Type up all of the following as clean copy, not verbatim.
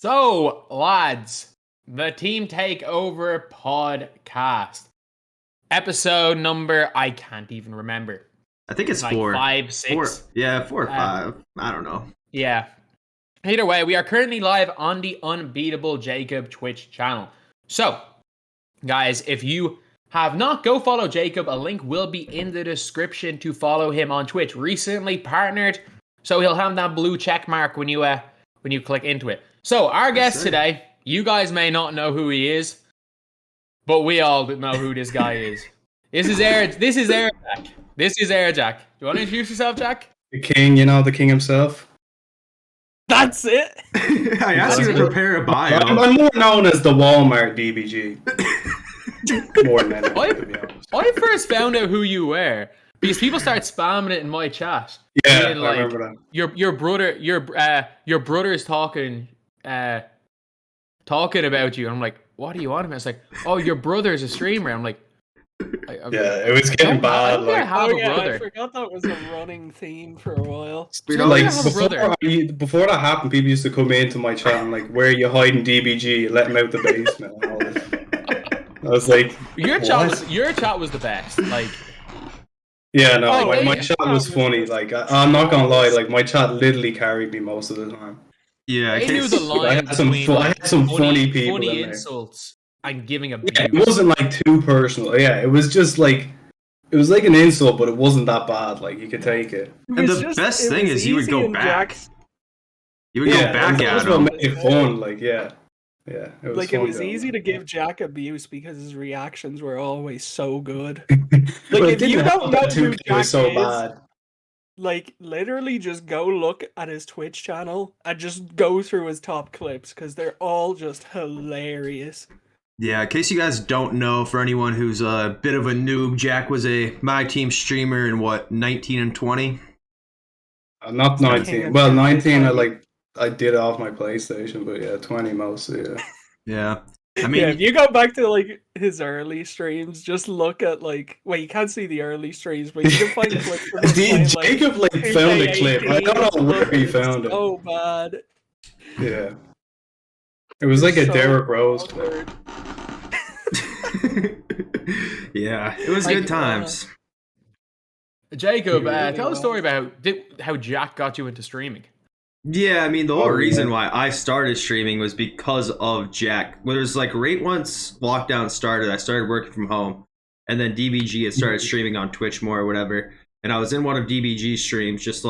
So, lads, the Team Takeover podcast. Episode number, I can't even remember. I think it's like four. 5, 6. Four or five. I don't know. Yeah. Either way, we are currently live on the Unbeatable Jacob Twitch channel. So, guys, if you have not, go follow Jacob. A link will be in the description to follow him on Twitch. Recently partnered, so he'll have that blue check mark when you click into it. So, our guest today, you guys may not know who he is, but we all know who this guy is. This is Airjack. This is Airjack. Do you want to introduce yourself, Jack? The king, the king himself. That's it. I asked you to prepare a bio. I'm more known as the Walmart DBG. More than anything, to be honest. I first found out who you were because people started spamming it in my chat. Yeah, being I remember that. Your brother's talking about you. I'm like, what do you want? It's like, oh, your brother's a streamer. I'm like, yeah, it was getting bad. I forgot that was a running theme for a while. Before that happened, people used to come into my chat and like, where are you hiding DBG? Let him out the basement and all this. I was like, your chat was the best. Like, yeah, no, my chat was funny. Like, I'm not gonna lie, like my chat literally carried me most of the time. Yeah, I knew the line I had some funny people funny in insults and giving abuse. Yeah, it wasn't like too personal. Yeah, it was just like it was like an insult, but it wasn't that bad. Like you could take it. And the best thing is you would go back. You would go back at him. Made it fun. Like yeah. It was like fun, it was easy to give Jack abuse because his reactions were always so good. Like if you don't know who Jack was so is, bad. like literally just go look at his Twitch channel and just go through his top clips because they're all just hilarious. Yeah, in case you guys don't know, for anyone who's a bit of a noob, Jack was a MyTEAM streamer in 19 and 20? Not 19. Well, 19 I did it off my PlayStation, but yeah, 20 mostly, yeah. Yeah. I mean, if you go back to like his early streams, just look at you can't see the early streams, but you can find clips from him Jacob found a clip. I don't know where he found it. Oh bad. Yeah. It was like a Derrick Rose clip. Yeah, it was good times. Jacob, tell a story about how Jack got you into streaming. Yeah, I mean, the whole reason why I started streaming was because of Jack. Well, there's right once lockdown started, I started working from home, and then DBG had started streaming on Twitch more or whatever, and I was in one of DBG's streams just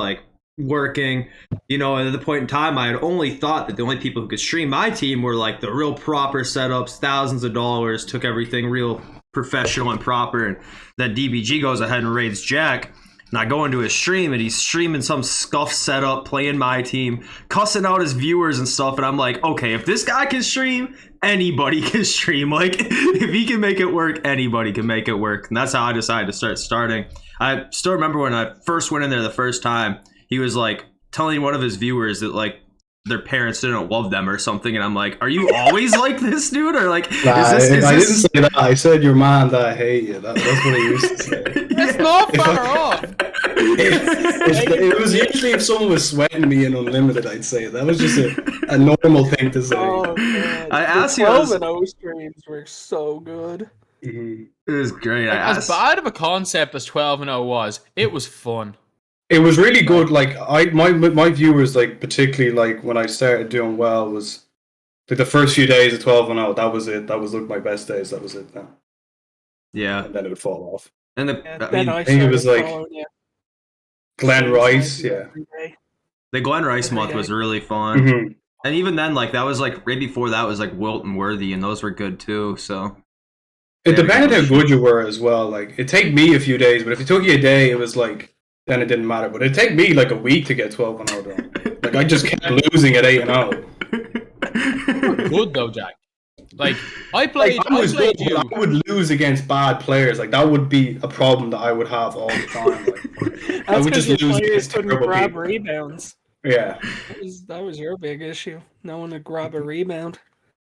working, and at the point in time I had only thought that the only people who could stream my team were the real proper setups, thousands of dollars, took everything real professional and proper, and then DBG goes ahead and raids Jack. And I go into his stream, and he's streaming some scuff setup, playing my team, cussing out his viewers and stuff. And I'm like, okay, if this guy can stream, anybody can stream. If he can make it work, anybody can make it work. And that's how I decided to start starting. I still remember when I first went in there the first time, he was telling one of his viewers that their parents didn't love them or something, and I'm like, are you always like this, dude? Or I didn't say that. I said your mom that I hate you. That's what he used to say. It's not far off. It was usually if someone was sweating me in Unlimited, I'd say that was just a normal thing to say. Oh man, I asked you. 12-0 streams were so good. Mm-hmm. It was great. As bad of a concept as 12-0 was, it was fun. It was really good. My viewers, particularly when I started doing well, was the first few days of 12-0. That was it. That was my best days. That was it. Now. Yeah, and then it would fall off. And I think it was Glenn Rice. Yeah, the Glenn Rice month was really fun. Mm-hmm. And even then, that was right before that was Wilt and Worthy, and those were good too. So it depended how good you were as well. It take me a few days, but if it took you a day, it was then it didn't matter. But it'd take me a week to get 12-0 done. I just kept losing at 8-0. Good though, Jack. I played. I would lose against bad players. That would be a problem that I would have all the time. I would just lose against couldn't grab people. Rebounds. Yeah, that was your big issue. No one to grab a rebound.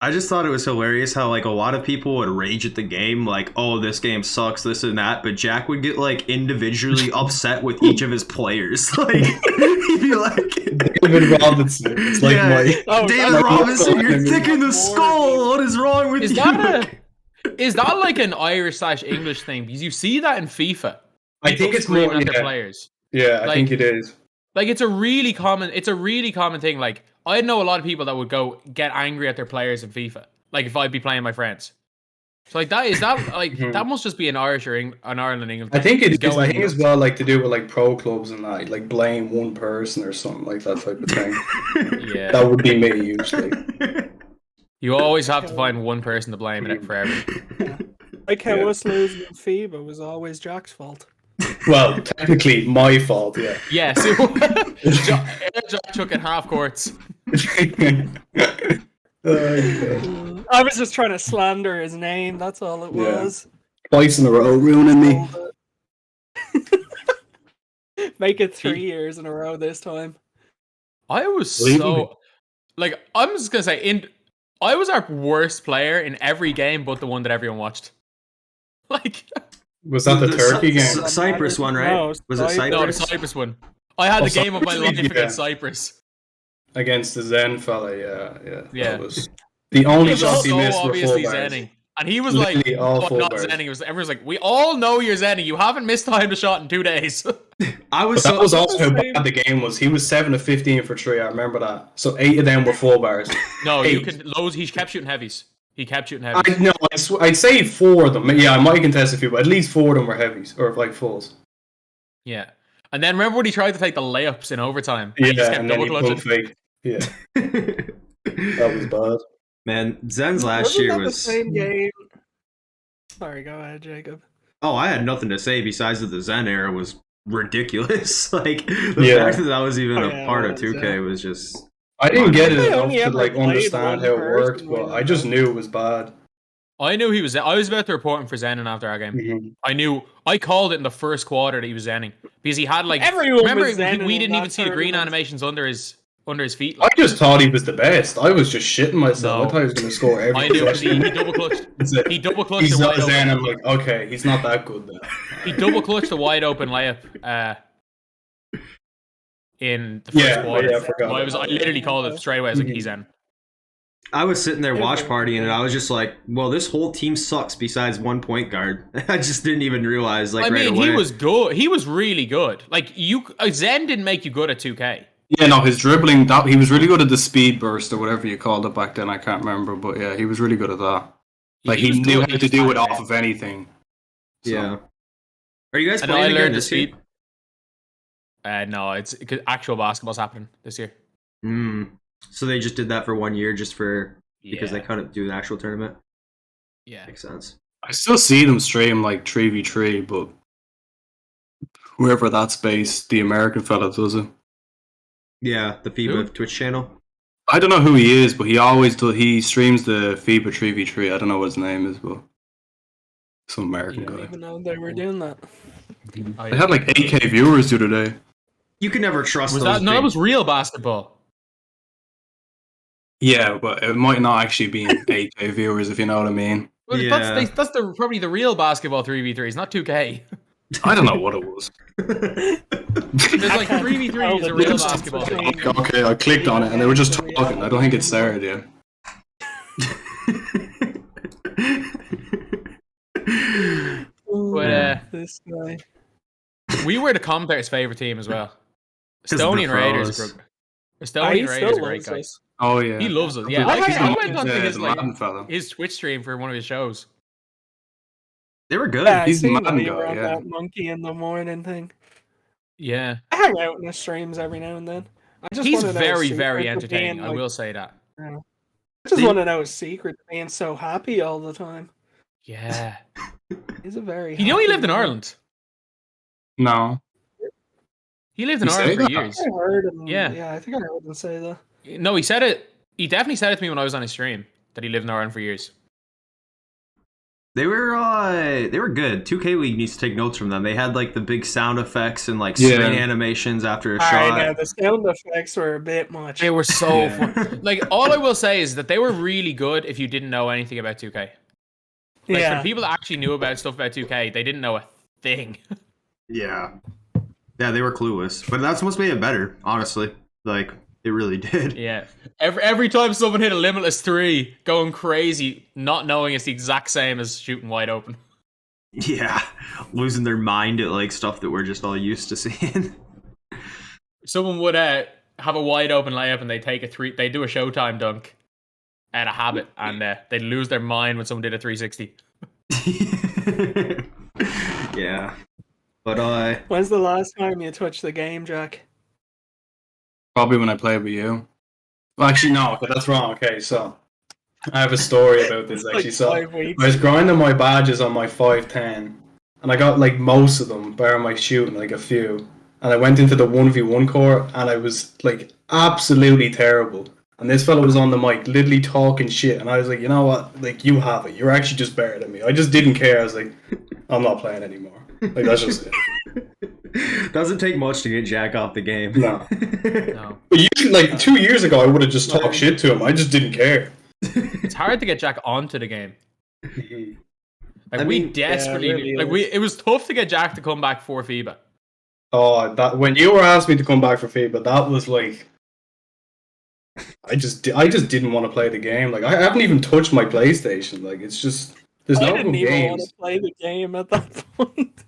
I just thought it was hilarious how like a lot of people would rage at the game, like, oh, this game sucks, this and that, but Jack would get like individually upset with each of his players. Like he'd be like David Robinson. It's like David Robinson, you're thick in the skull. What is wrong with you? Is that like an Irish/English thing? Because you see that in FIFA. I think it's more at their players. Yeah, I think it is. Like it's a really common thing. Like I know a lot of people that would go get angry at their players in FIFA. Like if I'd be playing my friends. So like that must just be an Irish or an Ireland England thing. I think it is. I think as well like to do with like pro clubs and that, like blame one person or something like that type of thing. Yeah. That would be me usually. You always have to find one person to blame it for everything. Like how us losing in FIBA was always Jack's fault. Well, technically my fault, yeah. Yes. Jack took in half courts. I was just trying to slander his name, that's all it was. Twice in a row, ruining me. Make it 3 years in a row this time. I was so... Like, I'm just going to say, I was our worst player in every game but the one that everyone watched. Like... Was that the Turkey game? Cyprus one, right? No, was it Cyprus? No, the Cyprus one. I had the game of my life against Cyprus. Against the Zen fella, yeah. That was the only shot he missed were full bars. Zenning. And he was literally like, oh, not Zenning. Everyone's like, we all know you're Zenning. You haven't missed time to shot in 2 days. That was also how bad the game was. He was 7 of 15 for 3. I remember that. So 8 of them were full bars. No, you could loads. He kept shooting heavies. I'd say 4 of them. Yeah, I might contest a few, but at least 4 of them were heavies or like fulls. Yeah, and then remember when he tried to take the layups in overtime? Yeah, and then he pulled fake. Yeah, that was bad. Man, Zen's last year was the same game. Sorry, go ahead, Jacob. Oh, I had nothing to say besides that the Zen era was ridiculous. Like the fact that was even a part of 2K was just. I didn't get it enough to like understand how it worked, but I just knew it was bad. I knew he was. I was about to report him for Zenning after our game. Mm-hmm. I called it in the first quarter that he was Zenning because he had like. Everyone remember, was Zenning we didn't even see the green animations under his feet. Like. I just thought he was the best. I was just shitting myself. I thought he was going to score every. I knew he double clutched. He double clutched. He's not Zen. I'm like, okay, he's not that good then. He double clutched a wide open layup. In the first quarter. I literally called it straight away. I was like, he's in. I was sitting there watch partying and I was just like, well, this whole team sucks besides one point guard. I just didn't even realize he was good. He was really good. Like Zen didn't make you good at 2K. Yeah, no, his dribbling, he was really good at the speed burst or whatever you called it back then. I can't remember, but yeah, he was really good at that. Like he knew how to do it off of anything. So. Yeah. Are you guys playing again this year? No, it's actual basketball's happening this year. So they just did that for 1 year because they couldn't do an actual tournament? Yeah. Makes sense. I still see them stream like 3v3, but wherever that's based, the American fella does it. Yeah, the FIBA Twitch channel. I don't know who he is, but he streams the FIBA 3v3. I don't know what his name is, but some American guy. I didn't even know they were doing that. They had like 8K viewers the other day. You can never trust those. That was real basketball. Yeah, but it might not actually be 8K viewers, if you know what I mean. Well, yeah. That's probably the real basketball 3v3s, not 2K. I don't know what it was. There's like 3v3 is a real basketball thing. Okay, I clicked on it and they were just talking. I don't think it started yet. But this guy. We were the commentator's favorite team as well. Estonian Raiders are a great guy. Oh yeah, he loves us. Yeah, I went on to his Twitch stream for one of his shows. They were good. Yeah, he's a man guy. Yeah, that monkey in the morning thing. Yeah, I hang out in his streams every now and then. He's very, very entertaining. I will say that. Yeah. I just want to know his secret to being so happy all the time. Yeah, he's a very. You know, he lived in Ireland. No. He lived in Ireland for years. I heard him. Yeah, I think I heard him say that. No, he said it. He definitely said it to me when I was on his stream that he lived in Ireland for years. They were good. 2K League needs to take notes from them. They had like the big sound effects and like Yeah. screen animations after a All shot. right, now the sound effects were a bit much. They were so Yeah. fun. Like, all I will say is that they were really good if you didn't know anything about 2K. Like, for yeah, the people that actually knew about stuff about 2K, they didn't know a thing. Yeah. Yeah, they were clueless. But that's what's made it better, honestly. Like, it really did. Yeah. Every time someone hit a limitless 3, going crazy, not knowing it's the exact same as shooting wide open. Yeah. Losing their mind at like stuff that we're just all used to seeing. Someone would have a wide open layup and they take a 3, they do a Showtime dunk out of habit, and they'd lose their mind when someone did a 360. Yeah. But when's the last time you touched the game, Jack? Probably when I played with you. Well, actually, no, but that's wrong. Okay, so I have a story about this actually. Like So 5 weeks. I was grinding my badges on my 510, and I got like most of them, bar my shooting, like a few. And I went into the 1v1 court, and I was like absolutely terrible. And this fellow was on the mic, literally talking shit, and I was like, you know what? Like, you have it. You're actually just better than me. I just didn't care. I was like, I'm not playing anymore. Like, that's just it. doesn't take much to get Jack off the game. No. No. But usually, like 2 years ago, I would have just talked shit to him. I just didn't care. It's hard to get Jack onto the game. Like, I we mean, desperately, yeah, it really is. it was tough to get Jack to come back for FIBA. Oh, that when you were asking me to come back for FIBA, that was like, I just didn't want to play the game. Like, I haven't even touched my PlayStation. Like, it's just there's I no didn't good even want games. to play the game at that point.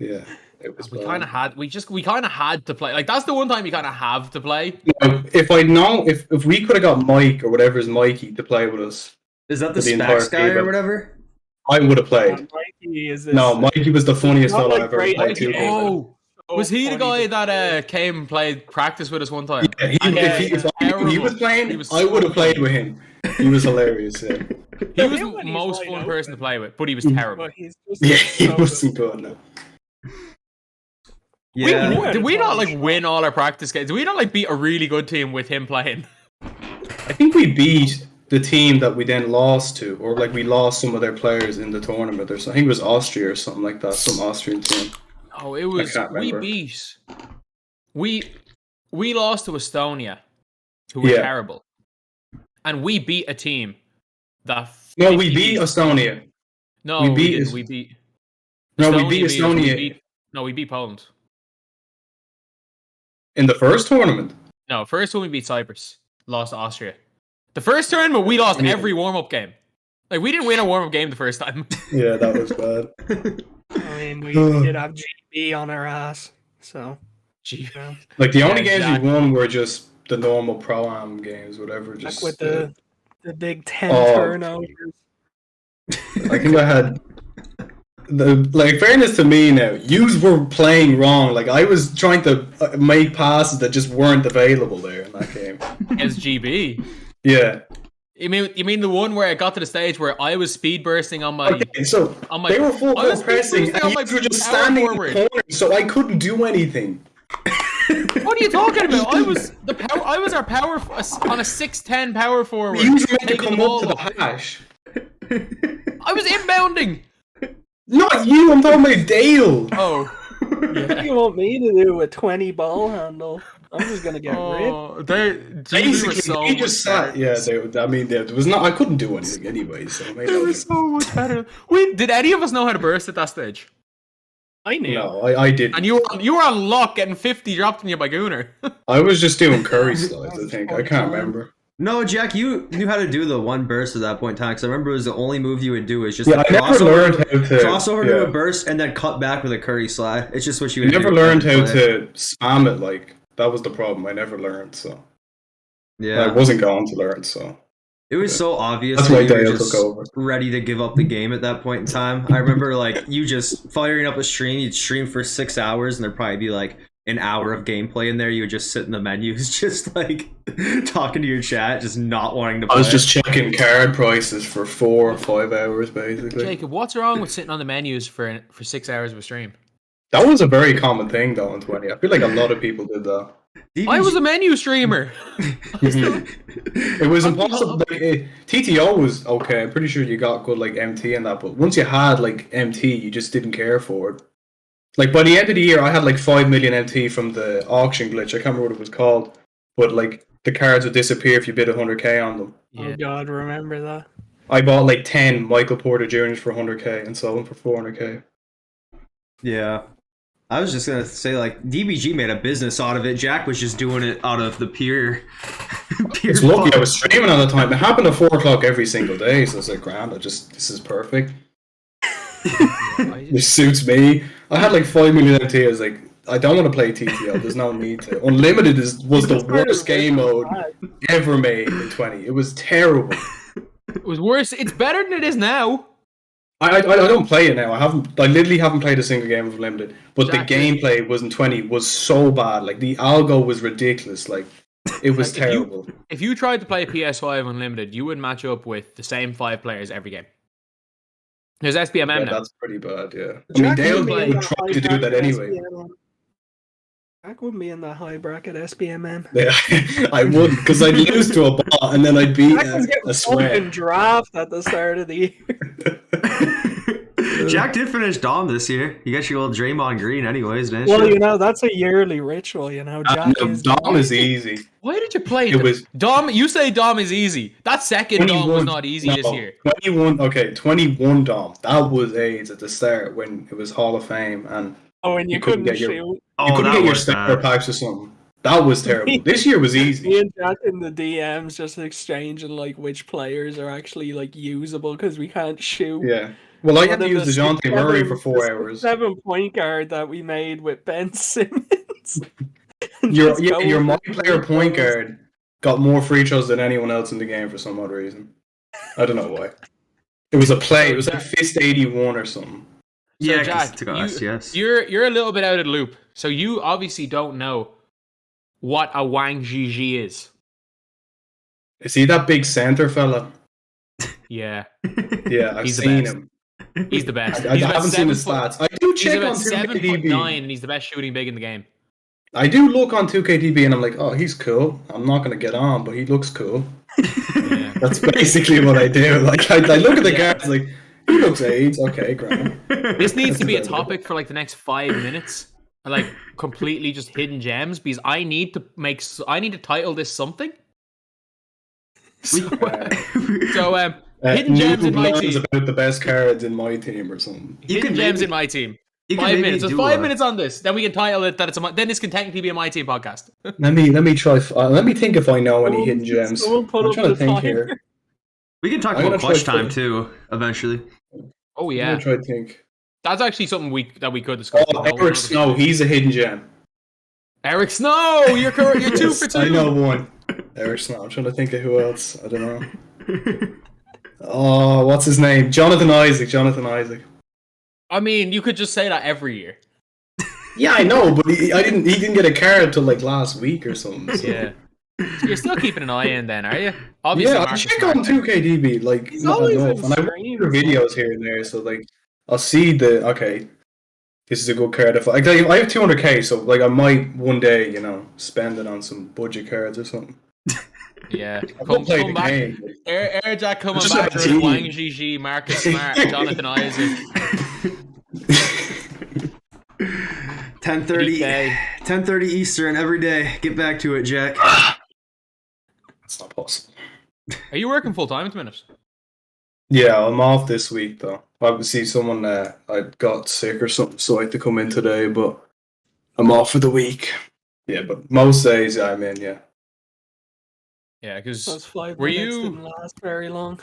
Yeah, it was. We bad. kind of had, we kind of had to play. Like, that's the one time you kind of have to play. Now, if I know if we could have got Mike or whatever's Mikey to play with us, Is that the For the entire Spax guy or FIBA. whatever? I would have played. Mikey is this. No, Mikey was the funniest Not fellow like I've ever great played. Mikey, to. Oh, so was he the funny guy to that came and played practice with us one time? Yeah, if he was playing, He was I so would have played funny. with him. He was hilarious. Yeah, He was Yeah, the when he's most wide fun open. person to play with, but he was terrible. But he's just yeah, he so wasn't good. No. Yeah. knew it. Did we not like win all our practice games? Did we not like beat a really good team with him playing? I think we beat the team that we then lost to, or like we lost some of their players in the tournament or something. I think it was Austria or something like that, some Austrian team. Oh, it was. can't We remember. beat. We lost to Estonia, who were Yeah. terrible, and we beat a team that. No, we beat Estonia. No, we we beat didn't. Es- We beat. No, we beat us. We Estonia no, we beat Poland. in the first tournament. No, first one we beat Cyprus, lost to Austria. The first tournament we lost Yeah. every warm up game. Like, we didn't win a warm up game the first time. Yeah, that was bad. I mean, we did have GB on our ass, so Gee. you know, Like the only Yeah, games exactly. we won were just the normal pro-am games, whatever. like Just with the big 10 Oh. turnovers. I think I had like fairness to me now. Yous were playing wrong. Like I was trying to make passes that just weren't available there in that game. Against GB. Yeah. You mean the one where it got to the stage where I was speed bursting on my Okay, so on my they were full I was pressing, boosting and on you my were just power standing forward. in the corner, so I couldn't do anything. What are you talking about? I was our power on a 6'10" power forward. You were meant to taking come the up to ball the hash. I was inbounding. Not you. I'm talking about Dale. Oh. What do you want me to do with 20 ball handle? I'm just gonna get ripped. Oh, GB Basically, was so they just much better. sat. Yeah, I mean, there was not. I couldn't do anything anyway. So it made They no were difference. so much better. Wait, did any of us know how to burst at that stage? I knew. No, I did. And you were on lock getting 50 dropped on you by Gooner. I was just doing curry slides. I think I can't remember. No, Jack, you knew how to do the one burst at that point in time. Because I remember it was the only move you would do is just Yeah, I never learned how to crossover to yeah. a burst and then cut back with a curry slide. It's just what you I would never do learned how play. to spam it. Like that was the problem. I never learned. So I Yeah, wasn't going to learn. So it was so obvious that's that why you were Dale just took over. ready to give up the game at that point in time. I remember like you just firing up a stream. You'd stream for 6 hours, and there'd probably be like an hour of gameplay in there. You would just sit in the menus, just like talking to your chat, just not wanting to play. I was just checking card prices for 4 or 5 hours, basically. Jacob, what's wrong with sitting on the menus for 6 hours of a stream? That was a very common thing, though, in 20. I feel like a lot of people did that. I was a menu streamer. It was impossible. Like, TTO was okay. I'm pretty sure you got good like MT and that, but once you had like MT, you just didn't care for it. Like by the end of the year, I had like 5 million MT from the auction glitch. I can't remember what it was called, but like the cards would disappear if you bid 100k on them. Yeah. Oh god, remember that? I bought like 10 Michael Porter Juniors for 100k and sold them for 400k. Yeah. I was just gonna say, like, DBG made a business out of it. Jack was just doing it out of the pure It's lucky I was streaming all the time. It happened at 4 o'clock every single day, so I was like, grand, this is perfect. This suits me. I had like 5 million MT. I was like, I don't want to play TTL. There's no need to. Unlimited was the worst game mode ever made in 20. It was terrible. It was worse. It's better than it is now. I don't play it now. I literally haven't played a single game of Limited. But Jack, the gameplay was in 20 was so bad. Like the algo was ridiculous. Like it was terrible. If you tried to play PS5 Unlimited, you would match up with the same 5 players every game. There's SBMM Yeah, now. that's pretty bad. Yeah. I mean, Dale would try to do that anyway. Jack wouldn't be in that high bracket SBMM. Yeah, I wouldn't because I'd lose to a bot and then I'd beat Jack was getting a sweat. fucking draft at the start of the year. Jack did finish Dom this year. You got your old Draymond Green anyways, didn't Well, you? you know, that's a yearly ritual, you know. Jack is Dom is easy. Why did you play It was Dom? You say Dom is easy. That second Dom was not easy this year. 21 Dom. That was AIDS at the start when it was Hall of Fame and Oh, and you couldn't get shoot. you couldn't get your starter packs or something. That was terrible. This year was Me easy. and Jack in the DMs just exchanging like which players are actually like usable because we can't shoot. Yeah. Well, I had to Other use than DeJounte Murray for 4 hours. 7-point guard that we made with Ben Simmons. Your Just go my with player free point throws. guard got more free throws than anyone else in the game for some odd reason. I don't know why. It was a play. It was like Fist 81 or something. So Yeah, Jack, to us, yes. you're a little bit out of the loop. So you obviously don't know what a Wang Zhiji is. Is he that big center fella? Yeah, Yeah, I've He's the seen best. him. he's the best. I He's about haven't seen his 7 stats. I do He's check on about 7'9", 2KDB. and he's the best shooting big in the game. I do look on 2KDB and I'm like, oh, he's cool. I'm not going to get on, but he looks cool. Yeah. That's basically what I do. Like, I look at the Yeah. guys like, he looks AIDS. Okay, great. This needs to be a topic for like the next 5 minutes. Like completely just hidden gems because I need to title this something. So, hidden gems in my Is team. about the best cards in my team or something. Hidden gems in my team. You can 5 maybe minutes. There's do 5 a- minutes on this. Then we can title it that then this can technically be a my team podcast. Let me try. Let me think if I know any hidden gems. Someone put I'm up trying to the think timer. here. We can talk I'm about gonna clutch try time to- too, eventually. Oh I'm yeah, gonna try to think. that's actually something we could discuss. Oh, Eric Snow. He's a hidden gem. Eric Snow, you're correct. You're 2 for 2. I know one. Eric Snow. I'm trying to think of who else. I don't know. Oh, what's his name? Jonathan Isaac. I mean, you could just say that every year. Yeah, I know, but he didn't get a card till like last week or something. So. Yeah. You're still keeping an eye in then, are you? Obviously, Yeah, I Marcus check Smart. on 2KDB like He's not always enough, in and I watch streams, their videos here and there. So like, I'll see the okay. This is a good card. If I have 200k, so like I might one day, spend it on some budget cards or something. Yeah. I will play the back. game. Air Jack coming Just back a for team. Wang Zhiji, Marcus Smart, Jonathan Isaac. 10:30 DK. 10:30 Eastern every day. Get back to it, Jack. It's not possible. Are you working full time at the minute? Yeah, I'm off this week though. Obviously, someone I got sick or something, so I had to come in today. But I'm off for the week. Yeah, but most days I'm in. Yeah. Yeah, because Those 5 Were minutes you- didn't last very long.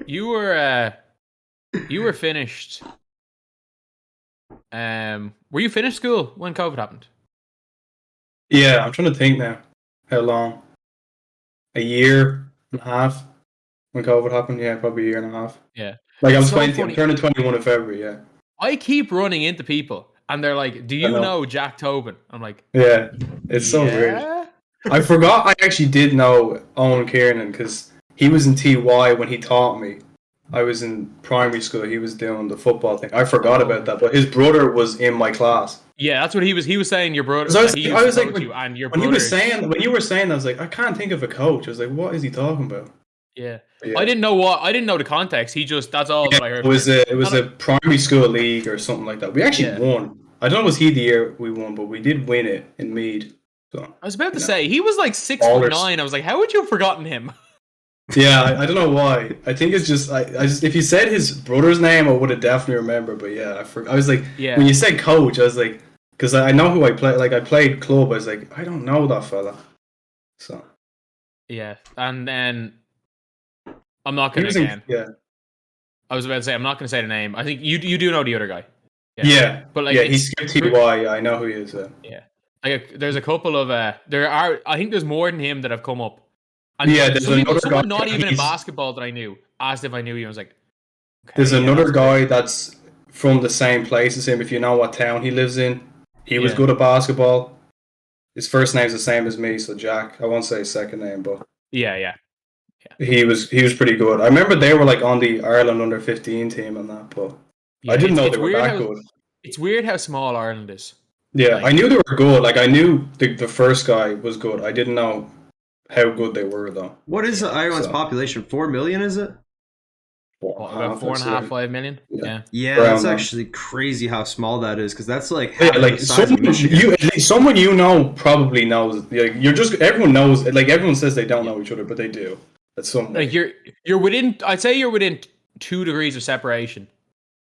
you were finished. Were you finished school when COVID happened? Yeah, I'm trying to think now. How long? A year and a half when COVID happened. Yeah, probably a year and a half. Yeah. Like I'm It's so 20. funny. I'm turning 21 in February. Yeah. I keep running into people, and they're like, "Do you I know. know Jack Tobin?" I'm like, Yeah. It's so weird. "Yeah." I forgot I actually did know Owen Kiernan because he was in TY when he taught me. I was in primary school. He was doing the football thing. I forgot about that, but his brother was in my class. Yeah, that's what he was saying. Your brother. 'Cause I was, He I used was to like, coach you, and your when brother. you were saying, I was like, I can't think of a coach. I was like, what is he talking about? Yeah. But yeah. I didn't know the context. That's all that I heard. It was from him. a primary school league or something like that. We actually Yeah. won. I don't know was he the year we won, but we did win it in Mead. So I was about to say he was like 6'9". Ballers. I was like, how would you have forgotten him? yeah, I don't know why. I think it's just I just if you said his brother's name, I would have definitely remembered. But yeah, I was like, Yeah. when you said coach, I was like, because I know who I play. Like I played club. I was like, I don't know that fella. So Yeah, and then I'm not he gonna was again. yeah. I was about to say I'm not gonna say the name. I think you do know the other guy. Yeah, but like yeah, he it's skipped TY. I know who he is. yeah. Like there's a couple of I think there's more than him that have come up. And Yeah, there's another someone guy, not even in he's- basketball that I knew asked if I knew you. I was like, okay, There's yeah, another that's guy great. that's from the same place as him. If you know what town he lives in, he was Yeah. good at basketball. His first name's the same as me, so Jack. I won't say his second name, but Yeah. he was pretty good. I remember they were like on the Ireland under 15 team and that, but Yeah, I didn't know it's they were weird that how, good. It's weird how small Ireland is. Yeah, like- I knew they were good. Like I knew the first guy was good. I didn't know how good they were though. What is Ireland's So- population? 4 million, is it? About 4.5, 5 million. Yeah. Yeah, Around that's that. actually crazy how small that is, because that's like Yeah, half like the size of someone Michigan. someone you know probably knows. Like you're just everyone knows. Like everyone says they don't know each other, but they do. That's some Like you're within. I'd say you're within 2 degrees of separation,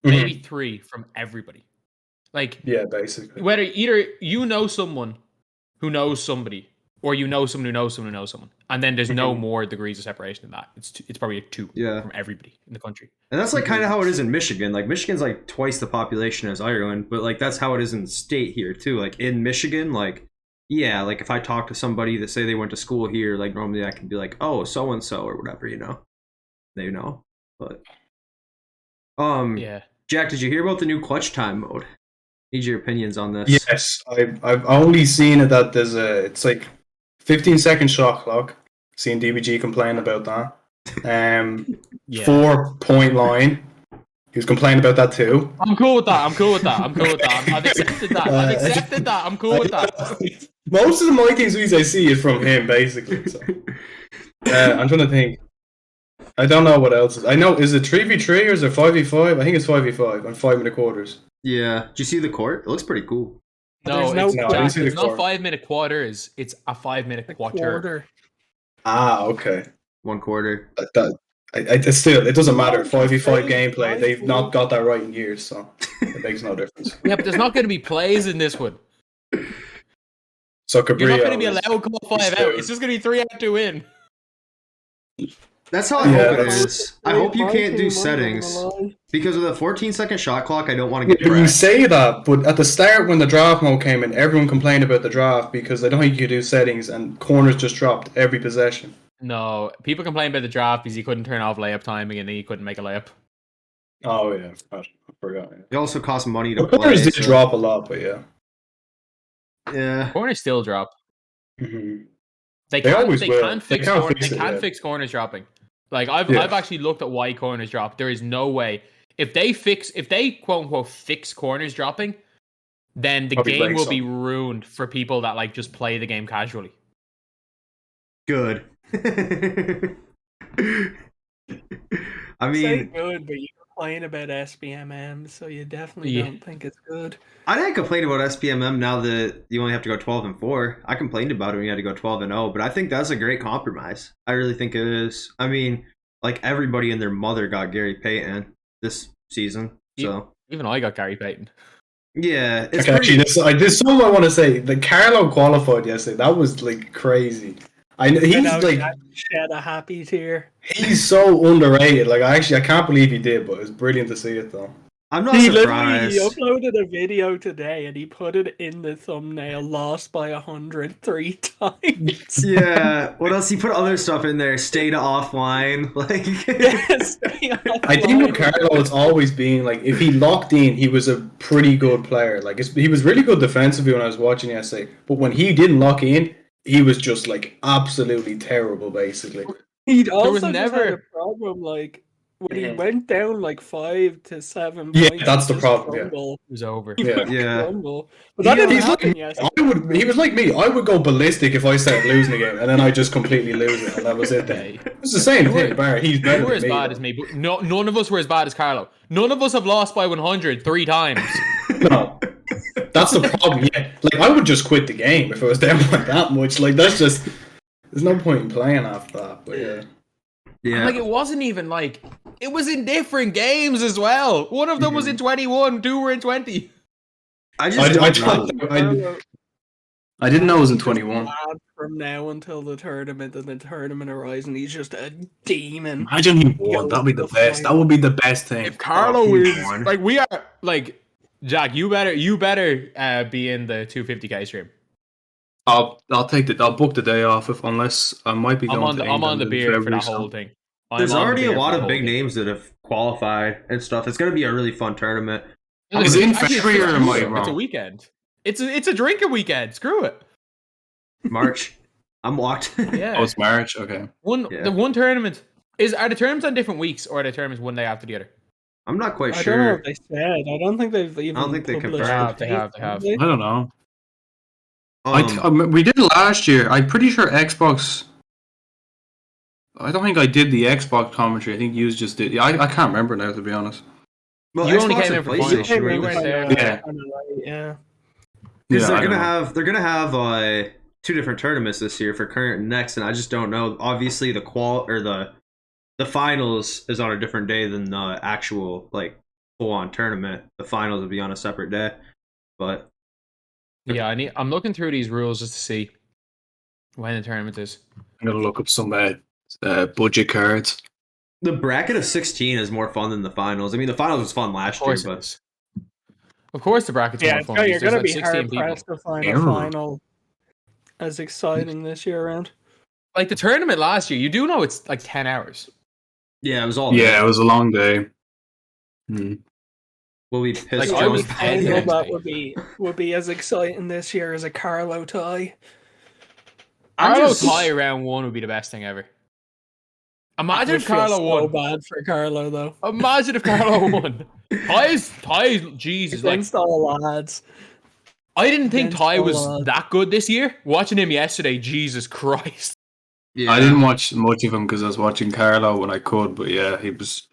Mhm. maybe 3 from everybody. Like Yeah, basically. whether either you know someone who knows somebody, or you know someone who knows someone who knows someone, and then there's no more degrees of separation than that. It's probably 2 Yeah. from everybody in the country. And that's like kind of how it is in Michigan. Like Michigan's like twice the population as Ireland, but like that's how it is in the state here too. Like in Michigan, like yeah, like if I talk to somebody that say they went to school here, like normally I can be like, oh, so and so or whatever, you know, they know. But Yeah. Jack, did you hear about the new clutch time mode? Need your opinions on this. Yes, I've only seen it that there's it's like 15-second shot clock. Seen DBG complain about that. Yeah. 4-point line. He was complaining about that too. I'm cool with that. I've accepted that. I'm cool with that. Most of the MyTEAM tweets I see is from him, basically. So. I'm trying to think. I don't know what else. I know, is it 3v3 or is it 5v5? I think it's 5v5 on 5-minute quarters. Yeah. Did you see the court? It looks pretty cool. No, There's it's, no- I didn't Jack, see the it's not quarter. 5-minute quarters. It's a 5-minute quarter. Ah, okay. 1 quarter. It's still, it doesn't matter. 5v5 Right, gameplay, right. they've not got that right in years, so it makes no difference. Yeah, but there's not going to be plays in this one. So You're not going to be Cabrillo allowed to call 5 out. It's just going to be 3 out to win. That's how I Yeah, hope it that's- is. I hope you can't do settings. Because with a 14-second shot clock, I don't want to get You pressed. say that, but at the start when the draft mode came in, everyone complained about the draft because I don't think you could do settings and corners just dropped every possession. No, people complain about the draft because he couldn't turn off layup timing and he couldn't make a layup. Oh yeah, I forgot. Yeah. It also costs money to The corners play. did so- drop a lot, but yeah. Yeah. Corners still drop. Mm-hmm. They They can't. always They will. can't They fix. can't fix They it, can't yeah. fix corners dropping. Like I've Yeah. actually looked at why corners drop. There is no way if they quote unquote fix corners dropping, then the Probably game break will be some. ruined for people that like just play the game casually. Good. I Say mean, good, but you complain about SBMM, so you definitely Yeah. don't think it's good. I didn't complain about SPMM now that you only have to go 12-4. I complained about it when you had to go 12-0, but I think that's a great compromise. I really think it is. I mean, like everybody and their mother got Gary Payton this season, so Even I got Gary Payton. yeah, it's Okay, actually, pretty. there's something I want to say. The Carlo qualified yesterday. That was like crazy. He's I know, like Jack shed a happy tear. he's so underrated. Like I can't believe he did, but it's brilliant to see it though. I'm not He literally surprised. uploaded a video today and he put it in the thumbnail, lost by 103 times. Yeah. What else? He put other stuff in there. Stayed offline. Like. Yes, I think with Carlo, it's always been like if he locked in, he was a pretty good player. Like he was really good defensively when I was watching yesterday, but when he didn't lock in, he was just like absolutely terrible, basically. He'd also was just never- had a problem, like, when he went down like 5 to 7 Yeah, points, that's the just problem, yeah. crumble. It was over. He Yeah. would Yeah. crumble. But that didn't He's like happen me. yesterday. He was like me. I would go ballistic if I started losing a game, and then I just completely lose it, and that was it. Then it's the same thing. Barry, he's better You were than as me. bad though. as me, but none of us were as bad as Carlo. None of us have lost by 100 3 times. No, that's the problem. Yeah, like I would just quit the game if it was down by that much. Like that's just there's no point in playing after that. But yeah, Yeah. Like, it wasn't even like, it was in different games as well. One of them was in 21, 2 were in 20. I just don't know. Carlo I didn't know it was in just 21. bad from now until the tournament, and the tournament arrives, and he's just a demon. Imagine he won. That'd be the best. That would be the best thing. If Carlo he wins, won. like, we are, like, Jack, you better be in the 250k stream. I'll book the day off unless I might be going. I'm on the beer for that whole thing. There's already a lot of big names that have qualified and stuff. It's going to be a really fun tournament. Is it in February or am I wrong? It's a weekend. It's a drinking weekend. Screw it. March. I'm locked. Yeah. Oh, it's March. Okay. The one tournament are the tournaments on different weeks, or are the tournaments one day after the other? I'm not quite I don't know sure. what they said. I don't think they've even. I don't think they published confirmed. the They have. date, I don't know. Um, We did it last year. I'm pretty sure Xbox. I don't think I did the Xbox commentary. I think you just did. I can't remember now, to be honest. well, You only Xbox came and in for PlayStation, finals. really. You weren't there. Yeah. Yeah. Because Yeah, I they're don't gonna know. have 2 different tournaments this year for current and next, and I just don't know. Obviously, the finals is on a different day than the actual like full on tournament. The finals will be on a separate day, but Yeah, I'm looking through these rules just to see when the tournament is. I'm gonna look up some budget cards. the bracket of 16 is more fun than the finals. I mean, the finals was fun last year, Of course it but is. Of course, the bracket's Yeah, more fun. you're There's gonna like be 16 hard people. pressed to find Error. a final as exciting this year around. Like the tournament last year, you do know it's like 10 hours. yeah, it was all. Yeah, it was a long day. Hmm. Will be pissed. Like, The I was drunk. dead final yesterday. that would be as exciting this year as a Carlo tie. Carlo tie round 1 would be the best thing ever. Imagine I if feel Carlo so won. bad for Carlo though. Imagine if Carlo won. Ties, Jesus. Like, Against all lads. I didn't think Against Ty all was odds. that good this year. Watching him yesterday, Jesus Christ. Yeah. I didn't watch much of him because I was watching Carlo when I could, but yeah, he was.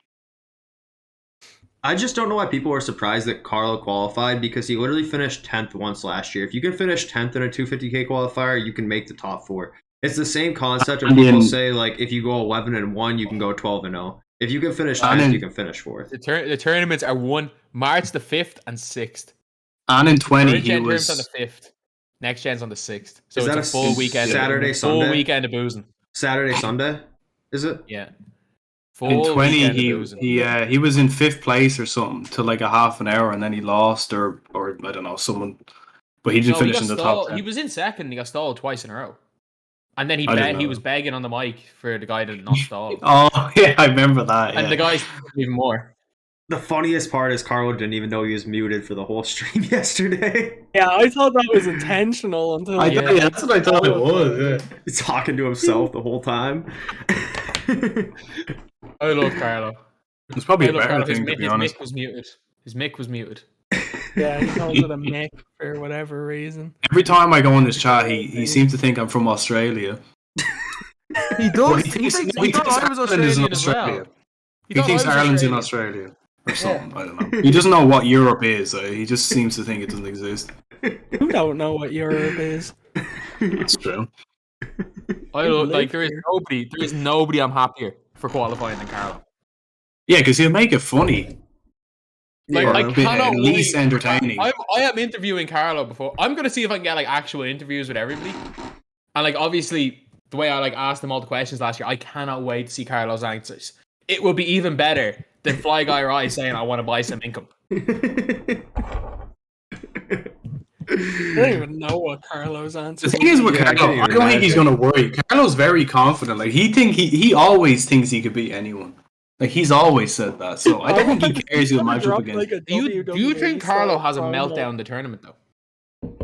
I just don't know why people were surprised that Carlo qualified because he literally finished 10th once last year. If you can finish 10th in a 250k qualifier, you can make the top 4. It's the same concept when people say like if you go 11-1, you can go 12-0. If you can finish 10th, you can finish 4th. The tournaments are March the 5th and 6th. And in 20, Current he gen was. tournament's on the 5th. Next gen's on the 6th. So Is it's that a a full weekend. Saturday, full Sunday? weekend of boozing. Saturday, Sunday, is it? Yeah. In Full 20, weekend of he boozing. he was in 5th place or something to like a half an hour, and then he lost or I don't know someone, but he didn't No, finish in the top stalled. 10. He was in second and he got stalled twice in a row. And then he I didn't know was that. begging on the mic for the guy that not stalled. Oh yeah, I remember that. And Yeah. the guy's even more. The funniest part is Carlo didn't even know he was muted for the whole stream yesterday. Yeah, I thought that was intentional until Yeah, that's what I thought it was. Yeah. He's talking to himself the whole time. I love Carlo. It's probably I a love better Carlo. thing to be honest. His mic was muted. Yeah, he calls it a mick for whatever reason. Every time I go on this chat, he seems to think I'm from Australia. He Well, does. he thinks Ireland is in Australia. He thinks Ireland's in Australia or something. I don't know. He doesn't know what Europe is. He just seems to think it doesn't exist. Who don't know what Europe is? It's true. I love, like there is nobody I'm happier for qualifying than Carlo. Yeah, because he'll make it funny. Like Or I a bit cannot at least wait. entertaining. I am interviewing Carlo before. I'm gonna see if I can get like actual interviews with everybody. And like obviously the way I like asked him all the questions last year, I cannot wait to see Carlo's answers. It will be even better than Fly Guy Rye saying I want to buy some income. I don't even know what Carlo's answer. The thing is with Yeah, I Carlo, can't I even don't think he's imagine. gonna worry. Carlo's very confident. Like he always thinks he could beat anyone. Like he's always said that. So I don't think he cares he'll match up against. Do you think Carlo has a meltdown in the tournament though?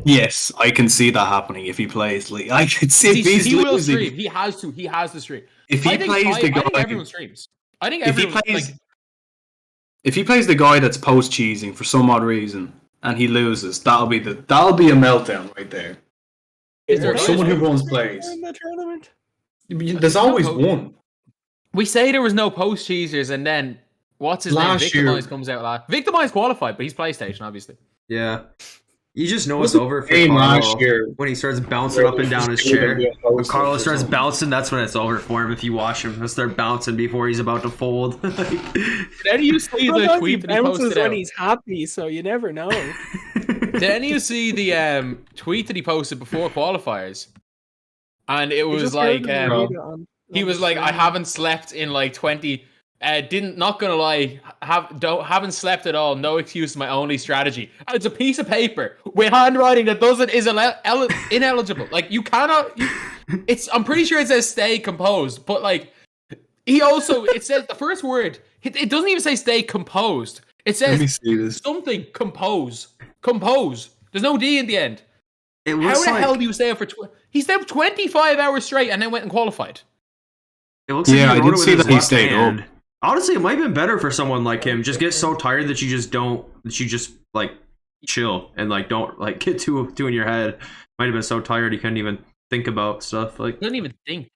Yes, I can see that happening if he plays. Like I could see if he's He will losing. stream. He has to. He has to stream. If he I think plays the I think guy, everyone streams. I think if he everyone plays, if he plays the guy that's post cheesing for some odd reason and he loses, that'll be a meltdown right there. Is there Or a guy someone who that's runs plays. in the tournament? There's always one. We say there was no post cheesers, and then what's his name? Last year- Victimize comes out last. Victimize qualified, but he's PlayStation, obviously. Yeah. You just know What's it's the over for game last Carlo year? when he starts bouncing up and down his chair. When Carlo starts bouncing, that's when it's over for him. If you watch him, he'll start bouncing before he's about to fold. Did any of you see the Sometimes tweet he that he bounces posted when out? he's happy, so you never know. Did any of you see the tweet that he posted before qualifiers? And it was like, he was like, I haven't slept in like 20. Not gonna lie, haven't slept at all. No excuse, my only strategy. And it's a piece of paper with handwriting that is ineligible. Like you cannot. I'm pretty sure it says stay composed, but like it says the first word. It doesn't even say stay composed. It Let me says see this. something compose. There's no D in the end. It How looks the like, hell do you stay up for? He stayed up 25 hours straight and then went and qualified. It looks like Yeah, he I wrote did it with see his that he left stayed hand. up. Honestly, it might have been better for someone like him. Just get so tired that you just like chill and like don't like get too in your head. Might have been so tired he couldn't even think about stuff. Like Doesn't even think.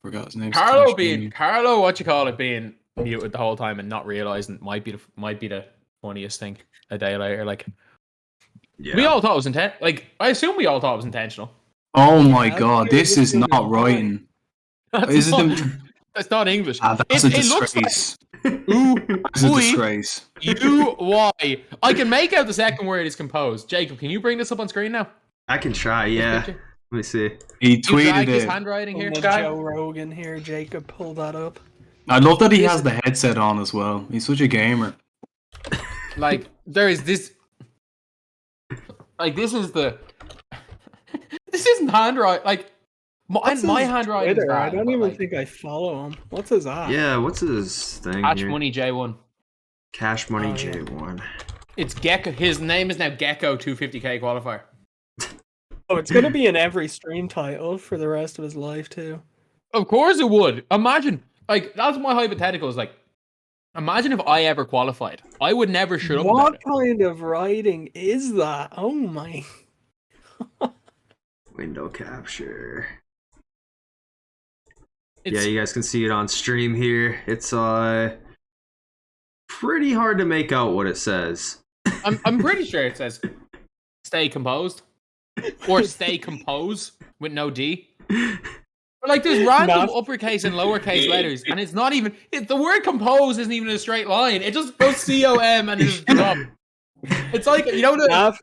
Forgot his name. Carlo, what you call it, being muted the whole time and not realizing might be the funniest thing a day later. Like we all thought it was intentional. Like I assume we all thought it was intentional. Oh my Yeah, god, this is not writing. Is it That's not English. that's a It looks like disgrace. ooh, It's a ooh, disgrace. U-Y. I can make out the second word is composed. Jacob, can you bring this up on screen now? I can try. Yeah. Let me see. He You dragged tweeted his it. handwriting here, Joe Rogan here, Jacob, pull that up. I love that he has the headset on as well. He's such a gamer. Like there is this. Like this is the. This isn't handwriting. Like my handwriting is Twitter? bad. I don't but, even like, think I follow him. What's his app? Yeah, what's his thing Cash here? Money J1. Cash Money Oh, yeah. J1. It's Gecko. His name is now Gecko 250k qualifier. Oh, it's gonna be in every stream title for the rest of his life too. Of course it would. Imagine, like that's my hypothetical. Is like, imagine if I ever qualified. I would never shut up about What it. kind of writing is that? Oh my! Window capture. It's, Yeah, you guys can see it on stream here. It's pretty hard to make out what it says. I'm pretty sure it says stay composed or stay compose with no D. But like there's random uppercase and lowercase letters, and it's not even the word compose isn't even a straight line. It just goes COM and it's up. It's like the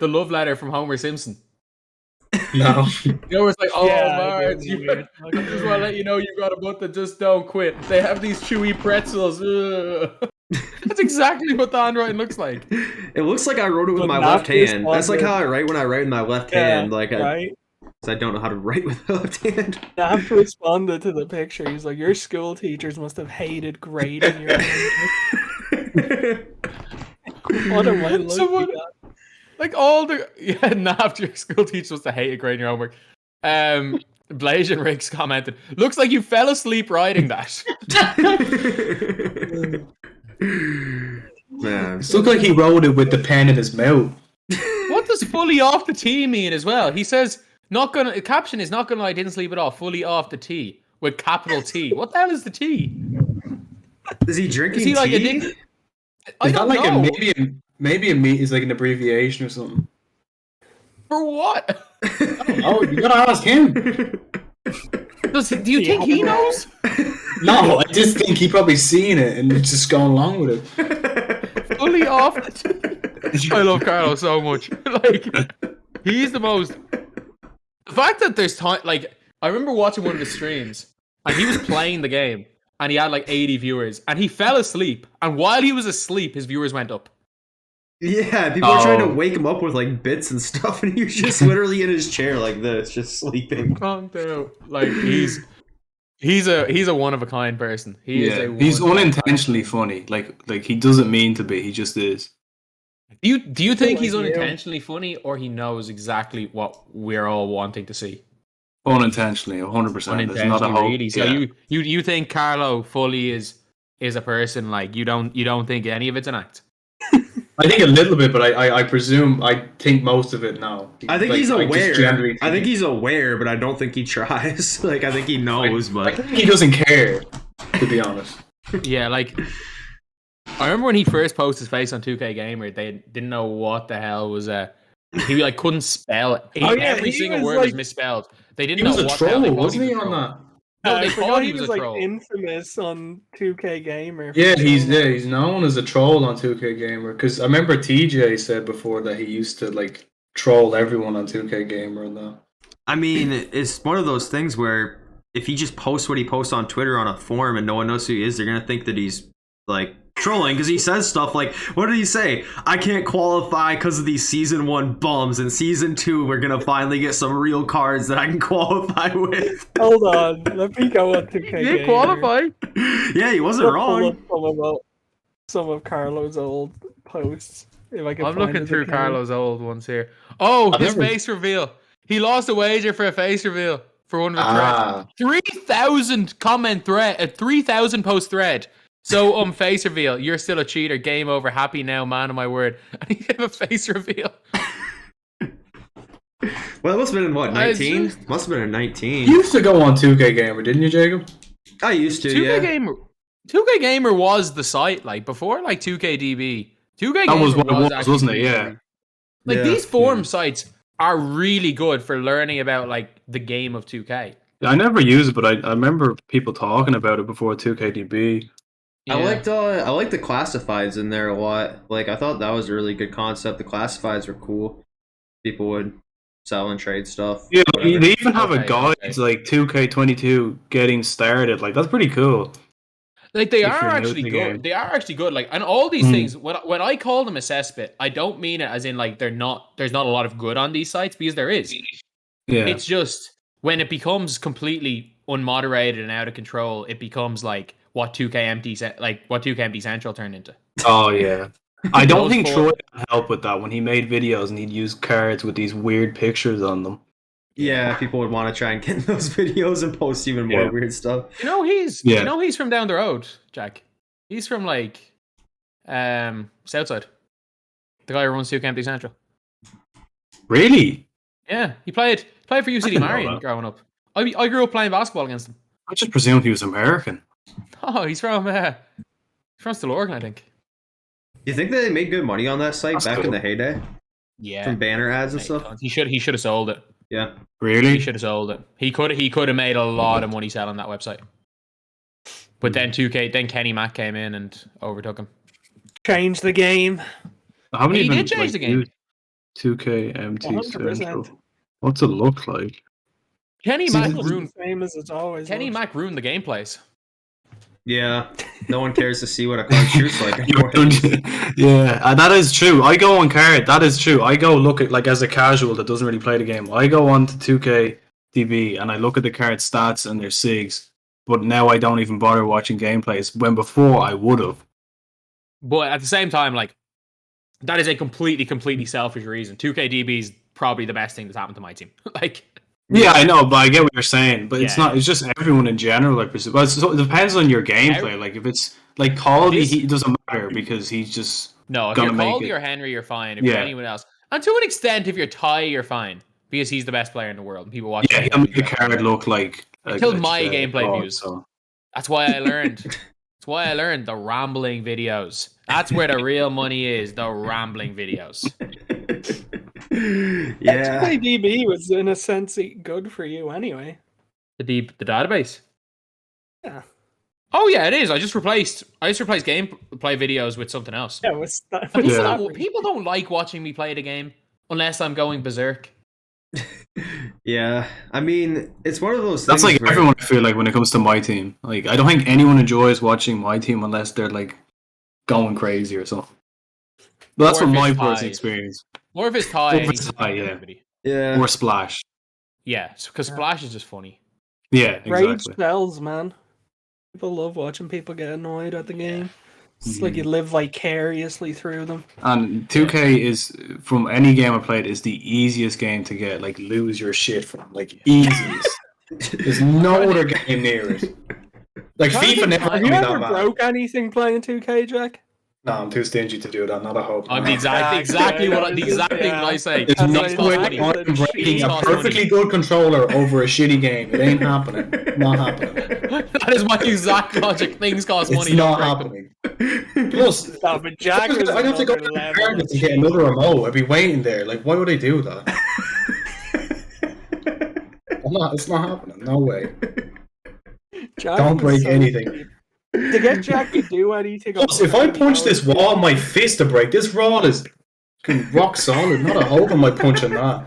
love letter from Homer Simpson. No. You know, it's like, oh, Yeah, Marge, I do. I just want to let you know you've got a butt that just don't quit. They have these chewy pretzels. Ugh. That's exactly what the handwriting looks like. It looks like I wrote it with But my not left hand. responded. That's like how I write when I write with my left hand. Like right? I don't know how to write with the left hand. Nav responded to the picture. He's like, "Your school teachers must have hated grading your handwriting." What am I looking Someone- at? Like all the after your school teacher was to hate a grade in your homework. Blasian Riggs commented, "Looks like you fell asleep writing that." Man, It looked like he wrote it with the pen in his mouth. What does fully off the tee mean as well? He says caption is not gonna lie, didn't sleep at all, fully off the tee with capital T. What the hell is the T? is he drinking Is he like tea? addicted? I Is that don't like know. maybe a meat is like an abbreviation or something? For what? Oh, you gotta ask him. Do you think he knows? No, I just think he probably seen it and just going along with it. Fully off the tee. I love Carlos so much. Like he's the most. The fact that there's time, like I remember watching one of the streams and he was playing the game and he had like 80 viewers and he fell asleep and while he was asleep his viewers went up. Yeah, people are trying to wake him up with like bits and stuff, and he was just literally in his chair like this, just sleeping. Calm down. Like he's a one of a kind person. He's unintentionally funny. Like he doesn't mean to be. He just is. Do you think like he's you. unintentionally funny or he knows exactly what we're all wanting to see? Unintentionally, 100%. There's not a Unintentionally, whole. really. So Yeah. you think Carlo fully is a person, like you don't think any of it's an act? I think a little bit, but I presume I think most of it now. I think Like, he's I just aware. generally I think he's aware, but I don't think he tries. Like I think he knows, I but think he doesn't care, to be honest. Yeah, like I remember when he first posted his face on 2K Gamer, they didn't know what the hell was he like couldn't spell it. Oh, yeah, Every he single was, word was like- misspelled. They didn't He know was a what the hell they troll, thought wasn't he, was a on troll. that? No, they I thought forgot he was a like troll. infamous on 2K Gamer. for Yeah, so he's long. he's known as a troll on 2K Gamer, because I remember TJ said before that he used to like troll everyone on 2K Gamer and that. I mean, it's one of those things where if he just posts what he posts on Twitter on a forum and no one knows who he is, they're gonna think that he's like trolling because he says stuff like, what did he say? I can't qualify because of these season 1 bums, and season 2 we're gonna finally get some real cards that I can qualify with. Hold on, let me go on 2K He Gamer. did qualify. Yeah, he wasn't wrong. Some of Carlo's old posts. If I can I'm find looking his through account. Carlo's old ones here. Oh, I his never- face reveal. He lost a wager for a face reveal for one of the Ah, threads. 3,000 comment thread, a 3,000 post thread. So face reveal. You're still a cheater. Game over. Happy now, man of my word. And he gave a face reveal. Well, it must have been in what, I 19? just- Must have been in 19. you used to go on 2K Gamer, didn't you, Jacob? I used to, 2K yeah. Gamer. 2K Gamer was the site, like before, like 2KDB. 2K That Gamer was what it was, actually wasn't it? really, Yeah. like Yeah. these forum sites are really good for learning about like the game of 2K. I never used it, but I remember people talking about it before 2KDB. Yeah. I liked the classifieds in there a lot. Like I thought that was a really good concept. The classifieds were cool. People would sell and trade stuff. Yeah, whatever. they even have a Okay, guide okay. to like 2K22 getting started. Like that's pretty cool. Like they If are you're new actually to the good. game. They are actually good. Like, and all these Mm. things. When I call them a cesspit, I don't mean it as in like there's not a lot of good on these sites, because there is. Yeah. It's just when it becomes completely unmoderated and out of control, it becomes like what 2K Empty Central turned into. Oh yeah. I don't Those think four- Troy could help with that when he made videos and he'd use cards with these weird pictures on them. Yeah, people would want to try and get in those videos and post even more Yeah. weird stuff. he's from down the road, Jack. He's from like Southside. The guy who runs 2K Empty Central. Really? Yeah, he played for UCD didn't know Marion that. growing up. I grew up playing basketball against him. I just presumed he was American. Oh, he's from Stillorgan, I think. You think they made good money on that site That's back in cool. the heyday? Yeah, From banner ads and Mate, stuff? he should have sold it. Yeah. He Really? should have sold it. He could have made a lot of money selling that website. But then Kenny Mack came in and overtook him. Change the game. I haven't He even did change the game. used 2K MT 100%. Central. What's it look like? Kenny See, Mack this It's ruined the same as it's always. Kenny looked. Mack ruined the gameplays. Yeah. No one cares to see what a card shoots like anymore. Yeah, that is true. I go on card. That is true. I go look at, like, as a casual that doesn't really play the game, I go on to 2KDB and I look at the card stats and their SIGs, but now I don't even bother watching gameplays, when before I would have. But at the same time, like, that is a completely selfish reason. 2KDB is probably the best thing that's happened to my team. Like, Yeah, I know, but I get what you're saying. But it's Yeah. not. It's just everyone in general. Like, but so it depends on your gameplay. Like, if it's like Caldy, he doesn't matter because he's just no, if gonna you're make Caldy it. or Henry, you're fine. If you're Yeah. anyone else, and to an extent, if you're Ty, you're fine because he's the best player in the world, and people watch. Yeah, him. he'll make the card look like It killed my a gameplay fraud, views. So. That's why I learned. That's why I learned the rambling videos. That's where the real money is. The rambling videos. Yeah. DB was in a sense good for you anyway. The database. Yeah. Oh yeah, it is. I just replaced gameplay videos with something else. Yeah, with stuff. And Yeah. people don't like watching me play the game unless I'm going berserk. Yeah. I mean, it's one of those That's things like where everyone. I feel like when it comes to my team, like I don't think anyone enjoys watching my team unless they're like going crazy or something. But that's Or from if my it's personal high. experience. Or if it's Ty, Or and if he's it's just Ty, beating yeah. everybody. yeah. Or Splash. Yeah, because Splash is just funny. Yeah, Rage exactly. sells, man. People love watching people get annoyed at the game. It's like you live vicariously through them. And 2K is, from any game I played, is the easiest game to get like lose your shit from. Like easiest. There's no other game near it. Like FIFA never Have made you me that ever mad. broke anything playing 2K, Jack? No, I'm too stingy to do that. Not a hope. I'm the exact thing that I say. There's That's no like way money. I'm breaking a Cost perfectly money. good controller over a shitty game. It ain't happening. Not happening. That is my exact logic. Things cost money. It's Don't not break them. happening. Plus, No, but Jack is I'd have to go another to the level. Target to get another remote. I'd be waiting there. Like, why would I do that? It's not happening. No way. Jack Don't is break so anything. cheap. To get Jack to do anything. Plus, if I punch this wall, my fist to break. This wall is rock solid. Not a hope am I punching that.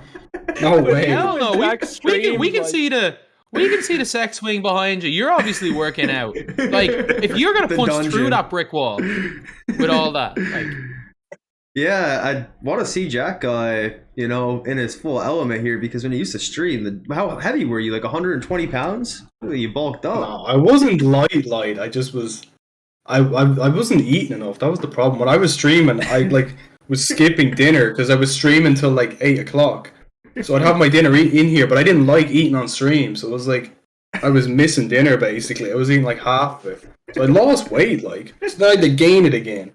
No way. Hell no. We can like- see the sex swing behind you. You're obviously working out. Like, if you're gonna The punch dungeon. through that brick wall with all that, like, Yeah, I want to see Jack Guy, in his full element here, because when he used to stream, how heavy were you? Like 120 pounds? Really, you bulked up. No, I wasn't light. I just was. I wasn't eating enough. That was the problem. When I was streaming, I was skipping dinner because I was streaming till like 8 o'clock. So I'd have my dinner in here, but I didn't like eating on stream. So it was like I was missing dinner basically. I was eating like half of it. So I lost weight. Like, so then I had to gain it again.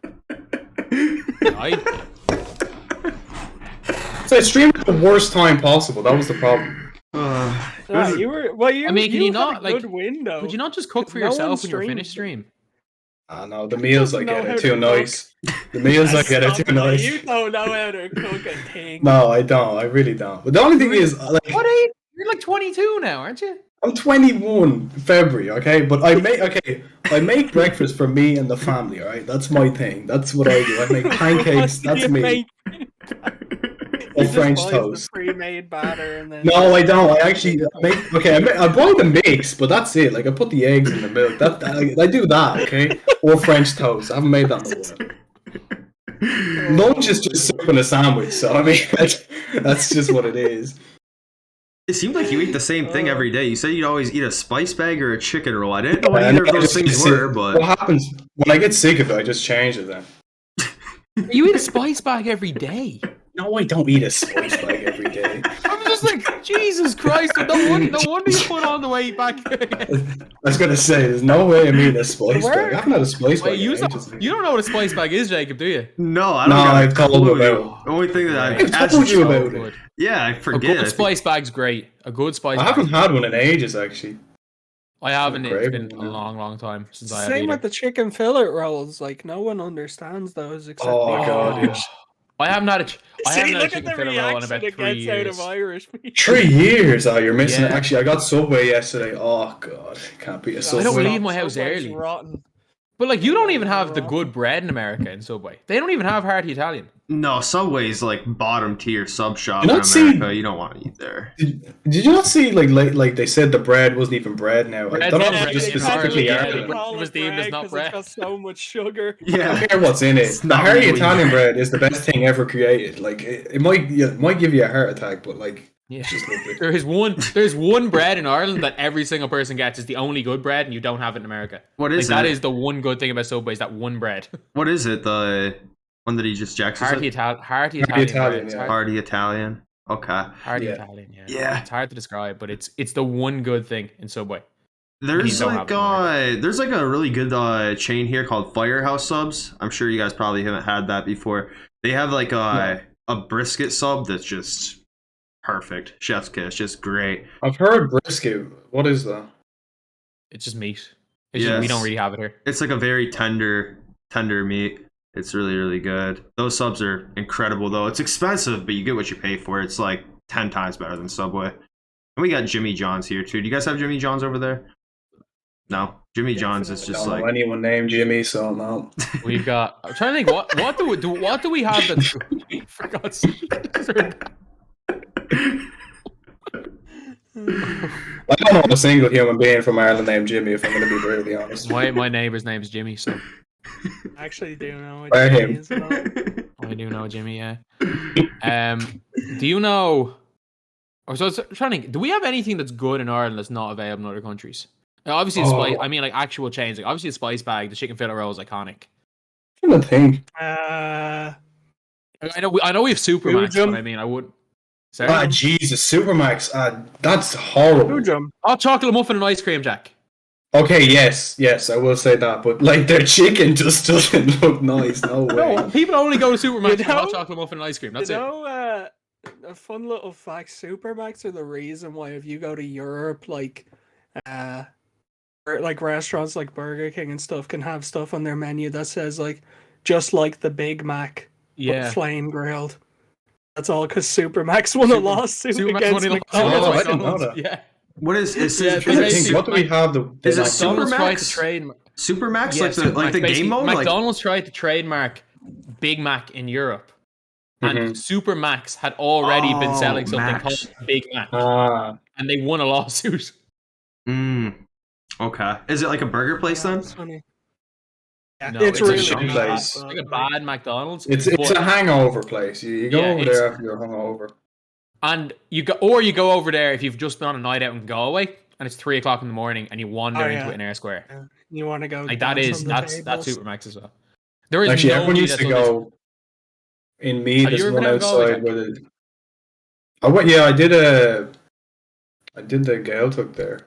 So I streamed at the worst time possible. That was the problem. No, you were. Well, you. I mean, can you had not, a like, good window? would you not just cook for No one yourself when you're streamed. finished stream? I know the meals I doesn't know get how are to too cook. nice. The meals I get are too Stop it, nice. You don't know how to cook a thing. No, I don't. I really don't. But the only thing is, like, What are you? You're like 22 now, aren't you? I'm 21 in February, okay? But I make breakfast for me and the family, alright? That's my thing. That's what I do. I make pancakes, that's You me. make- Or just French buys toast. The pre-made batter and then. No, I don't. I actually I boil the mix, but that's it. Like, I put the eggs in the milk. I do that, okay? Or French toast. I haven't made that in a while. Lunch is just soup and a sandwich, so I mean, that's just what it is. It seemed like you eat the same thing every day. You said you'd always eat a spice bag or a chicken roll. I didn't know what either of those things were, but What happens when I get sick of it, I just change it then. You eat a spice bag every day. No, I don't eat a spice bag every day. I'm just like, Jesus Christ! No wonder you put on the weight back. I was gonna say, there's no way I'm eating a spice bag. I haven't had a spice Wait, bag. you in ages. don't know what a spice bag is, Jacob, do you? no, I No, don't got a I've told clue. him about. The only thing that I've I've told you about it. Good. Yeah, I A forget. good spice bag's great. A good spice I bag. haven't had one in ages, actually. I haven't. It's Craving been one a now. long time since I have Same either. with the chicken fillet rolls. Like no one understands those except Oh, the God, Irish. I haven't had I See, haven't had a look at chicken the fillet roll in reaction about it 3 gets out years. of Irish people. 3 years? Oh, you're missing it. Yeah. Actually, I got Subway yesterday. Oh, God. Can't beat a I Subway. don't leave my house Subway's early. rotten. But like, you don't even have the good bread in America in Subway. They don't even have hearty Italian. No, Subway's like bottom tier sub shop You in not see- America. You don't want to eat there. Did you not see, like they said the bread wasn't even bread now? I Bread don't know now if it just is specifically hardly- are. yeah, it was deemed as not bread. It's got so much sugar. I don't Yeah. care what's in it. It's The not hearty really Italian bread. bread is the best thing ever created. Like, it might give you a heart attack, but like, Yeah. it's just lovely. There's one bread in Ireland that every single person gets is the only good bread, and you don't have it in America. What Like, is that it? is the one good thing about Subway is that one bread. What is it? The one that he just jacks us Hearty at? Italian Hearty bread. Italian, It's yeah. hard- Hearty Italian. Okay. Hearty Yeah. Italian, yeah. Yeah. It's hard to describe, but it's the one good thing in Subway. There's don't like have there's like a really good chain here called Firehouse Subs. I'm sure you guys probably haven't had that before. They have like a brisket sub that's just perfect. Chef's kiss, just great. I've heard brisket. What is that? It's just meat. It's just, we Yes. don't really have it here. It's like a very tender meat. It's really, really good. Those subs are incredible though. It's expensive, but you get what you pay for. It's like 10 times better than Subway. And we got Jimmy John's here too. Do you guys have Jimmy John's over there? No. Jimmy John's is I just don't like know anyone named Jimmy, so no. We've got. I'm trying to think. What do we have that? For God's sake. I don't know a single human being from Ireland named Jimmy, if I'm going to be brutally honest. My neighbor's name is Jimmy, so I actually do know what By Jimmy him. is. Though. I do know Jimmy. Yeah. Do you know? Or so I was trying to think. Do we have anything that's good in Ireland that's not available in other countries? Now, obviously, the spice. I mean, like actual chains. Like obviously, the spice bag, the chicken fillet roll is iconic. I'm trying to think. Uh, I know we have Supermax, Fujum. but I mean, I would. Sorry? Ah, Jesus, Supermax. That's horrible. Fujum. Hot chocolate muffin and ice cream, Jack. Okay, yes, I will say that, but like their chicken just doesn't look nice. No way. No, people only go to Supermax You for hot know- chocolate muffin and ice cream. That's you it. know, a fun little fact: Supermax are the reason why if you go to Europe, like restaurants like Burger King and stuff can have stuff on their menu that says like just like the Big Mac, but Yeah. flame grilled. That's all because Supermax won a lawsuit Supermax against won a McDonald's. Oh, I didn't know McDonald's. that. Yeah. What is Yeah, I'm trying to think, what do we have? Is it McDonald's tried to Supermax? trade. Supermax, Yeah, like the Supermax. game Basically, mode. McDonald's tried to trademark Big Mac in Europe, and Supermax had already been selling something Max. called Big Mac, Ah, and they won a lawsuit. Okay. Is it like a burger place then? That's funny. Yeah, No, it's it's a really shit bad, place. but, Like a bad McDonald's. it's but- a hangover place. You go Yeah, over there after you're hungover. and you go over there if you've just been on a night out in Galway, and it's 3:00 in the morning, and you wander Oh, into yeah. it in Air Square. You want to go? Like that dance is on the that's tables? Supermax as well. There is Actually, everyone nobody used that's to done this. go. In me, Have there's you ever one been out in Galway, outside Jack? where the. I went. Yeah, I did the Gaeltacht there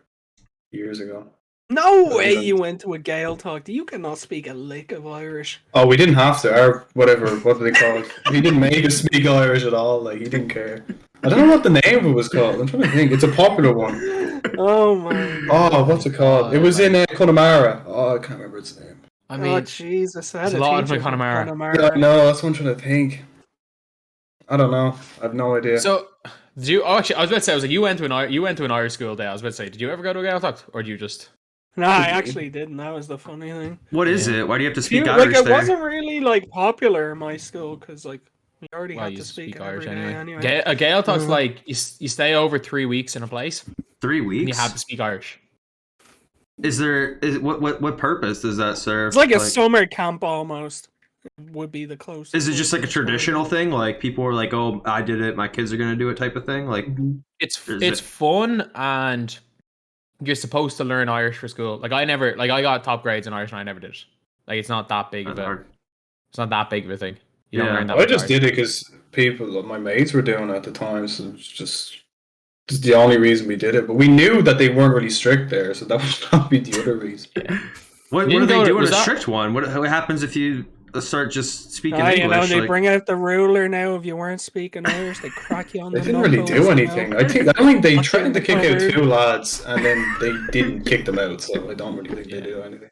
years ago. No But way we you went to a Gael talk. You cannot speak a lick of Irish. Oh, we didn't have to, or whatever. What do they call it? He didn't make us speak Irish at all. Like he didn't care. I don't know what the name of it was called. I'm trying to think. It's a popular one. Oh my god. Oh, what's it called? It was in Connemara. Oh, I can't remember its name. I Oh mean, Jesus! I had there's a a lot of teacher from Connemara. Yeah, I know. That's what I'm trying to think. I don't know. I have no idea. so did you? Oh, actually, I was about to say, I was like, you went to an Irish school day. I was about to say, did you ever go to a Gaeltacht, or do you just? No, I actually didn't. That was the funny thing. What is Yeah. it? Why do you have to speak Like Irish it there? wasn't really like popular in my school because like we already Well, had you to speak it Irish every day anyway. anyway. A Gaeltacht's Mhm. like you stay over 3 weeks in a place, 3 weeks. and you have to speak Irish. What purpose does that serve? It's like a summer camp almost. Would be the closest. Is it just like a traditional thing? Like people are like, "Oh, I did it. My kids are gonna do it," type of thing. Like, It's Is it's it- fun, and you're supposed to learn Irish for school. Like I got top grades in Irish, and I never did. Like it's not that big of that's a hard. it's not that big of a thing. You Yeah. don't learn that. I much just Irish. did it because my mates were doing it at the time, so it's just the only reason we did it. But we knew that they weren't really strict there, so that would not be the other reason. What You do didn't they go to- do in a was that- strict one? What happens if you start just speaking You know, English? they like, bring out the ruler now. If you weren't speaking Irish, they crack you on They the didn't really knuckles, do you anything. know? I don't think they Watch tried it to kick out covered. 2 lads, and then they didn't kick them out. So I don't really think they do anything.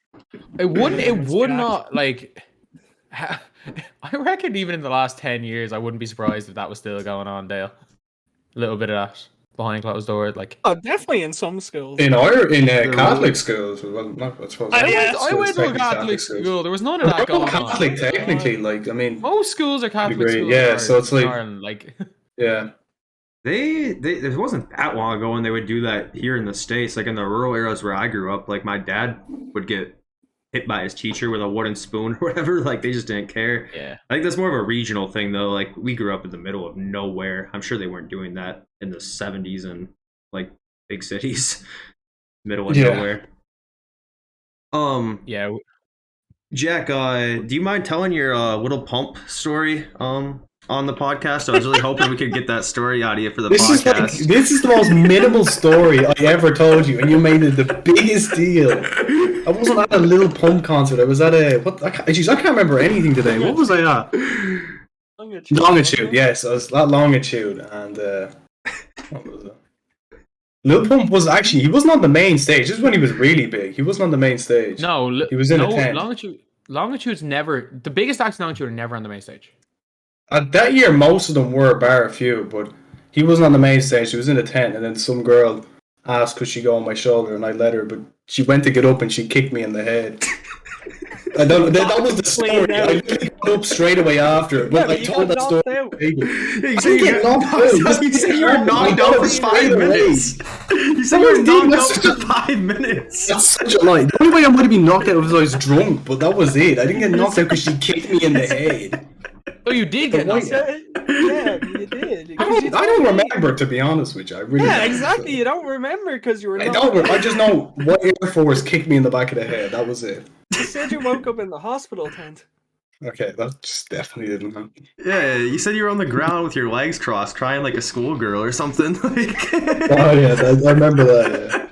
It wouldn't. It It's would Jack. not like. I reckon even in the last 10 years, I wouldn't be surprised if that was still going on, Dale. A little bit of that behind closed doors, like. Oh, definitely in some schools. In They're Catholic schools, well, not, I suppose. I all went- I schools went to a technically Catholic schools. school. There was none of that They're all going on. Catholic, technically. Like, I mean, Most schools are Catholic agree. schools. Yeah, in so it's like- Ireland, like yeah. they it wasn't that long ago when they would do that here in the States. Like in the rural areas where I grew up, like my dad would get hit by his teacher with a wooden spoon or whatever. Like they just didn't care. yeah. I think that's more of a regional thing though. Like we grew up in the middle of nowhere. I'm sure they weren't doing that in the 70s in like big cities, middle of Yeah. nowhere. Yeah, Jack, do you mind telling your little pump story on the podcast? I was really hoping we could get that story out of you for the This podcast. this is the most minimal story I ever told you, and you made it the biggest deal. I wasn't at a Lil Pump concert. I was at a Jeez, I can't remember anything today. What was I at? Longitude, yes, I was at Longitude, and what was it? Lil Pump was actually he wasn't on the main stage. This is when he was really big. He wasn't on the main stage. no, He was in a no, tent. Longitude's never the biggest acts in Longitude are never on the main stage. That year, most of them were, bar a few, but he wasn't on the main stage. He was in a tent, and then some girl asked, could she go on my shoulder, and I let her, but she went to get up and she kicked me in the head. I don't, that was the story. I literally got up straight away after it, but I told that story. You I didn't get knocked out. You said you were knocked out for 5 minutes. You said you were knocked out for 5 minutes. That's such a lie. The only way I would have been knocked out was I was drunk, but that was it. I didn't get knocked out because she kicked me in the head. Oh, you did get knocked out. Yeah, you did. I don't remember, to be honest with you. I really Yeah, don't. exactly. You don't remember because you were. I not don't. there. I just know what Air Force kicked me in the back of the head. That was it. You said you woke up in the hospital tent. Okay, that just definitely didn't happen. Yeah, you said you were on the ground with your legs crossed, crying like a schoolgirl or something. Like... Oh yeah, I remember that.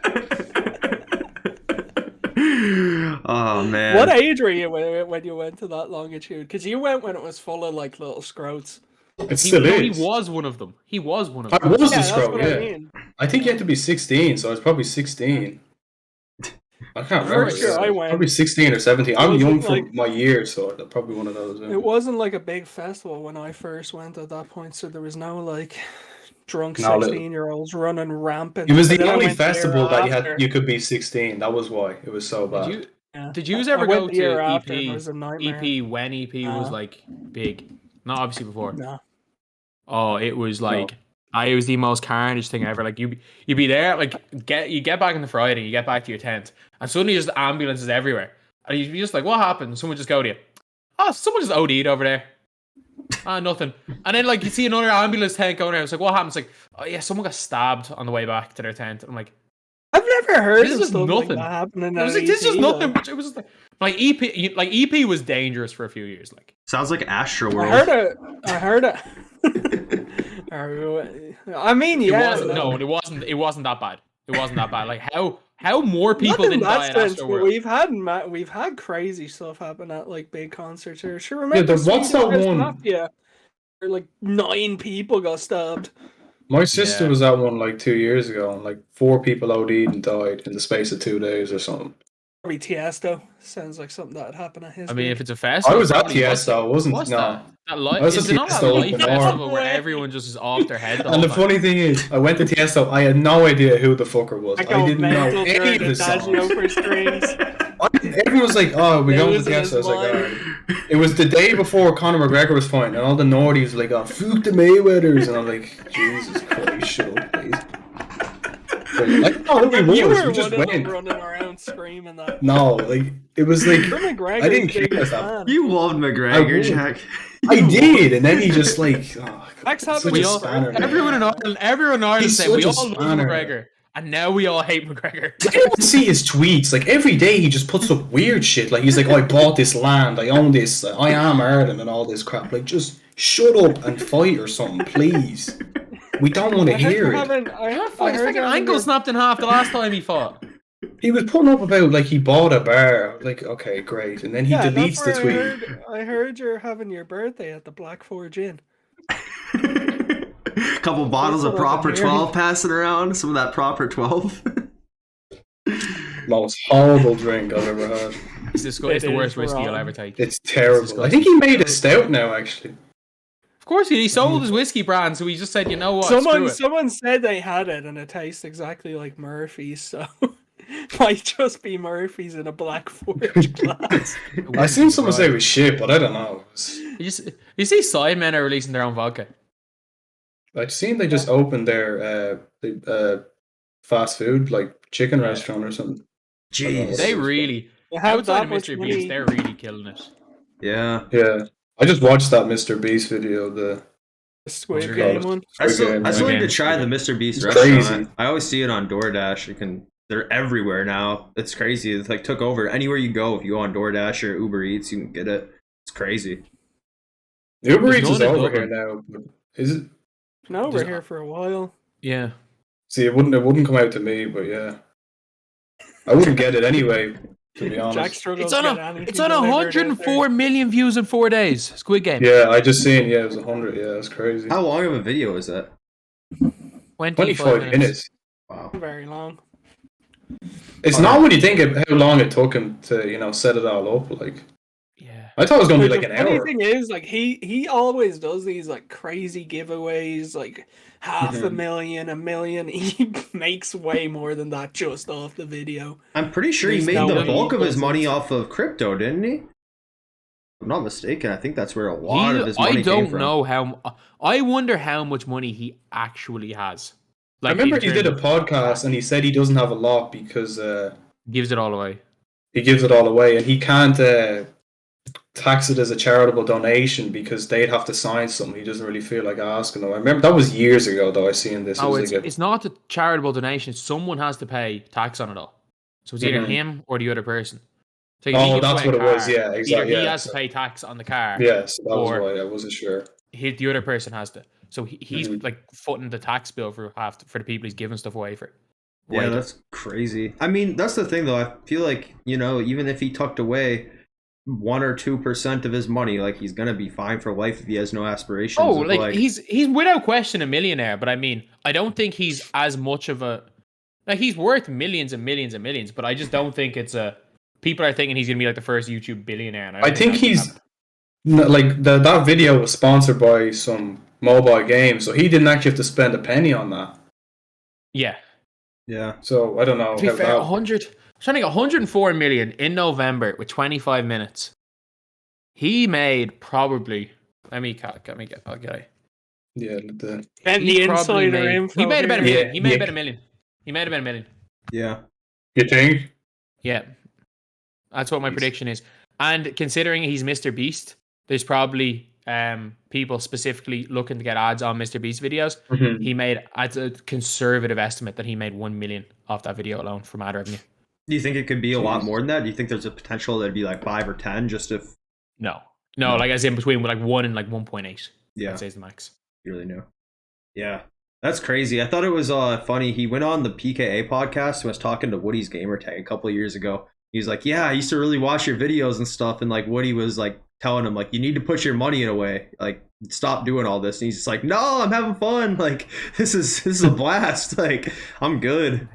Oh man. What age were you when you went to that longitude? Because you went when it was full of like little scroats. Yeah. It still is. He was one of them. He was one of I them. was Yeah, the that's scroll. what Yeah, I mean. I think you had to be 16, so I was probably 16. I can't The remember. first year I went, Probably 16 or 17. I'm wasn't young for like- my year, so I'm probably one of those. Yeah. It wasn't like a big festival when I first went at that point, so there was no like drunk No, 16-year-olds running rampant. It was But the then I only went the year festival that after. you could be 16. That was why it was so bad. Yeah. Did you I ever went go the year to after, and it EP? was a nightmare. EP when EP was No. like big, not obviously before. No. Oh, it was like it was the most carnage thing ever. Like you'd be there, like you get back on the Friday, you get back to your tent, and suddenly there's ambulances everywhere, and you'd be just like, "What happened?" Someone just go to you, "Oh, someone just OD'd over there." Ah, nothing. And then like you see another ambulance tent going there. It's like, "What happened?" It's like, "Oh yeah, someone got stabbed on the way back to their tent." I'm like, I've never heard This of is stuff nothing. like that happening. I was like, "This is nothing." It was just like EP was dangerous for a few years. Like Sounds like Astro World. I heard it. I mean, yeah. it wasn't that bad. It wasn't that bad. Like how more people Not in didn't that die at sense, Astro but World. we've had crazy stuff happen at like big concerts here. Sure, Yeah, remember? what's that one? Yeah, where like 9 people got stabbed. My sister Yeah. was at one like 2 years ago, and like 4 people OD'd and died in the space of 2 days or something. Probably Tiesto. Sounds like something that happened at his. I mean, gig. if it's a festival, I was at probably Tiesto. I wasn't. What's No. that? That I was is at it not that Tiesto light open festival air. where everyone just is off their head? The And whole the time? funny thing is, I went to Tiesto. I had no idea who the fucker was. I I didn't know mental any during of the Adagio songs. for strings. Everyone was like, "Oh, we're going to Losing his Tiesto." I was like, mind. "Alright." It was the day before Conor McGregor was fighting, and all the Nordies were like, "Oh, fuck the Mayweathers," and I'm like, "Jesus Christ, shut up, please." But I don't know who he You was. were We just one of them went. running around screaming that. No, like it was like You're McGregor's I didn't care biggest about fan. You loved McGregor, would. Jack. I did, and then he just like Max such happened a We all, spanner, man. everyone in Ireland He's said we such a all love spanner. McGregor, and now we all hate McGregor. I don't see his tweets. Like every day, he just puts up weird shit. Like he's like, "I bought this land. I own this. I am Ireland," and all this crap. Like, just shut up and fight or something, please. We don't want to I heard hear you're it. having. His I heard fucking you're having ankle your- snapped in half the last time he fought. He was putting up about like he bought a bar. Like, okay, great, and then he Yeah, deletes the that's tweet. where I heard you're having your birthday at the Black Forge Inn. Couple bottles of That's what I've proper been hearing. 12 passing around. Some of that proper 12. Most horrible drink I've ever had. It's It the worst is whiskey you'll wrong. ever take. It's terrible. I think he made a stout now, actually. Of course, he sold his whiskey brand, so he just said, "You know what? Someone Screw it." someone said they had it and it tastes exactly like Murphy's, so might just be Murphy's in a Black Forge glass. I seen someone say it was shit, but I don't know. You see, Sidemen are releasing their own vodka. I've seen they just opened their fast food like chicken Yeah. restaurant or something. Jeez. They really, They have outside that of much Mr. money. Beast, they're really killing it. Yeah. Yeah, I just watched that Mr. Beast video. The The Squid Squid Game Game. one. I still Again, need to again. try the Mr. Beast It's restaurant. crazy. I always see it on DoorDash. They're everywhere now. It's crazy. It's like took over. Anywhere you go, if you go on DoorDash or Uber Eats, you can get it. It's crazy. Uber There's Eats is none in over here Dublin. now. But is it? No, we're Just- here for a while. Yeah. See, it wouldn't come out to me, but yeah, I wouldn't get it anyway. To be Jack honest. struggles It's on to get anything it's on delivered out 104 million views in 4 days. Squid Game. Yeah, I just seen. Yeah, it was 100. Yeah, that's crazy. How long of a video is that? 25 minutes. Wow. there. Very long. It's not when you think of how long it took him to set it all up. Like, Yeah. I thought it was gonna be But like the an funny hour. thing is, like he always does these like crazy giveaways, like half a Mhm. million, 1 million. He makes way more than that just off the video. I'm pretty sure he There's made no the way bulk he of his doesn't. money off of crypto, didn't he? If I'm not mistaken. I think that's where a lot of his money I came don't from. know how. I wonder how much money he actually has. I remember in he did a terms of- podcast and he said he doesn't have a lot because gives it all away. he gives it all away and he can't tax it as a charitable donation because they'd have to sign something. He doesn't really feel like asking them. I remember that was years ago though. I seen this. No, It was it's, like a- it's not a charitable donation. Someone has to pay tax on it all. So it's either Mhm. him or the other person. So if he Oh, gives that's away a what it was. car, Yeah, either exactly. he Yeah, has to pay tax on the car, yeah. So that was or why I wasn't sure. the other person has to. So he's Mhm. like footing the tax bill for for the people he's giving stuff away for. Yeah, that's crazy. I mean, that's the thing though. I feel like, even if he tucked away 1 or 2% of his money, like he's gonna be fine for life if he has no aspirations. Oh, of, like he's without question a millionaire, but I mean, I don't think he's as much of a like he's worth millions and millions and millions, but I just don't think it's a people are thinking he's gonna be like the first YouTube billionaire. And I I don't think that's gonna he's happen. like that video was sponsored by some mobile game, so he didn't actually have to spend a penny on that. Yeah. yeah. So I don't know To be how fair, that. 100 I'm trying to get 104 million in November with 25 minutes. He made probably I'll get okay. Yeah, And He the probably insider made info. he made about a here. million. Yeah, He made yeah. about a million. He made about a million. Yeah. You think? Yeah. That's what my prediction is. And considering he's Mr. Beast, there's probably people specifically looking to get ads on Mr. Beast videos. Mhm. He made, it's a conservative estimate that he made 1 million off that video alone from ad revenue. Do you think it could be a lot Jeez. more than that? Do you think there's a potential that'd be like 5 or 10 just if No, No. like as in between like 1 and like 1.8. Yeah. I'd say is the max. you really knew? Yeah. That's crazy. I thought it was funny. He went on the PKA podcast and was talking to Woody's Gamertag a couple of years ago. He's like, yeah, I used to really watch your videos and stuff. And like Woody was like telling him, like, you need to put your money away. Like, stop doing all this. And he's just like, no, I'm having fun. Like, this is a blast. Like, I'm good.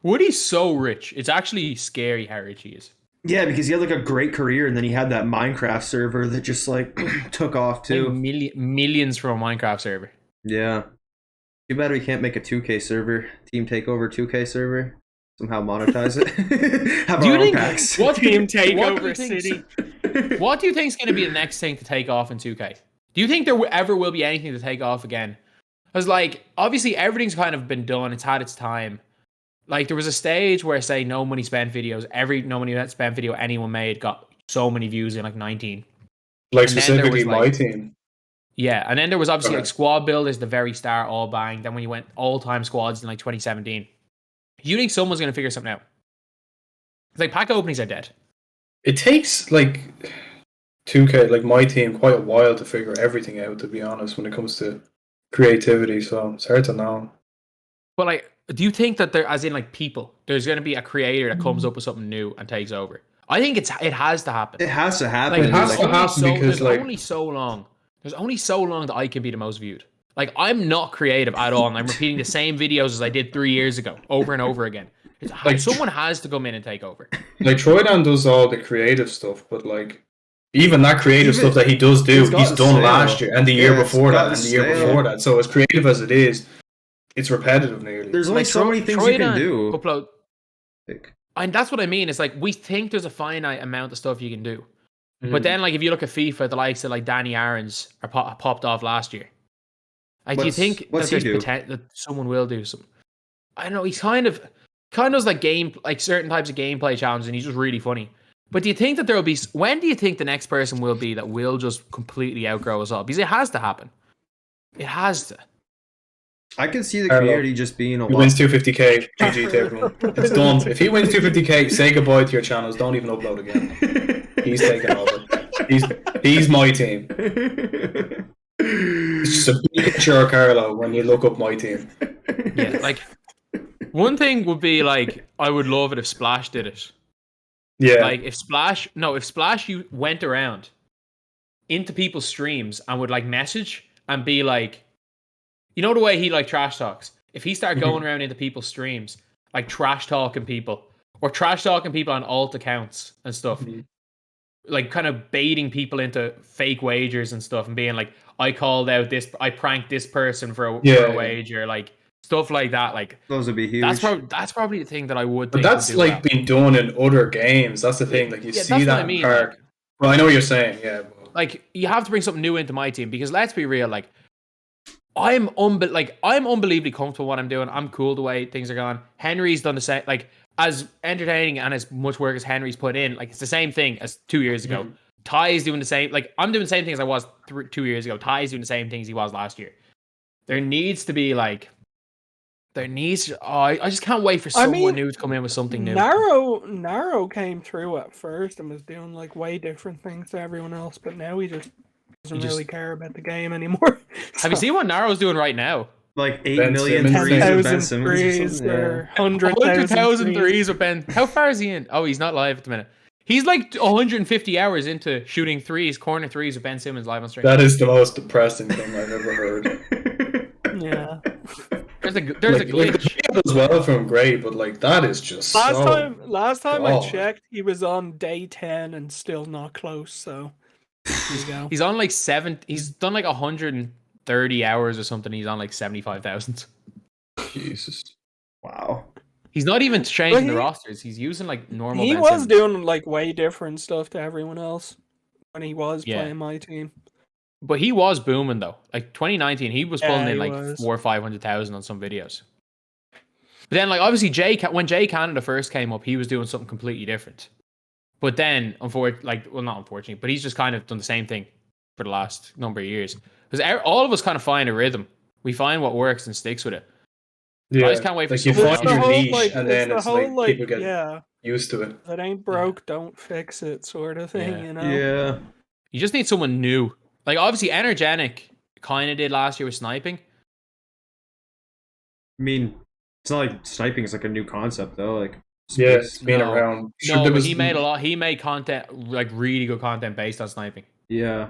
Woody's so rich. It's actually scary how rich he is. Yeah, because he had like a great career, and then he had that Minecraft server that just like took off too. Like millions from a Minecraft server. Yeah. Too bad we can't make a 2K server, Team Takeover 2K server. Somehow monetize it. Have Do our you own think packs. what Team do you Takeover think- City. What do you think is going to be the next thing to take off in 2K? Do you think there ever will be anything to take off again? Because, like, obviously everything's kind of been done. It's had its time. Like, there was a stage where, say, no money spent videos, every no money spent video anyone made got so many views in, like, 19. Like And then there specifically was, like- my team. Yeah, and then there was obviously, Okay. like, squad builders, the very start, all bang. Then when you went all-time squads in, like, 2017. Do you think someone's going to figure something out? It's like, pack openings are dead. It takes like 2K, like my team, quite a while to figure everything out. To be honest, when it comes to creativity, so it's hard to know. But like, do you think that there, as in like people, there's going to be a creator that comes up with something new and takes over? I think it has to happen. It has to happen. Like, It has there's to only happen because, there's like- only so long. There's only so long that I can be the most viewed. Like, I'm not creative at all, and I'm repeating the same videos as I did 3 years ago, over and over again. Like, someone has to come in and take over. Like Troydan does all the creative stuff, but like even that creative Even- stuff that he does do, it's got he's done stale. last year and the year Yeah, it's before that gotten and the year stale. before that. So as creative as it is, it's repetitive nearly. There's only Like, so many things you can do. Upload, Like, and that's what I mean. It's like we think there's a finite amount of stuff you can do, Mhm. but then like if you look at FIFA, the likes of like Danny Aaron's are popped off last year. Like, do you think that what's he there's do? potential that someone will do some? I don't know. He's kind of does like certain types of gameplay challenges, and he's just really funny. But do you think that there will be? When do you think the next person will be that will just completely outgrow us all? Because it has to happen. It has to. I can see the Carlo. community just being a He lot. wins 250k, GG to everyone. It's done. If he wins 250k, say goodbye to your channels. Don't even upload again. He's taking over. He's my team. It's just a picture of Carlo when you look up my team. Yeah, like one thing would be like I would love it if Splash did it. Yeah. Like if Splash you went around into people's streams and would like message and be like, you know the way he like trash talks. If he started going around into people's streams, like trash talking people or trash talking people on alt accounts and stuff, like kind of baiting people into fake wagers and stuff and being like, I called out this, I pranked this person for a wager, like stuff like that. Like Those would be huge. that's probably the thing that I would. But think that's would do like well. been done in other games. That's the thing. Like you Yeah, see that's that what I in mean. Park. Like, Well, I know what you're saying. Yeah. like you have to bring something new into my team because let's be real, like I'm unbelievably comfortable with what I'm doing. I'm cool the way things are going. Henry's done the same. Like as entertaining and as much work as Henry's put in, like it's the same thing as 2 years ago. Ty's doing the same. Like I'm doing the same thing as I was 2 years ago. Ty's doing the same things he was last year. There needs to be There needs. Oh, I just can't wait for someone new to come in with something new. Narrow came through at first and was doing like way different things to everyone else, but now he just doesn't really care about the game anymore. Have you seen what Narrow's doing right now? Like 8 Ben million Simmons threes with Ben 10,000 Simmons or threes something. or Yeah. 100,000 threes with Ben. How far is he in? Oh, he's not live at the minute. He's like 150 hours into shooting corner threes with Ben Simmons live on stream. That is the most depressing thing I've ever heard. Yeah. There's a Like, glitch. the video does well from great, but like that is just Last time I God. checked, he was on day 10 and still not close. So there you go. He's on like 7. He's done like 130 hours or something. He's on like 75,000. Jesus. Wow. He's not even changing But the he- rosters. He's using like normal. He Ben was Simmons. doing like way different stuff to everyone else when he was Yeah. playing my team. But he was booming though. Like 2019, he was Yeah, pulling in he like was. 400,000 or 500,000 on some videos. But then, like obviously, when Jay Canada first came up, he was doing something completely different. But then, not unfortunately, but he's just kind of done the same thing for the last number of years. Because all of us kind of find a rhythm. We find what works and sticks with it. Yeah, I just can't wait for like you someone find else. your whole, niche, like, and then the it's whole, like people get yeah, used to it. if it ain't broke, don't fix it, sort of thing. Yeah. You know. Yeah. You just need someone new. Like obviously, Energetic kind of did last year with sniping. I mean, it's not like sniping is like a new concept though. Like, Yeah, space- it's been No. around. No, there but was- he made a lot. He made content, like really good content based on sniping. yeah.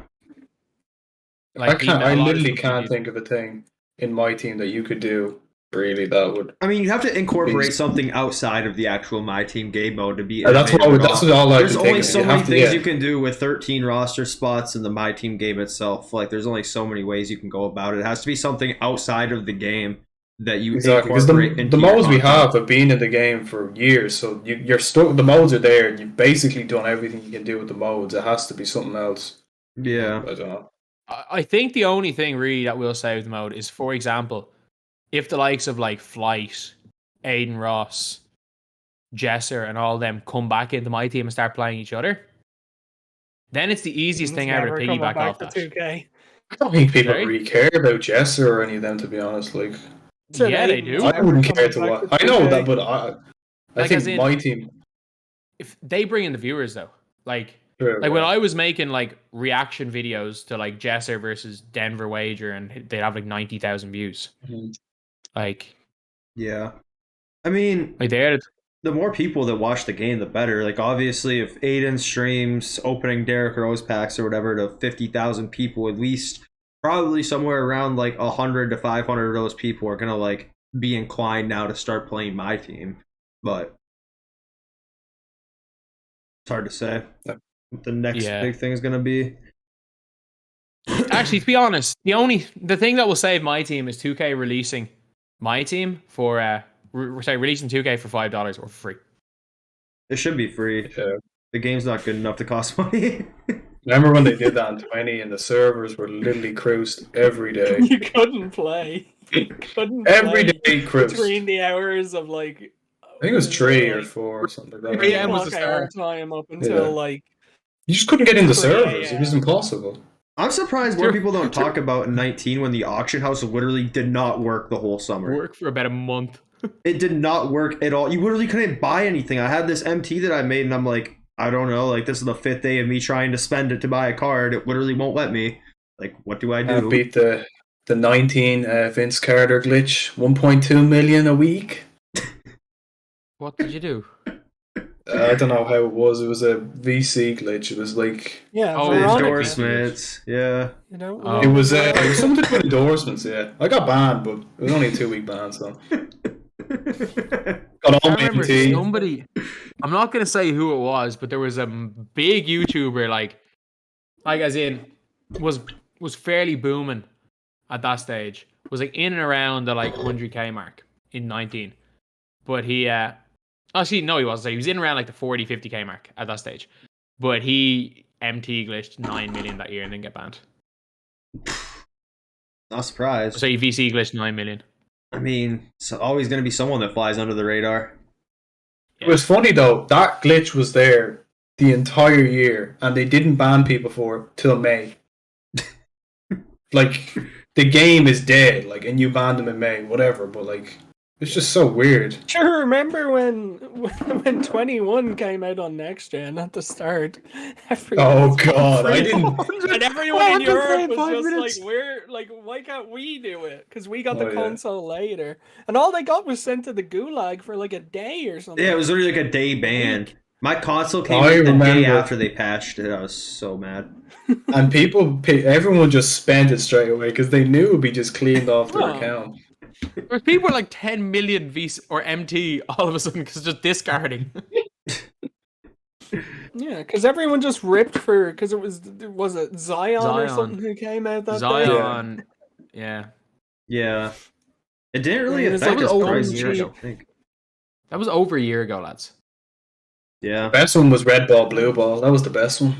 Like I literally can't think of a thing in my team that you could do really that would. I mean, you have to incorporate something outside of the actual My Team game mode to be. That's innovative at that's all. all I There's can only think so of. many things yeah. you can do with 13 roster spots in the My Team game itself. Like, there's only so many ways you can go about it. It has to be something outside of the game that you Exactly, because incorporate the into your modes we content. have been in the game for years, so you're stuck. The modes are there. You've basically done everything you can do with the modes. It has to be something else. Yeah. I don't know. I think the only thing really that will save the mode is, for example, if the likes of like Flight, Aiden Ross, Jesser, and all of them come back into my team and start playing each other, then it's the easiest thing ever to Never coming piggyback back off to that. 2K. I don't think people Sorry? really care about Jesser or any of them, to be honest. Like, Said Yeah, they Aiden's do. I never wouldn't coming care to back watch. I know 2K. that, but I Like, as think in- my team. If they bring in the viewers though, like Sure, when yeah. I was making like reaction videos to like Jesser versus Denver Wager, and they'd have like 90,000 views. Mhm. Like Yeah. I mean, they're the more people that watch the game, the better. Like, obviously, if Aiden streams opening Derrick Rose packs or whatever to 50,000 people, at least probably somewhere around like 100 to 500 of those people are gonna like be inclined now to start playing my team. But it's hard to say what the next Yeah. big thing is gonna be. Actually, to be honest, the thing that will save my team is 2K releasing my team for releasing 2K for $5 or free. It should be free. Yeah. The game's not good enough to cost money. Remember when they did that in 20 and the servers were literally cruised every day? You couldn't play. You couldn't Every play day cruised. between the hours of like. I think it was 3 or 4 or something like that. 3 a.m. was the 3 o'clock start. hour time up until Yeah. like. You just couldn't get in the 3 servers. It was a.m. impossible. I'm surprised more people don't talk about 19 when the auction house literally did not work the whole summer. Work for about a month. It did not work at all. You literally couldn't buy anything. I had this MT that I made, and I'm like, I don't know. Like, this is the 5th day of me trying to spend it to buy a card. It literally won't let me. Like, what do I do? Beat the 19 Vince Carter glitch. 1.2 million a week. What did you do? I don't know how it was. It was a VC glitch. It was like Yeah, Oh, Veronica, Endorsements. Yeah. You know, Oh. it was something to do with endorsements. Yeah, I got banned, but it was only a 2-week ban. So got all I my remember MT. somebody. I'm not gonna say who it was, but there was a big YouTuber like as in was fairly booming at that stage. Was like in and around the like 100K mark in 19, but he actually no he wasn't. He was in around like the 40-50K mark at that stage, but he MT glitched 9 million that year and didn't get banned. Not surprised. So he VC glitched 9 million. I mean, it's always going to be someone that flies under the radar. It was funny though. That glitch was there the entire year, and they didn't ban people for it till May. Like, the game is dead. Like, and you banned them in May, whatever. But like, It's just so weird. Sure, remember when 21 came out on next gen at the start? Oh God, I didn't. And everyone in 400 Europe frames, was 5 just minutes. like, "We're like, why can't we do it? Because we got Oh, the yeah. console later." And all they got was sent to the gulag for like a day or something. Yeah, it was literally like a day A ban. week. My console came I out the day remember. after they patched it. I was so mad. And everyone just spent it straight away because they knew it would be just cleaned off their Oh. account. There's people like 10 million VC or MT all of a sudden because just discarding. Yeah, because everyone just ripped for because it was it Zion or Zion. something who came out that day. Zion. Yeah. Yeah. It didn't really It was affect like us over a prices, year I ago. don't think. That was over a year ago, lads. Yeah. Best one was Red Ball, Blue Ball. That was the best one.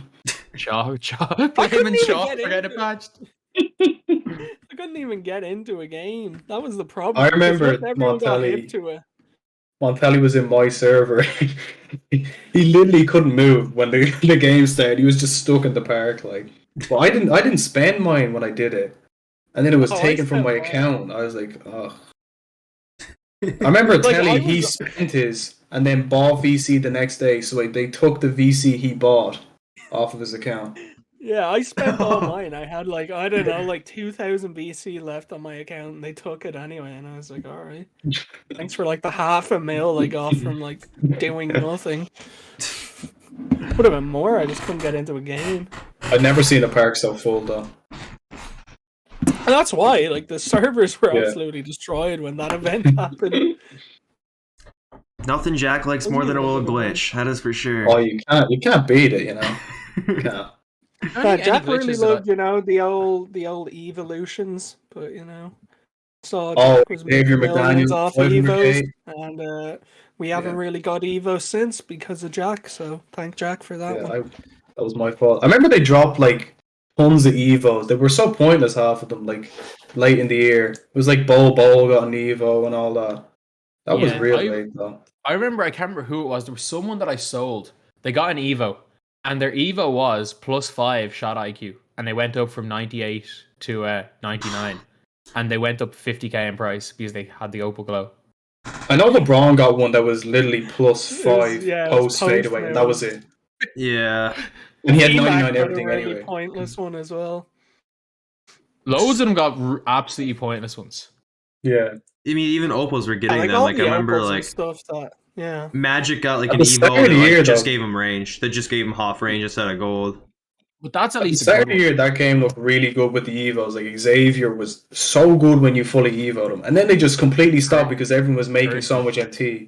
Shaw. couldn't Blame and even Shaw get for getting into it patched. I couldn't even get into a game. That was the problem. I 'cause remember look, everyone got hip Montelli. to it. Montelli was in my server. He literally couldn't move when the game started. He was just stuck in the park, like. But I didn't spend mine when I did it, and then it was Oh, I taken from my spent mine. account. I was like, oh. I remember Like, Telly, I he was- spent his and then bought VC the next day. So like they took the VC he bought off of his account. Yeah, I spent all mine. I had like I don't know, like 2,000 BC left on my account, and they took it anyway. And I was like, all right, thanks for like the $500,000 I got from like doing nothing. Would have been more. I just couldn't get into a game. I'd never seen a park so full though. And that's why, like, the servers were Yeah. absolutely destroyed when that event happened. Nothing Jack likes more than a little glitch. That is for sure. Oh, you can't beat it, you know. You can't. Jack really loved, you know, the old evolutions, but you know, saw Oh, Jack was Xavier making millions McDaniel, off 500K. Evos, and we haven't Yeah. really got Evo since because of Jack. So thank Jack for that one. That was my fault. I remember they dropped like tons of Evos. They were so pointless, half of them, like late in the year. It was like Bowl got an Evo and all that. That was Yeah, real late though. I can't remember who it was. There was someone that I sold. They got an Evo, and their Evo was +5 shot IQ, and they went up from 98 to 99, and they went up 50k in price because they had the Opal Glow. I know LeBron got one that was literally +5 it was post fadeaway, and that was it. Yeah. And he had T-Mac 99 got a everything really anyway. pointless one as well. Loads of them got absolutely pointless ones. Yeah. I mean, even Opals were getting them. all Like, I the remember, Opals and like, stuff that, yeah. Magic got, like, At an the start Evo of the that, like, year, just though. gave him range. That just gave him half range instead of gold. But that's at At the least a start good of the one. year, that game looked really good with the Evos. Like Xavier was so good when you fully Evoed him, and then they just completely stopped because everyone was making so much MT. Do you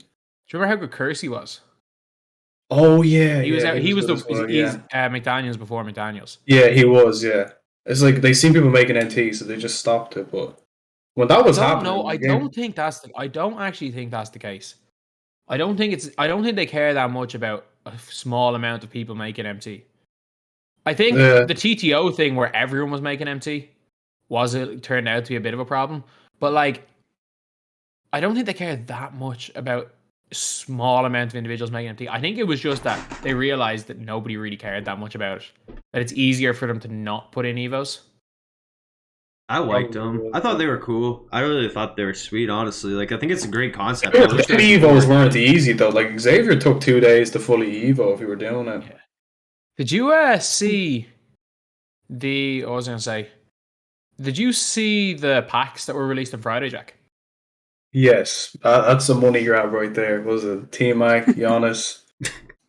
remember how good Kersey was? Oh yeah, He was yeah, out. He was good the as well, he's yeah. McDaniels before McDaniels. Yeah, he was. Yeah, it's like they seen people making NT, so they just stopped it. But when that was happening, No, I the game- don't think that's I don't actually think that's the case. I don't think they care that much about a small amount of people making MT. I think Yeah. the TTO thing where everyone was making MT turned out to be a bit of a problem. But like, I don't think they care that much about a small amount of individuals making MT. I think it was just that they realized that nobody really cared that much about it. That it's easier for them to not put in Evos. I liked them. I thought they were cool. I really thought they were sweet, honestly. Like, I think it's a great concept. Yeah, the Evos weren't easy though. Like Xavier took 2 days to fully Evo if you were doing it. Yeah. Did you see the? What was I gonna say? Did you see the packs that were released on Friday, Jack? Yes, that's the money grab right there. Was it T-Mac, Giannis?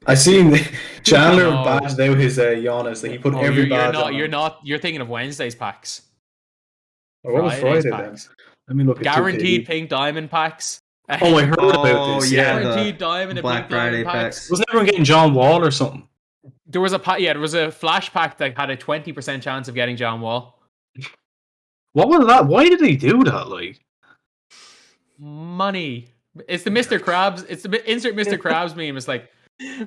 I seen Chandler No. badged out his Giannis. Like he put every badge on. You're thinking of Wednesday's packs. Or what was Friday's Friday then? packs. Let me look at Guaranteed 2K. pink diamond packs. Oh, I heard about Oh, this. yeah. Yeah, Guaranteed diamond and Black pink diamond Friday packs. packs. wasn't everyone getting John Wall or something? There was there was a flash pack that had a 20% chance of getting John Wall. What was that? Why did they do that? Like, Money. It's the Mr. Krabs. It's the insert Mr. Krabs meme. It's like,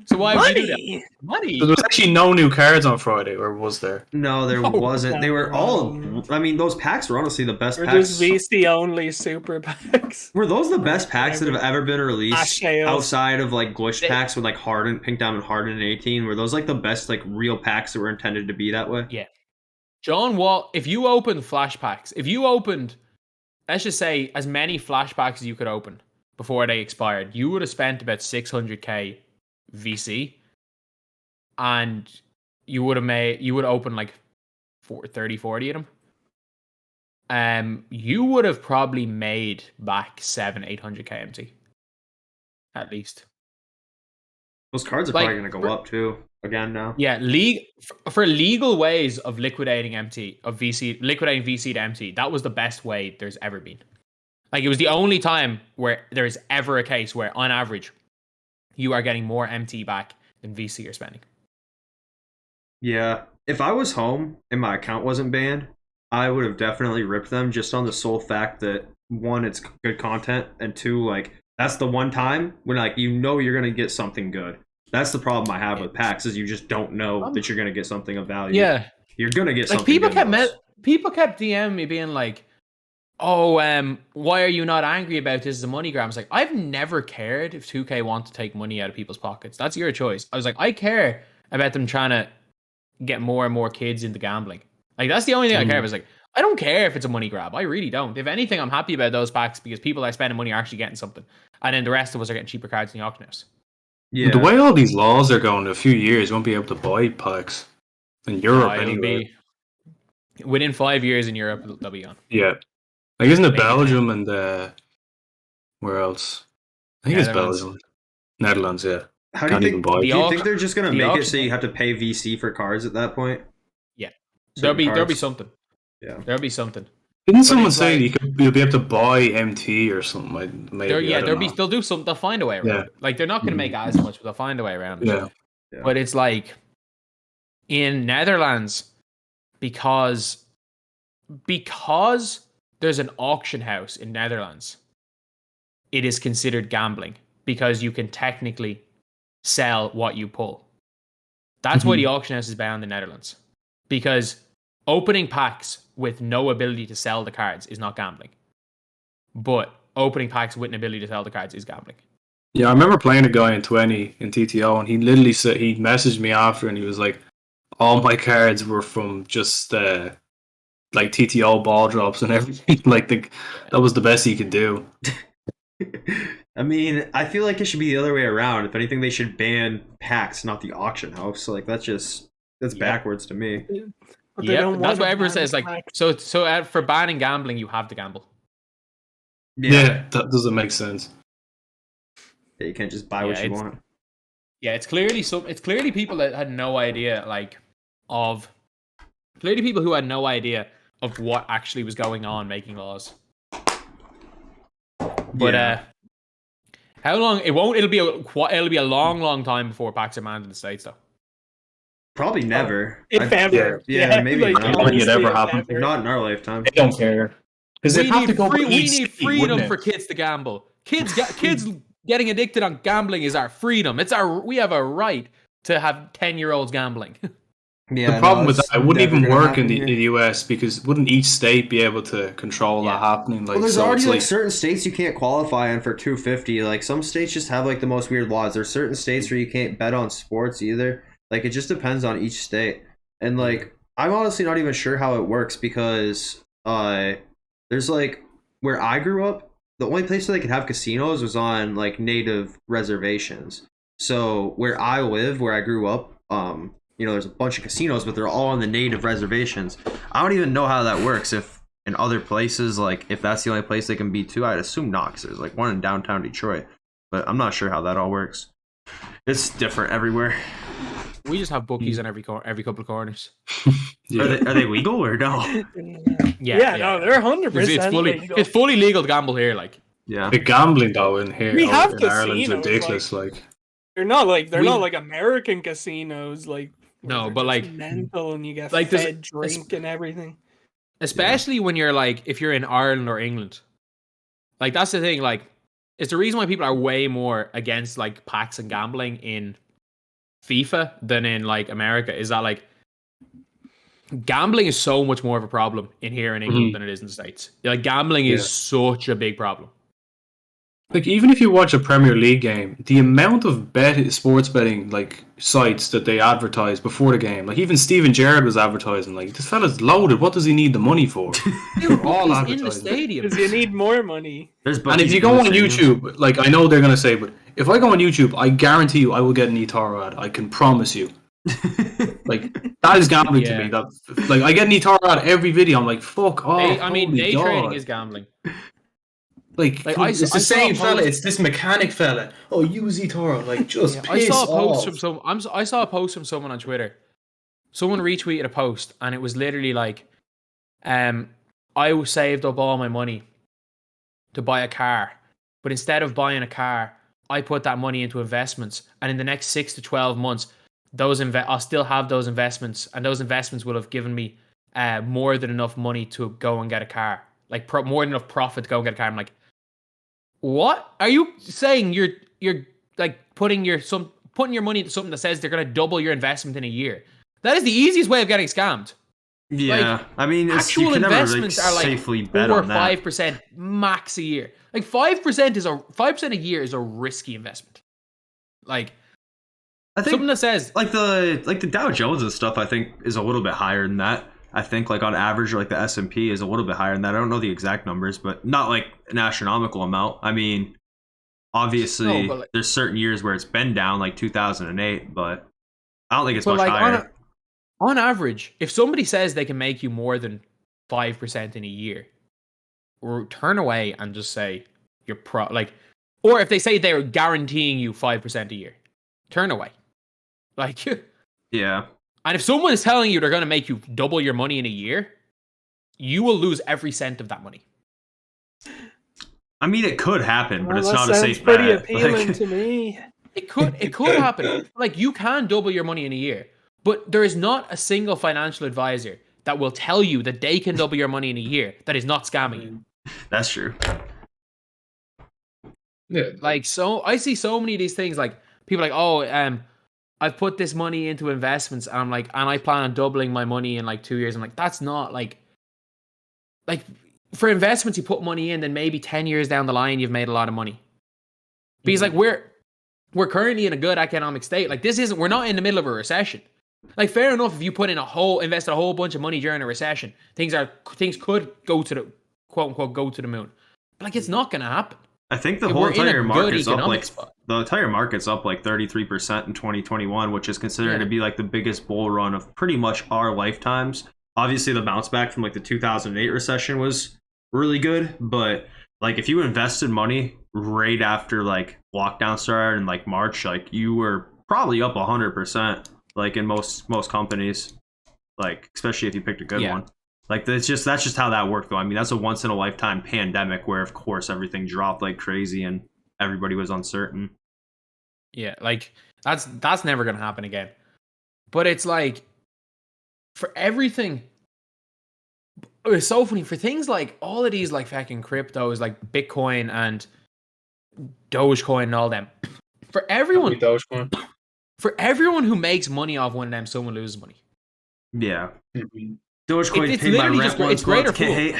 so why would you do that? Money. so there was actually no new cards on Friday, or was there? No, there wasn't. They were all. I mean, those packs were honestly the best Or packs. just VC only super packs. Were those the best packs that have ever been released Ashales. outside of like glitch They- packs with like Harden, Pink Diamond Harden, and 18? Were those like the best like real packs that were intended to be that way? Yeah. John Wall, if you opened flash packs, if you opened let's just say as many flashbacks as you could open before they expired, you would have spent about 600k VC, and you would open like 30, 40 of them. You would have probably made back 800k MT at least. Those cards are probably going to go up too again now. Yeah, for legal ways of liquidating VC to MT, that was the best way there's ever been. Like, it was the only time where there's ever a case where, on average, you are getting more MT back than VC you're spending. Yeah, if I was home and my account wasn't banned, I would have definitely ripped them just on the sole fact that, one, it's good content, and two, like, that's the one time when, like, you know you're going to get something good. That's the problem I have with packs, is you just don't know that you're going to get something of value. Yeah. You're going to get like, something people good. people kept DMing me being like, oh, why are you not angry about this as a money grab? I was like, I've never cared if 2K want to take money out of people's pockets. That's your choice. I was like, I care about them trying to get more and more kids into gambling. Like, that's the only thing I care about. I was like, I don't care if it's a money grab. I really don't. If anything, I'm happy about those packs because people that are spending money are actually getting something. And then the rest of us are getting cheaper cards in the auction house. Yeah. The way all these laws are going, in a few years, you won't be able to buy packs in Europe anyway. Within 5 years in Europe, they'll be gone. Yeah. Like, isn't it Belgium and where else? I think it's Belgium. Netherlands, yeah. How do you think? Do you think they're just gonna make it so you have to pay VC for cards at that point? Yeah, there'll be something. Yeah, there'll be something. Didn't someone say you'll be able to buy MT or something? Maybe, they'll do something. They'll find a way around it. Like, they're not gonna make as much, but they'll find a way around it. Yeah. But it's like in Netherlands, because there's an auction house in Netherlands, it is considered gambling because you can technically sell what you pull. That's why the auction house is banned in the Netherlands. Because opening packs with no ability to sell the cards is not gambling. But opening packs with an ability to sell the cards is gambling. Yeah, I remember playing a guy in 20 in TTO, and he literally said, he messaged me after, and he was like, all my cards were from just like TTO ball drops and everything. Like, that was the best he could do. I mean, I feel like it should be the other way around. If anything, they should ban packs, not the auction house. Like, that's backwards to me. Yeah, that's what everyone says. Like, so for banning gambling, you have to gamble. Yeah, that doesn't make sense. Yeah, you can't just buy what you want. Yeah, it's clearly people that had no idea, people who had no idea of what actually was going on making laws. But how long? It'll be a long time before packs are banned in the States, though. Probably never. If ever. Yeah, maybe not. I don't think it ever happened. Not in our lifetime. They don't care. Because we need freedom for kids to gamble. Kids getting addicted on gambling is our freedom. We have a right to have 10-year-olds gambling. Yeah, the problem with that, it wouldn't even work in the US, because wouldn't each state be able to control that happening? Like, well, there's already certain states you can't qualify in for 250. Like, some states just have the most weird laws. There's certain states where you can't bet on sports either. Like, it just depends on each state. And I'm honestly not even sure how it works, because there's where I grew up, the only place where they could have casinos was on native reservations. So where I live, where I grew up, there's a bunch of casinos, but they're all on the native reservations. I don't even know how that works. If in other places, if that's the only place they can be too, I'd assume not, because there's one in downtown Detroit. But I'm not sure how that all works. It's different everywhere. We just have bookies on every couple of corners. Yeah. Are they legal or no? Yeah, no, they're 100%. It's fully legal to gamble here. Yeah, the gambling though in here, we have in Ireland's ridiculous. They're not like American casinos. No, but mental, and you get fed drink and everything. Especially when you're if you're in Ireland or England, that's the thing. It's the reason why people are way more against packs and gambling in FIFA than in America. Is that gambling is so much more of a problem in England than it is in the States. Gambling is such a big problem. Like, even if you watch a Premier League game, the amount of sports betting like sites that they advertise before the game, like even Steven Gerrard was advertising, like, this fella's loaded. What does he need the money for? Dude, all he's in the advertising. stadium. Because you need more money. And if you go on YouTube, like, I know they're gonna say, but if I go on YouTube, I guarantee you, I will get an eToro ad. I can promise you. Like, that is gambling to me. That, like, I get an eToro ad every video. I'm like, fuck off. I mean, day trading is gambling. Like it's the same fella. It's this mechanic fella. Oh, use eToro. Like, just piss I saw a post off. from I saw a post from someone on Twitter. Someone retweeted a post, and it was literally like, I saved up all my money to buy a car, but instead of buying a car, I put that money into investments, and in the next 6 to 12 months, I'll still have those investments, and those investments will have given me more than enough money to go and get a car, like more than enough profit to go and get a car. I'm like, what are you saying? You're like putting your money into something that says they're going to double your investment in a year. That is the easiest way of getting scammed. Yeah, like, I mean, actual investments are like safely 4 bet or on that. 5% max a year. Like 5% a year is a risky investment. Like, I think something that says like the Dow Jones and stuff, I think, is a little bit higher than that. I think like on average, like the S&P is a little bit higher than that. I don't know the exact numbers, but not like an astronomical amount. I mean, obviously, there's certain years where it's been down, like 2008, but I don't think it's much like higher. On average, if somebody says they can make you more than 5% in a year, or turn away and just say you're or if they say they're guaranteeing you 5% a year, turn away. Like, yeah. And if someone is telling you they're going to make you double your money in a year, you will lose every cent of that money. I mean, it could happen, but it's not a safe bet. Pretty bet. appealing to me. It could happen. Like, you can double your money in a year, but there is not a single financial advisor that will tell you that they can double your money in a year that is not scamming you. That's true. Yeah. Like, so I see so many of these things, like people like, oh, I've put this money into investments, and I'm like, and I plan on doubling my money in like 2 years. I'm like, that's not like for investments, you put money in, then maybe 10 years down the line, you've made a lot of money. Because like we're currently in a good economic state. Like, we're not in the middle of a recession. Like, fair enough, if you put in invested a whole bunch of money during a recession, things could go to the quote unquote go to the moon. But like, it's not gonna happen. I think the whole entire market's up like 33% in 2021, which is considered to be like the biggest bull run of pretty much our lifetimes. Obviously, the bounce back from like the 2008 recession was really good, but like if you invested money right after like lockdown started in like March, like you were probably up 100%, like in most companies, like especially if you picked a good one. Like that's just how that worked though. I mean, that's a once in a lifetime pandemic where of course everything dropped like crazy and everybody was uncertain. Yeah, like that's never gonna happen again. But it's like for everything, it's so funny for things like all of these like fucking cryptos like Bitcoin and Dogecoin and all them. For everyone who makes money off one of them, someone loses money. Yeah. Mm-hmm. Dogecoin paid my rent once, it's greater can't hate.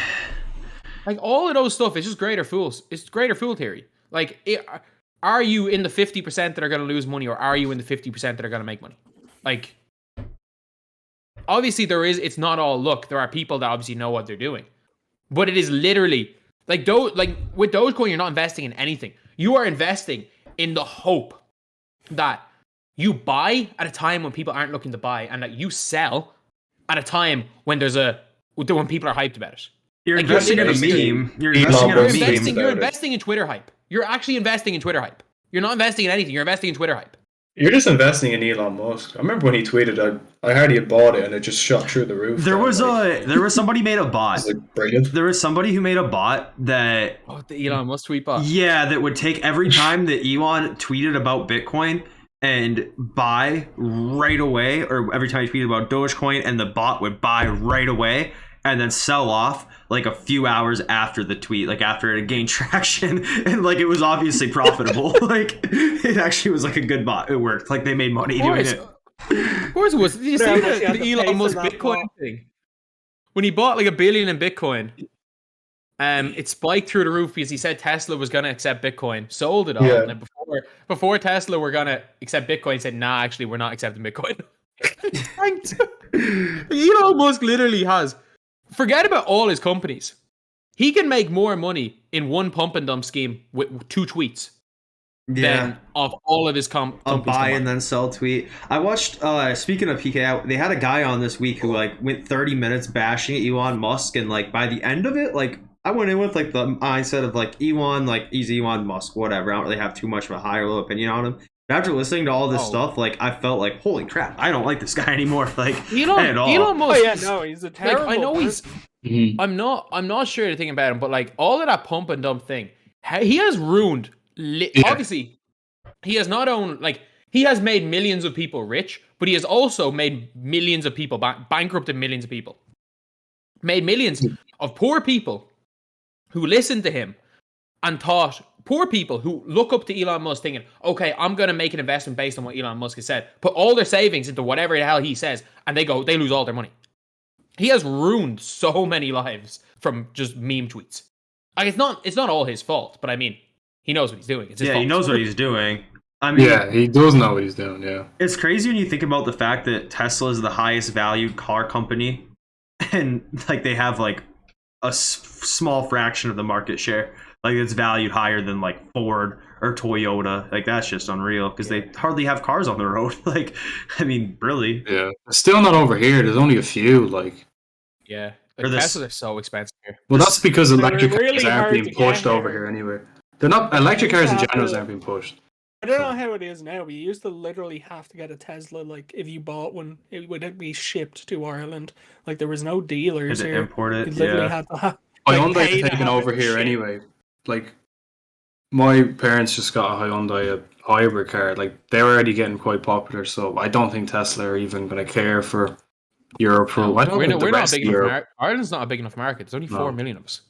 Like all of those stuff, it's just greater fools. It's greater fool theory. Like, are you in the 50% that are going to lose money, or are you in the 50% that are going to make money? Like, obviously it's not all luck. There are people that obviously know what they're doing, but it is literally like with Dogecoin, you're not investing in anything. You are investing in the hope that you buy at a time when people aren't looking to buy, and that you sell at a time when when people are hyped about it. You're like, investing in a meme. You're investing in Twitter hype. You're actually investing in Twitter hype. You're not investing in anything. You're investing in Twitter hype. You're just investing in Elon Musk. I remember when he tweeted, I heard he had bought it and it just shot through the roof. There was somebody made a bot. Like, brilliant. There was somebody who made a bot that the Elon Musk tweet bot. Yeah, that would take every time that Elon tweeted about Bitcoin and buy right away, or every time he tweeted about Dogecoin, and the bot would buy right away and then sell off like a few hours after the tweet, like after it had gained traction, and like it was obviously profitable. Like it actually was like a good bot. It worked. Like they made money doing it. Of course it was. Did you see the Elon Musk Bitcoin thing? When he bought like $1 billion in Bitcoin, It spiked through the roof because he said Tesla was going to accept Bitcoin, sold it all. Yeah. And then before Tesla were going to accept Bitcoin, he said, nah, actually, we're not accepting Bitcoin. It's tanked. Elon Musk literally has, forget about all his companies. He can make more money in one pump and dump scheme with 2 tweets than of all of his companies. A buy and then sell tweet. I watched, speaking of PK, they had a guy on this week who like went 30 minutes bashing Elon Musk, and like by the end of it, like I went in with like the mindset of like Elon, like he's Elon Musk, whatever. I don't really have too much of a high or low opinion on him. But after listening to all this stuff, like I felt like, holy crap, I don't like this guy anymore. Like Elon Musk. Oh yeah, no, he's a terrible. Like, I know person. I'm not sure the thing about him, but like all of that pump and dump thing, he has ruined. Obviously, he has not only like he has made millions of people rich, but he has also made millions of people bankrupted millions of people, made millions of poor people who listened to him and thought. Poor people who look up to Elon Musk thinking, okay, I'm going to make an investment based on what Elon Musk has said, put all their savings into whatever the hell he says, and they lose all their money. He has ruined so many lives from just meme tweets. Like it's not all his fault, but I mean, he knows what he's doing. It's his fault. He knows what he's doing. I mean, yeah, he does know what he's doing. Yeah, it's crazy when you think about the fact that Tesla is the highest valued car company, and like they have like a small fraction of the market share. Like it's valued higher than like Ford or Toyota. Like that's just unreal because they hardly have cars on the road. Like, I mean, really. Yeah, still not over here. There's only a few. Like, yeah, like Teslas are so expensive here. Well, that's because electric cars aren't hard being to pushed get over here anyway. They're not. Electric cars in general aren't being pushed. I don't know how it is now, but you used to literally have to get a Tesla. Like, if you bought one, it would be shipped to Ireland. Like, there was no dealers Had to here. import it. You literally had to have. Hyundai's taken over here anyway. Like, my parents just got a Hyundai, a hybrid car. Like, they're already getting quite popular, so I don't think Tesla are even going to care for Europe. We're not big enough. Ireland's not a big enough market. There's only 4 million of us.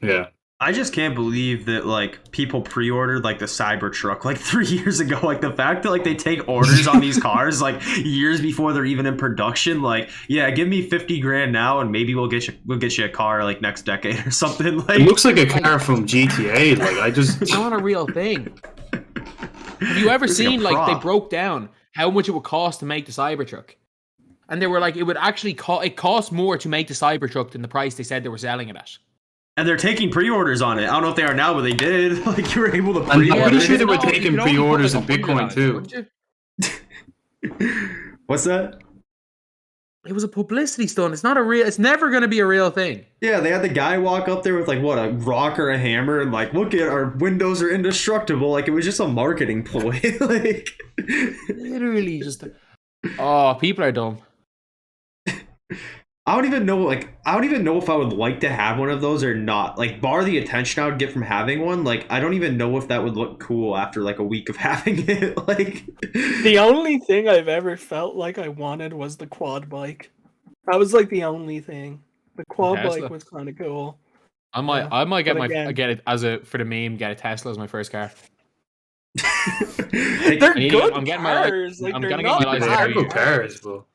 Yeah. I just can't believe that like people pre-ordered like the Cybertruck like 3 years ago. Like the fact that like they take orders on these cars like years before they're even in production. Like, yeah, give me 50 grand now and maybe we'll get you a car like next decade or something. Like, it looks like a car from GTA. Like it's not a real thing. Have you ever seen like they broke down how much it would cost to make the Cybertruck? And they were like, it would actually it cost more to make the Cybertruck than the price they said they were selling it at. And they're taking pre-orders on it. I don't know if they are now, but they did. Like you were able to pre-order. I'm pretty sure they were taking pre-orders in Bitcoin too. What's that? It was a publicity stunt. It's not a real. It's never going to be a real thing. Yeah, they had the guy walk up there with like what, a rock or a hammer, and like, look at our windows are indestructible. Like it was just a marketing ploy. Like literally just. Oh, people are dumb. I don't even know if I would like to have one of those or not. Like, bar the attention I would get from having one, like, I don't even know if that would look cool after, like, a week of having it. Like, the only thing I've ever felt like I wanted was the quad bike. That was, like, the only thing. The quad bike was kind of cool. I might get it as for the meme, get a Tesla as my first car. They're good I'm getting cars. I'm gonna get my license. Cars, bro.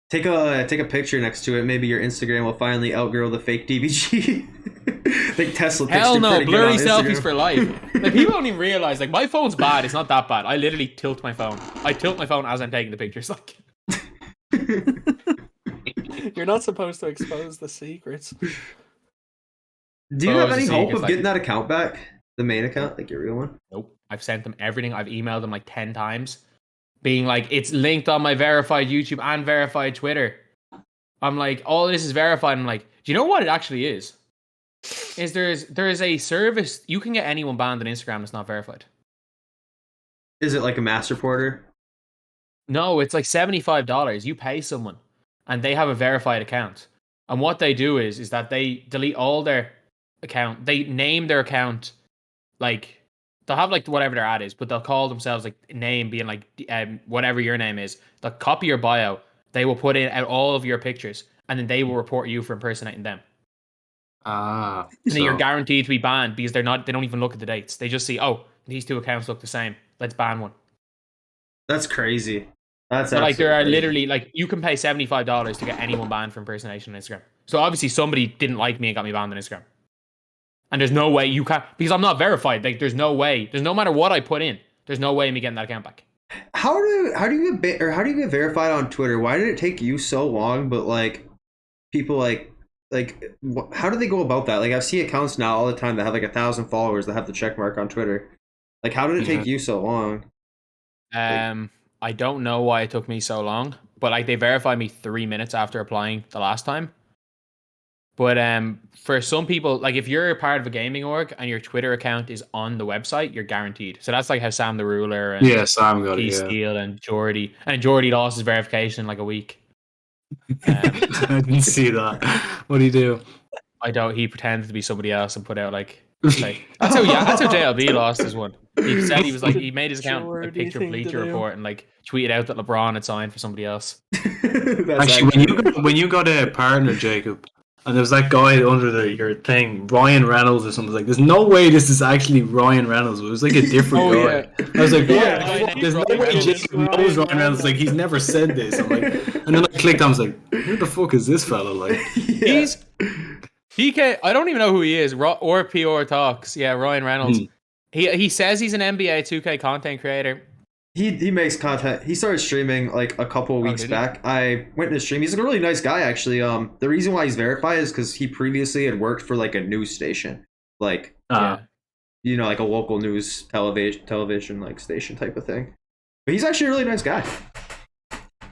Take a picture next to it. Maybe your Instagram will finally outgrow the fake DBG. I think Tesla. Hell no, blurry selfies for life. Like people don't even realize. Like my phone's bad. It's not that bad. I literally tilt my phone. I tilt my phone as I'm taking the pictures. Like you're not supposed to expose the secrets. Do you have any hope of getting that account back? The main account, like your real one? Nope. I've sent them everything. I've emailed them like 10 times. Being like, it's linked on my verified YouTube and verified Twitter. I'm like, all this is verified. I'm like, do you know what it actually is? There is a service you can get anyone banned on Instagram that's not verified. Is it like a mass reporter? No, it's like $75. You pay someone, and they have a verified account. And what they do is that they delete all their account. They name their account like. They'll have like whatever their ad is, but they'll call themselves like name being like whatever your name is. They'll copy your bio. They will put in out all of your pictures, and then they will report you for impersonating them. And then you're guaranteed to be banned because they don't even look at the dates. They just see, oh, these two accounts look the same. Let's ban one. That's crazy. That's so like there are literally like you can pay $75 to get anyone banned for impersonation on Instagram. So obviously somebody didn't like me and got me banned on Instagram. And there's no way you can, because I'm not verified. Like, there's no way. There's no matter what I put in. There's no way me getting that account back. How do you get verified on Twitter? Why did it take you so long? But like, people how do they go about that? Like, I see accounts now all the time that have like 1,000 followers that have the check mark on Twitter. Like, how did it take you so long? I don't know why it took me so long, but like, they verified me 3 minutes after applying the last time. But for some people, like, if you're a part of a gaming org and your Twitter account is on the website, you're guaranteed. So that's like how Sam the Ruler and Sam got it. Steel and Jordy lost his verification in like a week. I didn't see that. What do you do? He pretended to be somebody else and put out like that's how JLB lost his one. He said he made his account a picture of Bleacher Report and like tweeted out that LeBron had signed for somebody else. Actually, when you got a partner, Jacob, and there was that guy under your thing, Ryan Reynolds or something, like, there's no way this is actually Ryan Reynolds. It was like a different guy. Yeah. I was like, Yeah, there's no way Jacob knows Ryan Reynolds. Like, he's never said this. I'm like, and then I clicked. I was like, who the fuck is this fella? Like, He can't. I don't even know who he is. Or PR Talks. Yeah, Ryan Reynolds. He says he's an NBA 2K content creator. He makes content. He started streaming like a couple of weeks back. I went to his stream. He's a really nice guy, actually. The reason why he's verified is because he previously had worked for like a news station, like like a local news television like station type of thing. But he's actually a really nice guy.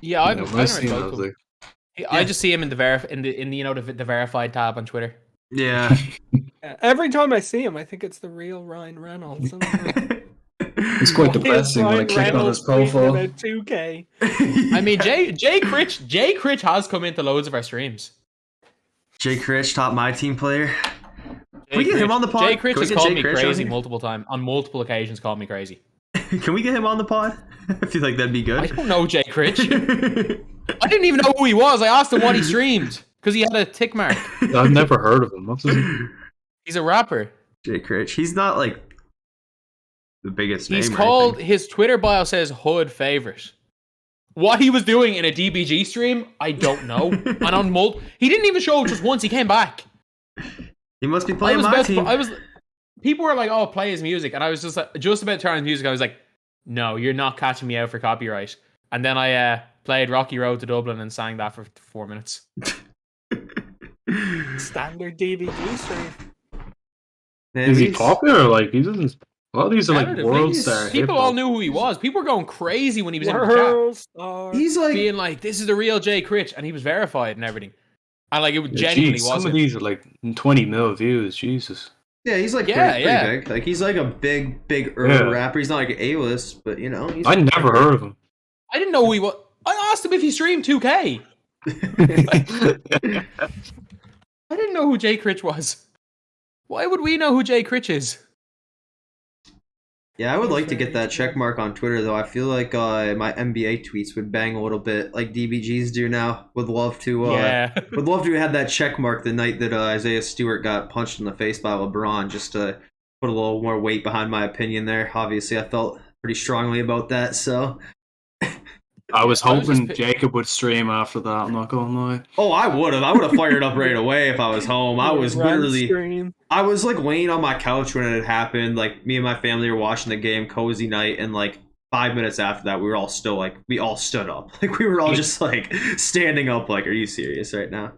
Yeah, I just see him in the the verified tab on Twitter. Yeah. Every time I see him, I think it's the real Ryan Reynolds. It's quite depressing when I click on his profile. About 2K. I mean, Jay Critch has come into loads of our streams. Jay Critch, top MyTEAM player. Can we get him on the pod? Jay Critch has called me crazy multiple times. On multiple occasions, called me crazy. Can we get him on the pod? I feel like that'd be good. I don't know Jay Critch. I didn't even know who he was. I asked him what he streamed because he had a tick mark. I've never heard of him. What's his name? He's a rapper. Jay Critch. He's not like the biggest name. He's called, his Twitter bio says Hood Favorite. What he was doing in a DBG stream, I don't know. And on he didn't even show up just once. He came back. He must be playing MyTEAM. People were like, "Oh, play his music," and I was just about to turn his music. I was like, "No, you're not catching me out for copyright." And then I played Rocky Road to Dublin and sang that for 4 minutes. Standard DBG stream. Is he popular? Like, he doesn't. A lot of these are like world star. People all knew who he was. People were going crazy when he was in the chat. He's like being like, "This is the real Jay Critch," and he was verified and everything. And like, it was genuinely was. Some of these are like 20 mil views. Jesus. Yeah, he's like pretty big. Like, he's like a big rapper. He's not like A-list, but you know. I never heard of him. I didn't know who he was. I asked him if he streamed 2K. I didn't know who Jay Critch was. Why would we know who Jay Critch is? Yeah, I would like to get that check mark on Twitter, though. I feel like my NBA tweets would bang a little bit like DBGs do now. Would love to have that check mark the night that Isaiah Stewart got punched in the face by LeBron, just to put a little more weight behind my opinion there. Obviously, I felt pretty strongly about that, so... I was hoping Jacob would stream after that, I'm not gonna lie. Oh, I would have fired up right away if I was home. I was literally... I was like laying on my couch when it had happened. Like, me and my family were watching the game, cozy night, and like 5 minutes after that, we were all still like, we all stood up. Like, we were all just like standing up like, are you serious right now?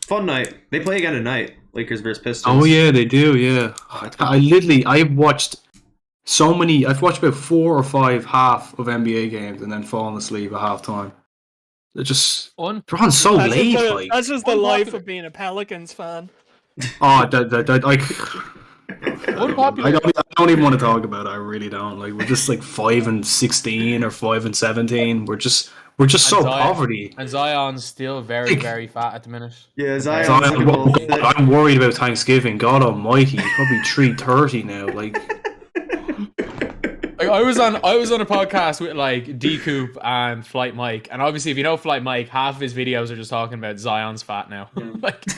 Fun night. They play again tonight. Lakers versus Pistons. Oh yeah, they do, yeah. I've watched about 4 or 5 half of NBA games and then fallen asleep at halftime. They're just they're on so late. That's just the life of being a Pelicans fan. Oh, I don't even want to talk about it. I really don't. Like, we're just like 5-16 or 5-17. We're just so poverty. And Zion's still very, very fat at the minute. Yeah, Zion. I'm worried about Thanksgiving. God Almighty, he's probably 330 now. Like, I was on a podcast with like D Coop and Flight Mike, and obviously if you know Flight Mike, half of his videos are just talking about Zion's fat now. Like,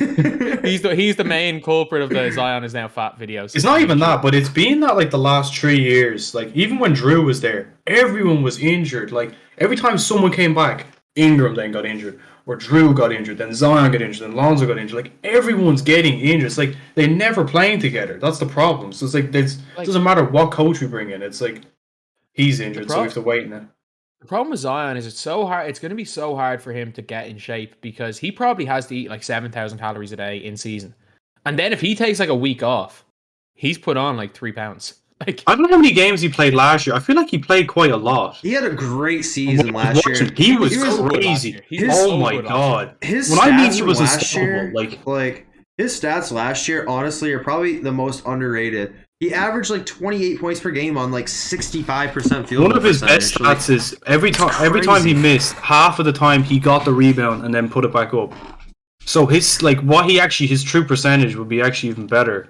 he's the main culprit of the Zion is now fat videos. It's not even that, but it's been that like the last 3 years. Like, even when Drew was there, everyone was injured. Like, every time someone came back, Ingram then got injured, or Drew got injured, then Zion got injured, then Lonzo got injured. Like everyone's getting injured. It's like they're never playing together. That's the problem. So it's like it doesn't matter what coach we bring in. It's like he's injured, so we have to wait now. The problem with Zion is it's so hard. It's going to be so hard for him to get in shape because he probably has to eat like 7,000 calories a day in season. And then if he takes like a week off, he's put on like 3 pounds. Like I don't know how many games he played last year. I feel like he played quite a lot. He had a great season last year. He was crazy. Oh my god! His when I mean stats he was last year, unstoppable, like his stats last year, honestly, are probably the most underrated. He averaged like 28 points per game on like 65% field goal. One of his best stats is every time he missed, half of the time he got the rebound and then put it back up. So his his true percentage would be actually even better. I'm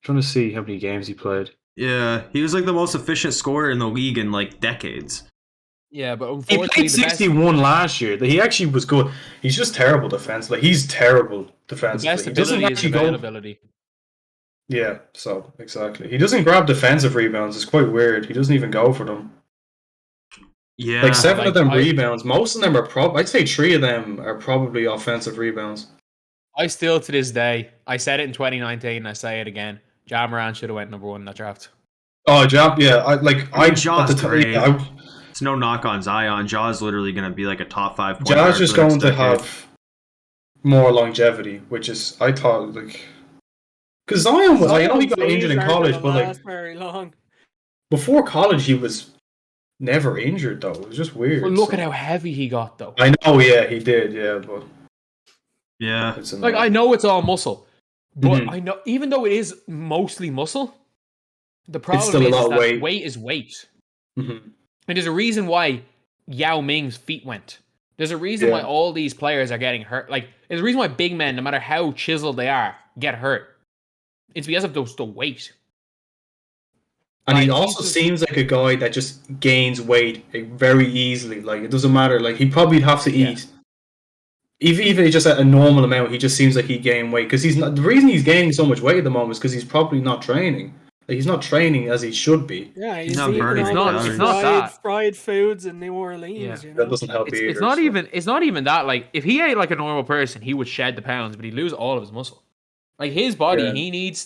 trying to see how many games he played. Yeah, he was like the most efficient scorer in the league in like decades. Yeah, but He unfortunately, played 61 last year. He actually was good. He's just terrible defense. Like he's terrible the defensively. best He doesn't ability is actually go. availability. Yeah, so exactly. He doesn't grab defensive rebounds. It's quite weird. He doesn't even go for them. Yeah, Like 7 of them I- rebounds. Most of them are I'd say 3 of them are probably offensive rebounds. I still, to this day, I said it in 2019, and I say it again. Ja Morant should have went number 1 in that draft. Oh, Ja, yeah. Ja's great. Yeah, It's no knock on Zion. Ja's literally going to be like a top 5 point Ja's guard just for the going next to decade. have more longevity, which is I thought like because Zion was. I know he got injured in college, but like very long. before college he was never injured though. It was just weird. But look so. at how heavy he got, though. I know, yeah, he did, yeah, but Yeah. it's Like, I know it's all muscle, but Mhm. I know, even though it is mostly muscle, the problem still a is lot of that weight. weight is weight. Mhm. And there's a reason why Yao Ming's feet went. There's a reason why Yeah. all these players are getting hurt. Like, there's a reason why big men, no matter how chiseled they are, get hurt. It's because of the weight. And he Like, also he's just- seems like a guy that just gains weight like, very easily. Like it doesn't matter. Like he probably have to Yeah. eat. Even just at a normal amount, he just seems like he gained weight because he's not. The reason he's gaining so much weight at the moment is because he's probably not training. Like he's not training as he should be. Yeah, he's not eating burning all calories. those It's not that. fried foods in New Orleans. Yeah. You know? That doesn't help either. It's not so. even. It's not even that. Like, if he ate like a normal person, he would shed the pounds, but he'd lose all of his muscle. Like his body, Yeah. he needs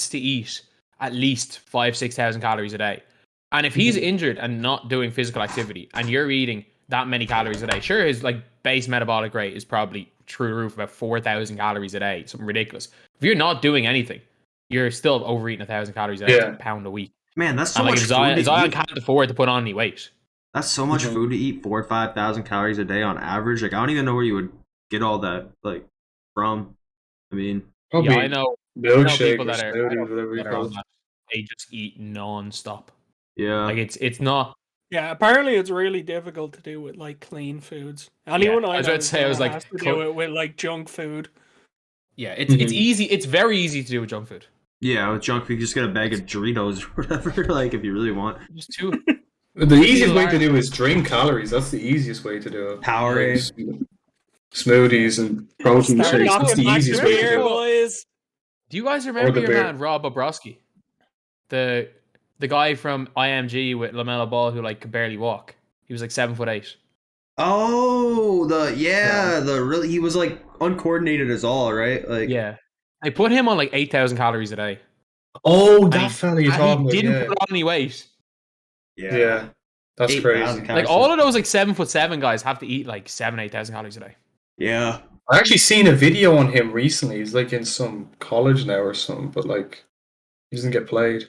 to eat at least 5,000-6,000 calories a day. And if he's injured and not doing physical activity, and you're eating that many calories a day, sure, his like base metabolic rate is probably through the roof, about 4,000 calories a day, something ridiculous. If you're not doing anything, you're still overeating 1,000 calories a day, Yeah. a pound a week. Man, that's so And like much if food Zion to eat. can't afford to put on any weight. That's so much Mhm. food to eat, 4,000 or 5,000 calories a day on average. Like, I don't even know where you would get all that, like, from. I mean, Probably Yeah, I know milkshake people or that are, smoothie, whatever you that are call on it. that. They just eat non-stop. yeah. Like it's not. Yeah, apparently it's really difficult to do with like clean foods. Anyone Yeah, I I was know about to say, I was like, has to do it with like junk food. Yeah, it's Mhm. easy. It's very easy to do with junk food. Yeah, with junk food, you just get a bag of Doritos or whatever, like, if you really want. Just too. The easiest way are- to do is drink calories. That's the easiest way to do it. Powerade. Smoothies and protein Start shakes. That's knocking the back easiest the way to beer, do it. boys. Do you guys remember the your bear. man Rob Obrowski, the guy from IMG with LaMelo Ball who like could barely walk? He was like 7'8". Oh, he was, like, uncoordinated as all, right? Like, Yeah, they put him on like 8,000 calories a day. Oh, And that fella you're and talking he about. didn't Yeah. put on any weight. Yeah, that's 8,000 crazy. calories. Like all of those like 7'7" guys have to eat like 8,000 calories a day. Yeah. I actually seen a video on him recently. He's like in some college now or something, but like he doesn't get played.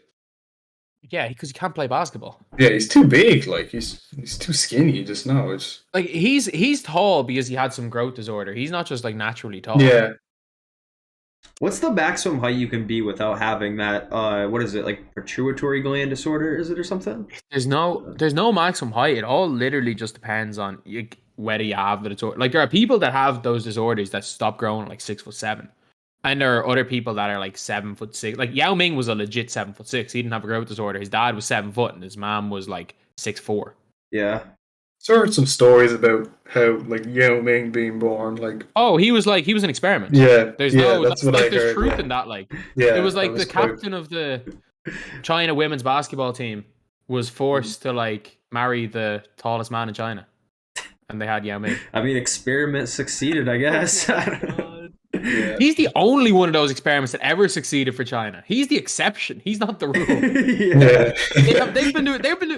Yeah, because he can't play basketball. Yeah, he's too big. Like he's too skinny. Just now, it's Like he's tall because he had some growth disorder. He's not just like naturally tall. yeah. What's the maximum height you can be without having that, what is it, like, pituitary gland disorder, is it, or something? There's no maximum height. It all literally just depends on whether you have the disorder. Like there are people that have those disorders that stop growing at like 6'7", and there are other people that are like 7'6". Like Yao Ming was a legit 7'6". He didn't have a growth disorder. His dad was 7 foot and his mom was like 6'4". Yeah. So I heard some stories about how like Yao Ming being born. Like Oh, he was an experiment. yeah, There's yeah, no that's what I there's heard. truth yeah. in that. Like Yeah, it was like that the quite- captain of the China women's basketball team was forced to like marry the tallest man in China. and they had Yao Ming. I mean, experiment succeeded, I guess. Oh I my don't know. God. Yeah. He's the only one of those experiments that ever succeeded for China. He's the exception. He's not the rule. Yeah.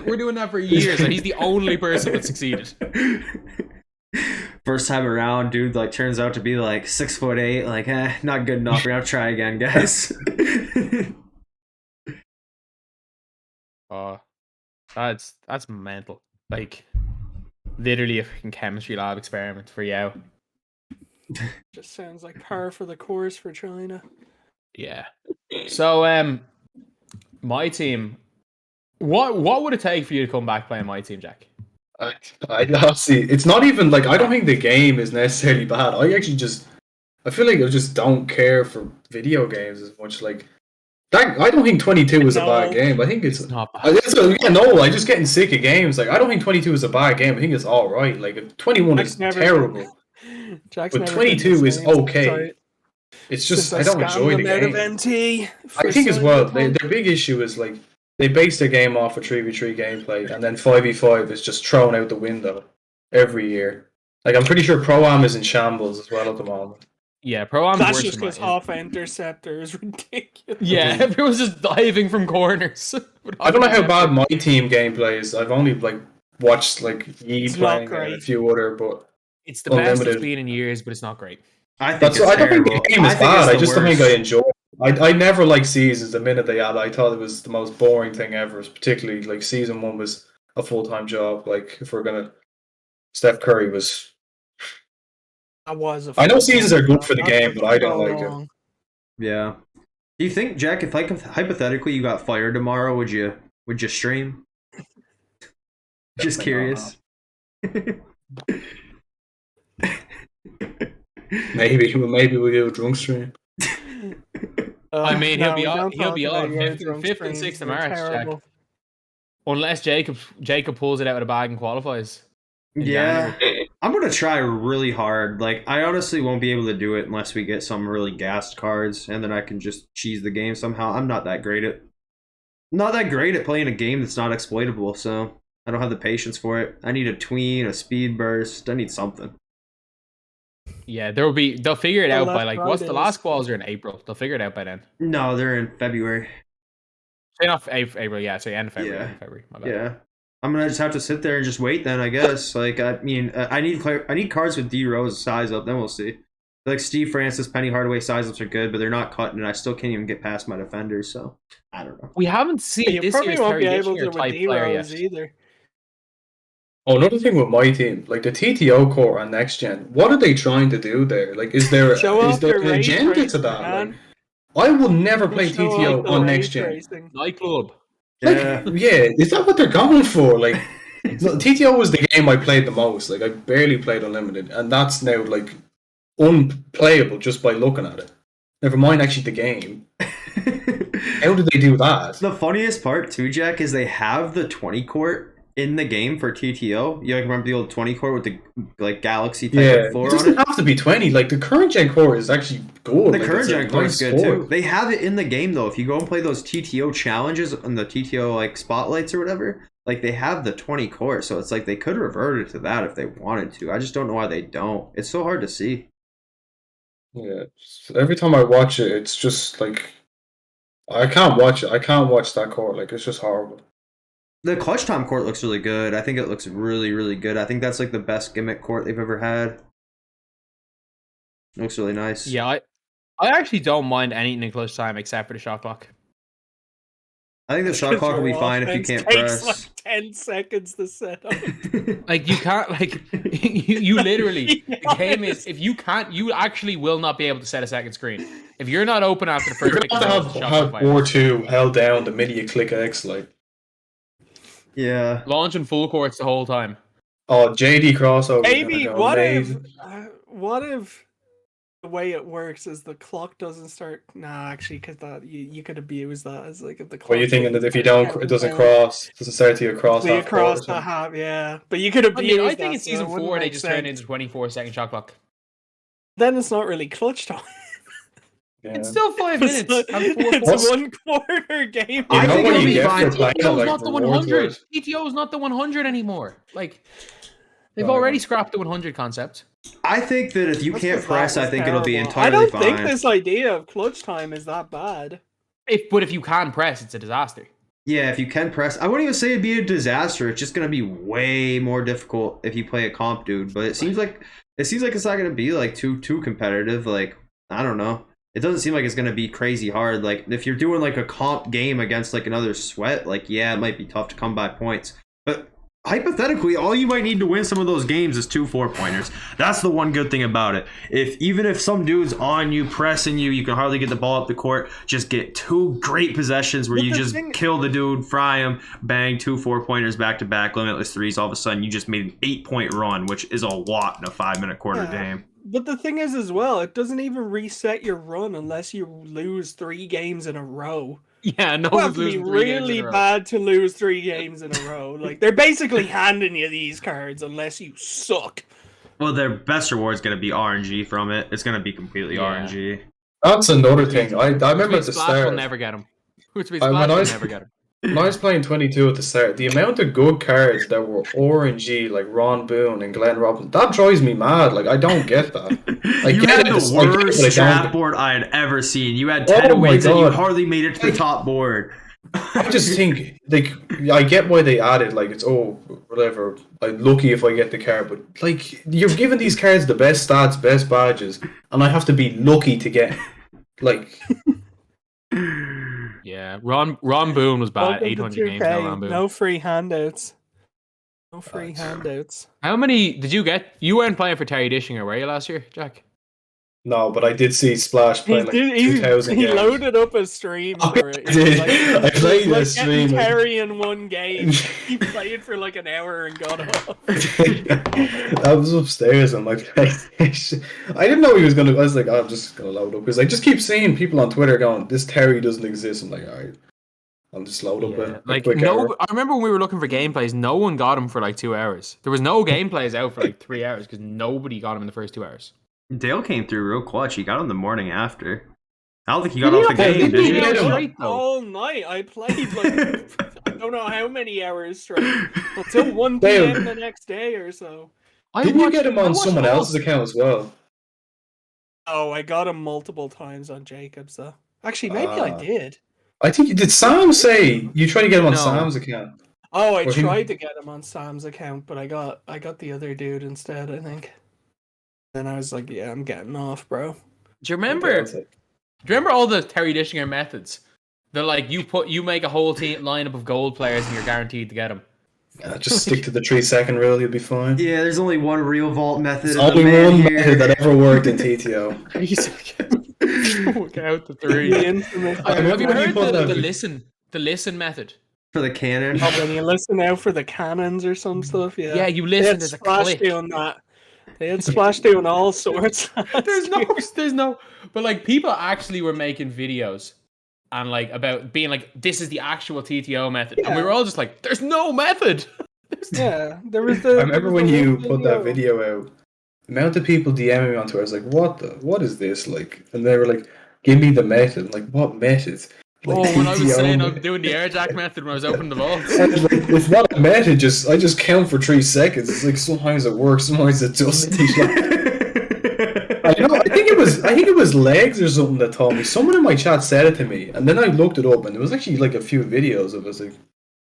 We're doing that for years, and he's the only person that succeeded. First time around, dude, like turns out to be like 6'8", like not good enough. We're gonna try again, guys. Oh, that's mental. Like, literally a freaking chemistry lab experiment for Yao. Just sounds like par for the course for China. Yeah. So, my team. What would it take for you to come back playing my team, Jack? I honestly, it's not even like I don't think the game is necessarily bad. I feel like I just don't care for video games as much. Like that, I don't think 22 is a bad game. I think it's not bad. I just getting sick of games. Like I don't think 22 is a bad game. I think it's all right. Like 21 is terrible. Jack's But 22 is okay. It's just I don't enjoy the game. I think as well, their big issue is like they base their game off of 3v3 gameplay, and then 5v5 is just thrown out the window every year. Like I'm pretty sure Pro-Am is in shambles as well at the moment. Yeah, Pro-Am. That's just because half interceptor is ridiculous. Yeah, everyone's just diving from corners. I don't know how bad my team gameplay is. I've only like watched like Yi playing and a few other, but it's the best it's been in years, but it's not great. I don't think the game is bad. I just don't think I enjoy it. I never liked seasons the minute they had. I thought it was the most boring thing ever. Particularly like season 1 was a full-time job. Like if we're gonna, Steph Curry was. I know seasons are good for the game, but I don't like it. Yeah. Do you think, Jack, if like hypothetically you got fired tomorrow, would you stream? Just curious. Maybe we'll do a drunk stream. I mean, he'll be on 5th and 6th of March, Jack. Unless Jacob pulls it out of the bag and qualifies. Yeah, I'm gonna try really hard. Like, I honestly won't be able to do it unless we get some really gassed cards, and then I can just cheese the game somehow. I'm not that great at playing a game that's not exploitable, so I don't have the patience for it. I need a tween, a speed burst. I need something. Yeah, they'll figure it out by like what's the last quals are in April. They'll figure it out by then. No, they're in February. Enough April, yeah. So end of February. Yeah. February. Yeah. I'm gonna just have to sit there and just wait then, I guess. Like, I mean, I need cards with D Rose size up. Then we'll see. Like Steve Francis, Penny Hardaway size ups are good, but they're not cutting, and I still can't even get past my defenders. So I don't know. We haven't seen this year's Terry Dischinger type player yet. Either. Oh, another thing with my team, like the TTO core on next gen, what are they trying to do there? Like, is there an agenda to that? Like, I will never play TTO on next gen. Nightclub. Like, yeah, is that what they're going for? Like, TTO was the game I played the most. Like, I barely played Unlimited, and that's now like unplayable just by looking at it. Never mind actually the game. How did they do that? The funniest part too, Jack, is they have the 20 court in the game for TTO. You like remember the old 20 core with the like Galaxy type of floor on it? It doesn't have to be 20. Like the current gen core is actually good. The current gen core is good too. They have it in the game though. If you go and play those TTO challenges on the TTO like spotlights or whatever, like they have the 20 core. So it's like they could revert it to that if they wanted to. I just don't know why they don't. It's so hard to see. Yeah. Every time I watch it, it's just like I can't watch it. I can't watch that core. Like it's just horrible. The clutch time court looks really good. I think it looks really, really good. I think that's like the best gimmick court they've ever had. It looks really nice. Yeah, I actually don't mind anything in clutch time except for the shot clock. I think the shot clock will be fine if you can't press. Like 10 seconds to set up. Like you can't, like you literally. The game is if you can't, you actually will not be able to set a second screen if you're not open after the first. You're gonna have to have 4-2 held down the minute you click X, like. Yeah. Launching full courts the whole time. Oh, JD crossover. Maybe what if the way it works is the clock doesn't start? Nah, actually, because that you could abuse that as like if the clock. What are you thinking that if you don't, it doesn't cross, it doesn't start to you across. So you cross the half, yeah. But you could abuse. I think in season 4 they just turned into 24-second shot clock. Then it's not really clutch time. Yeah. It's still 5 minutes. It's 1 quarter game. I think it'll be fine. TTO is not the 100. TTO is not the 100 anymore. Like, They've already scrapped the 100 concept. I think that if you That's can't 'cause press, that I was think it'll be terrible. entirely I don't fine. think this idea of clutch time is that bad. But if you can press, it's a disaster. Yeah, if you can press, I wouldn't even say it'd be a disaster. It's just gonna be way more difficult if you play a comp dude. But it seems like it's not gonna be like too competitive. Like, I don't know. It doesn't seem like it's gonna be crazy hard. Like, if you're doing like a comp game against like another sweat, like, yeah, it might be tough to come by points. But hypothetically, all you might need to win some of those games is 2 4-pointers. That's the one good thing about it. Even if some dude's on you, pressing you, you can hardly get the ball up the court. Just get 2 great possessions where you just kill the dude, fry him, bang, 2 4-pointers back to back, limitless threes. All of a sudden, you just made an 8-point run, which is a lot in a 5-minute quarter game. But the thing is, as well, it doesn't even reset your run unless you lose 3 games in a row. Yeah, no You have one's to be losing 3 games really in a row. bad to lose 3 games in a row. Like, they're basically handing you these cards unless you suck. Well, their best reward's gonna be RNG from it. It's gonna be completely RNG. That's another thing. I remember at the Splash will start. never get him. Which means when Splash I will was- never get him. When I was playing 22 at the start, the amount of good cards that were RNG, like Ron Boone and Glenn Robinson, that drives me mad. Like, I don't get that. You get had it, the I get it, worst but I don't draft get- board I had ever seen. You had Oh 10 my wins and you God. hardly made it to the top board. I just think, like, I get why they added, like, it's, whatever, I'm lucky if I get the card, but, like, you're giving these cards the best stats, best badges, and I have to be lucky to get, like... Yeah, Ron Boone was bad. Welcome to 800 games, no 2K, Ron Boone. no free handouts. No free handouts. How many did you get? You weren't playing for Terry Dishinger, were you, last year, Jack? No, but I did see Splash He, playing, like, 2,000 he games. loaded up a stream Oh, for it. I did. I He played was a like stream. getting Terry in one game. He played for like an hour and got off. I was upstairs on my PlayStation. I didn't know he was gonna. I was like, I'm just gonna load up because I just keep seeing people on Twitter going, "This Terry doesn't exist." I'm like, all right, I'll just load up a Like quick no, hour. I remember when we were looking for gameplays, no one got him for like 2 hours. There was no gameplays out for like 3 hours because nobody got him in the first 2 hours. Dale came through real clutch. He got on the morning after. I don't think he got Did off he the not? game, Did he did not? he? was great, though. All night. I played like I don't know how many hours straight until 1 Damn. p.m. the next day or so. Didn't you get him on someone else's account as well? Oh, I got him multiple times on Jacob's though. Actually, maybe I did. I think did Sam say you tried to get him on No. Sam's account? Oh, I Or he- tried to get him on Sam's account, but I got the other dude instead, I think. Then I was like, yeah, I'm getting off, bro. Do you remember? Do you remember all the Terry Dishinger methods? They're like you make a whole team lineup of gold players and you're guaranteed to get them. Just stick to the 3-second rule, you'll be fine. Yeah, there's only one real vault method. There's and the only man one here- method that ever worked in TTO. Look out the three. The infamous. I remember Have you when you heard put that- the listen method? for the cannon. Oh, when you listen out for the cannons or some stuff, yeah. Yeah, you They listen. had There's a Splash click. doing that. They had Splash doing all sorts. There's no, but like people actually were making videos and like about being like, this is the actual TTO method, and we were all just like, there's no method. Yeah, there was the. I remember when you put that video out, the amount of people DMing me on Twitter, I was like, what is this? Like, and they were like, give me the method. I'm like, what method? Like, When I was TTO saying method. I'm doing the airjack method when I was opening the vaults. I was like, it's not a method, I just count for 3 seconds. It's like sometimes it works, sometimes it doesn't. I think it was legs or something that told me. Someone in my chat said it to me, and then I looked it up, and there was actually like a few videos of it. I was like,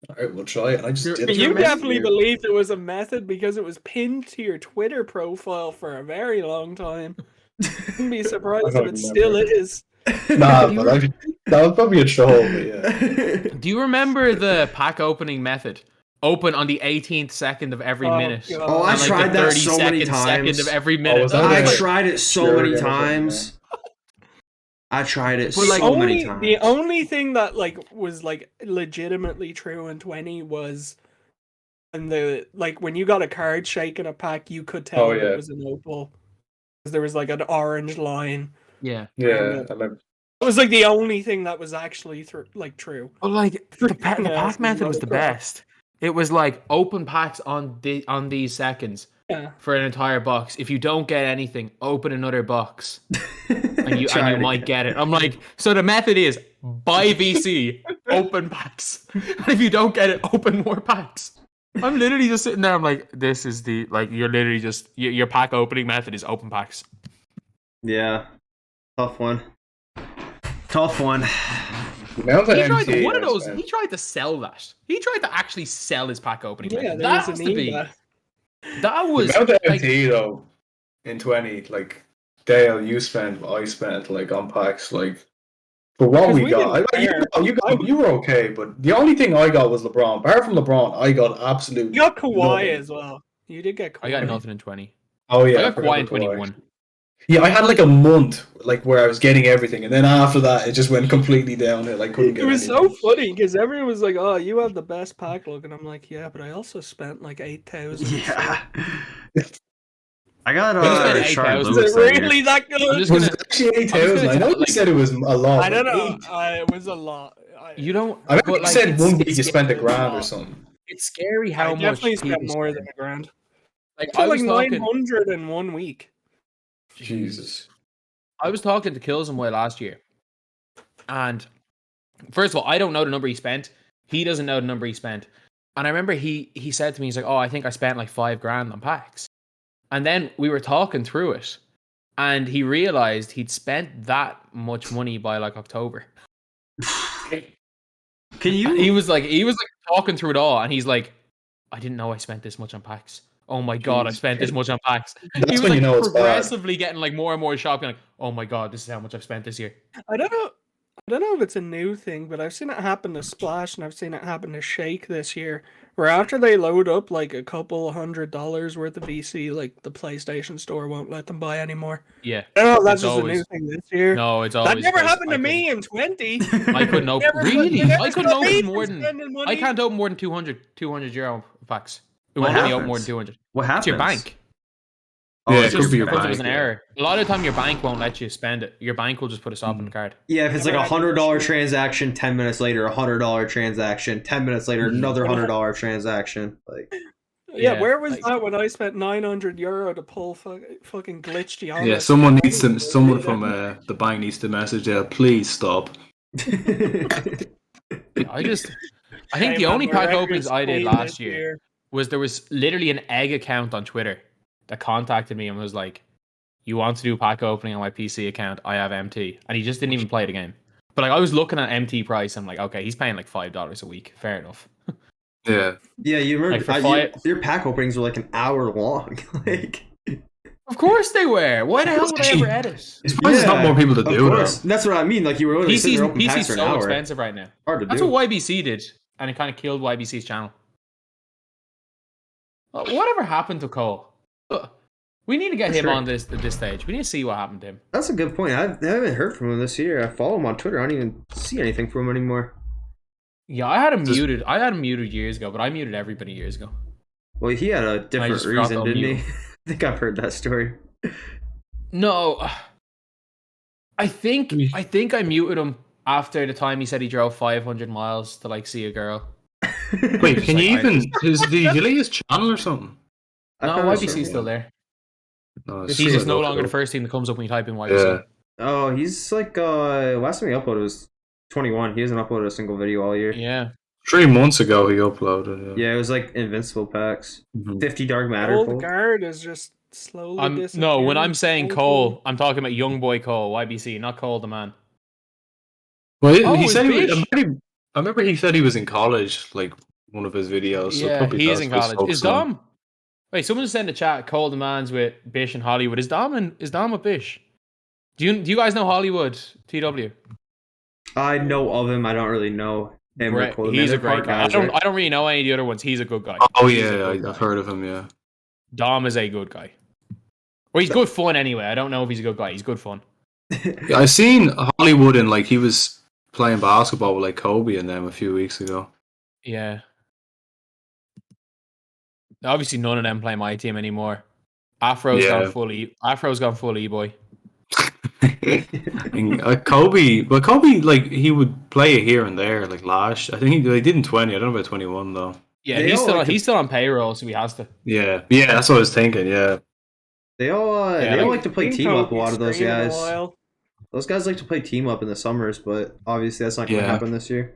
all right, we'll try it. And I just did it. You definitely believed it was a method because it was pinned to your Twitter profile for a very long time. Wouldn't be surprised if it still is. Nah, but that was probably a troll, but yeah. Do you remember the pack opening method? Open on the 18th second of every minute. God. Oh, I And, like, tried the that so many 32nd times. second of every minute. was that I I was like, tried it so Sure, many yeah, times. I tried it But, like, so many times. The only thing that like was like legitimately true in 20 was when when you got a card shaking a pack, you could tell if it was an opal because there was like an orange line. yeah. Yeah, I remember. It was like the only thing that was actually true. But like the Everything else pack is method was the crap. best. It was like open packs on these seconds Yeah. for an entire box. If you don't get anything, open another box and you Try it might again. get it. I'm like, so the method is buy VC, open packs. And if you don't get it, open more packs. I'm literally just sitting there. I'm like, this is the like. You're literally just your pack opening method is open packs. Yeah, tough one. Tough one. The amount of He tried MT one of I those. spent- He tried to sell that. He tried to actually sell his pack opening. Yeah, method. there That was has an to be. email. That was The amount of like, MT though in 20, like Dale, you spent, I spent like on packs, like for what 'Cause we we got. didn't care. You were okay, but the only thing I got was LeBron. Apart from LeBron, I got absolute. You got Kawhi nothing. as well. You did get Kawhi. I got nothing in 20. Oh yeah, I got forgot Kawhi in about Kawhi. 21. Yeah, I had like a month like where I was getting everything, and then after that, it just went completely downhill. I couldn't get. It was anything. so funny because everyone was like, "Oh, you have the best pack look," and I'm like, "Yeah, but I also spent like 8,000." Yeah. I got spent Shard 8,000. Lewis Is it that year. really that good? I'm just Was gonna. it actually I'm just 8,000? gonna I know tell, you like- said it was a lot. I don't but know. 8? It was a lot. You don't. I remember but, you like, said it's- one week it's you spent a scary. grand or something. It's scary I how much definitely spent people more spend. than a grand. Like I I spent was like talking. 900 in 1 week. Jesus. I was talking to Killsomeway last year, and first of all, I don't know the number he spent. He doesn't know the number he spent, and I remember he said to me, he's like, "Oh, I think I spent like $5,000 on packs," and then we were talking through it, and he realized he'd spent that much money by like October. Can you? He was like talking through it all, and he's like, "I didn't know I spent this much on packs. Oh my god, I spent this much on packs." That's He was when like you know it's bad. progressively getting like more and more shopping. Like, "Oh my god, this is how much I've spent this year." I don't know. I don't know if it's a new thing, but I've seen it happen to Splash and I've seen it happen to Shake this year. Where after they load up like a couple $100 worth of VC, like the PlayStation Store won't let them buy anymore. Yeah. I don't know if that's It's just always- a new thing this year. No, it's That always never 'cause happened I to me in 20. I couldn't open. Never- Really? they never I couldn't stopped me open from more than. spending money. I can't open more than 200 euro packs. It What won't let me open happens? more than 200. What happens? It's your bank. Oh, Yeah, it's It's it just could be your because it bank. was an Yeah. error. A lot of the time, your bank won't let you spend it. Your bank will just put a stop on the card. Yeah, if it's like Never a had to $100 do- transaction, 10 minutes later, $100 transaction, 10 minutes later, another $100 transaction. Like, Yeah, Yeah, where was like- that when I spent €900 to pull fucking glitched Giannis? Yeah, someone from the bank needs to message there. Please stop. I think Hey, the man, only my pack record's openings I did clean last this year was there was literally an egg account on Twitter that contacted me and was like, "You want to do pack opening on my PC account? I have MT," and he just didn't even play the game. But like I was looking at MT price, I'm like, okay, he's paying like $5 a week. Fair enough. Yeah. yeah, you remember Like, for your pack openings were like an hour long. Like, Of course they were. Why the hell would I ever edit? Surprised there's not more people to of do course. though. That's what I mean. Like, you were literally sitting PC's, there open packs PC's for an so hour. expensive right now. Hard to That's do. what YBC did, and it kind of killed YBC's channel. Whatever happened to Cole? We need to get him Sure. on this stage. We need to see what happened to him. That's a good point. I haven't heard from him this year. I follow him on Twitter. I don't even see anything from him anymore. Yeah, I had him Just- muted. I had him muted years ago, but I muted everybody years ago. Well, he had a different just forgot reason, to didn't he? unmute. I think I've heard that story. No, I think I muted him after the time he said he drove 500 miles to like see a girl. Wait, can you Like, even? Did he delete his channel or something? I No, found his YBC's story. still there. No, He's it's just no like, longer the first thing that comes up when you type in YBC. Yeah. Oh, he's like last time he uploaded was 21. He hasn't uploaded a single video all year. Yeah. 3 months ago he uploaded. Yeah, it was like Invincible packs. Mhm. 50 Dark The Matter. old full. guard is just slowly No, when disappearing. I'm saying Cole, I'm talking about young boy Cole, YBC, not Cole the man. Well, Oh, he it's said Bish. I remember he said he was in college, like one of his videos. So Yeah, probably he is that's in what he's college. Is focused on. Dom? Wait, someone sent a chat. Cole the man's with Bish and Hollywood. Is Dom with Bish? Do you guys know Hollywood TW? I know of him. I don't really know him. or Great. Cole. He's They're a great part guy. guys, right? I don't really know any of the other ones. He's a good guy. Oh He's a yeah, good guy. I've heard of him. Yeah. Dom is a good guy. Or he's good fun anyway. I don't know if he's a good guy. He's good fun. Yeah, I seen Hollywood and like he was playing basketball with like Kobe and them a few weeks ago. Yeah. Obviously, none of them play my team anymore. Afro's Yeah. gone full e-boy. And, Kobe, but Kobe like he would play it here and there. Like last, I think he did in 20. I don't know about 21 though. Yeah, They he's all still like to- he's still on payroll, so he has to. Yeah, that's what I was thinking. Yeah, They all Yeah, they all like, like to play Seen team up. A Kobe lot of those stream in a guys. while. Those guys like to play team up in the summers, but obviously that's not going to Yeah. happen this year.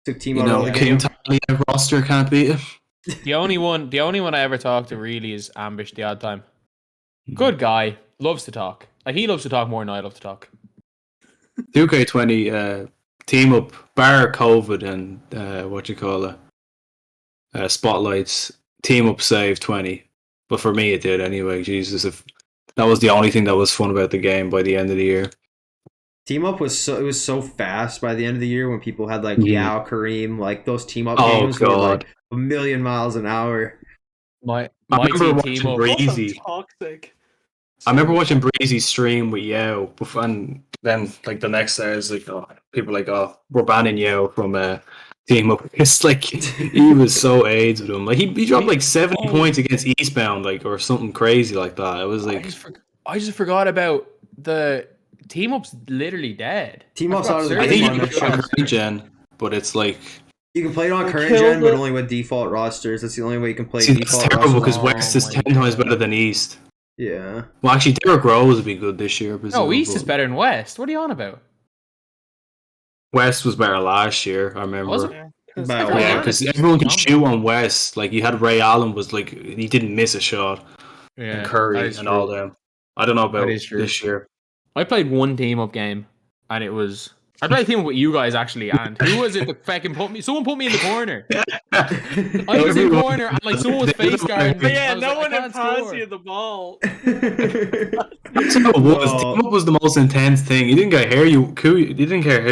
Took team you out all know, the King game. Tally roster can't beat it. The only one I ever talked to really is Ambish the odd time. Good guy, loves to talk. Like he loves to talk more than I love to talk. 2K20 team up bar COVID and what you call it, spotlights team up save 20. But for me, it did anyway. Jesus, if that was the only thing that was fun about the game by the end of the year. Team up was so fast by the end of the year when people had like Mhm. Yao, Kareem, like those team up Oh, games were like God. a million miles an hour. My remember team up. watching Also Breezy. toxic. I remember watching Breezy's stream with Yao, and then like the next day, I was like, oh, people were like, oh, we're banning Yao from team up. It's like he was so AIDS with him. Like he dropped like 70 points against Eastbound, like or something crazy like that. It was like I just forgot about the team up's literally dead. Team up's forgot out of the I Surge think game you on can that play on shit. current gen, but it's like You can play it on They current killed gen, but it. only with default rosters. That's the only way you can play see that's default terrible rosters. because West is Oh 10 my times God. better than East. Yeah. Well, actually, Derrick Rose would be good this year. No, East but is better than West. What are you on about? West was better last year. I remember. Was it? Yeah, 'cause By a forgot Yeah, lot. because Giannis everyone can dominant. shoot on West. Like you had Ray Allen was like he didn't miss a shot, Yeah, and Curry that is and true. all them. I don't know That about is true. this year. I played one team up game, and it was I played a team up with you guys actually. And who was it that fucking put me? Someone put me in the corner. I was in the corner, and like someone was face guarding But me. yeah, I was no like, one I had can't passed score. you the ball. That's how it was. No. Team up was the most intense thing. You didn't care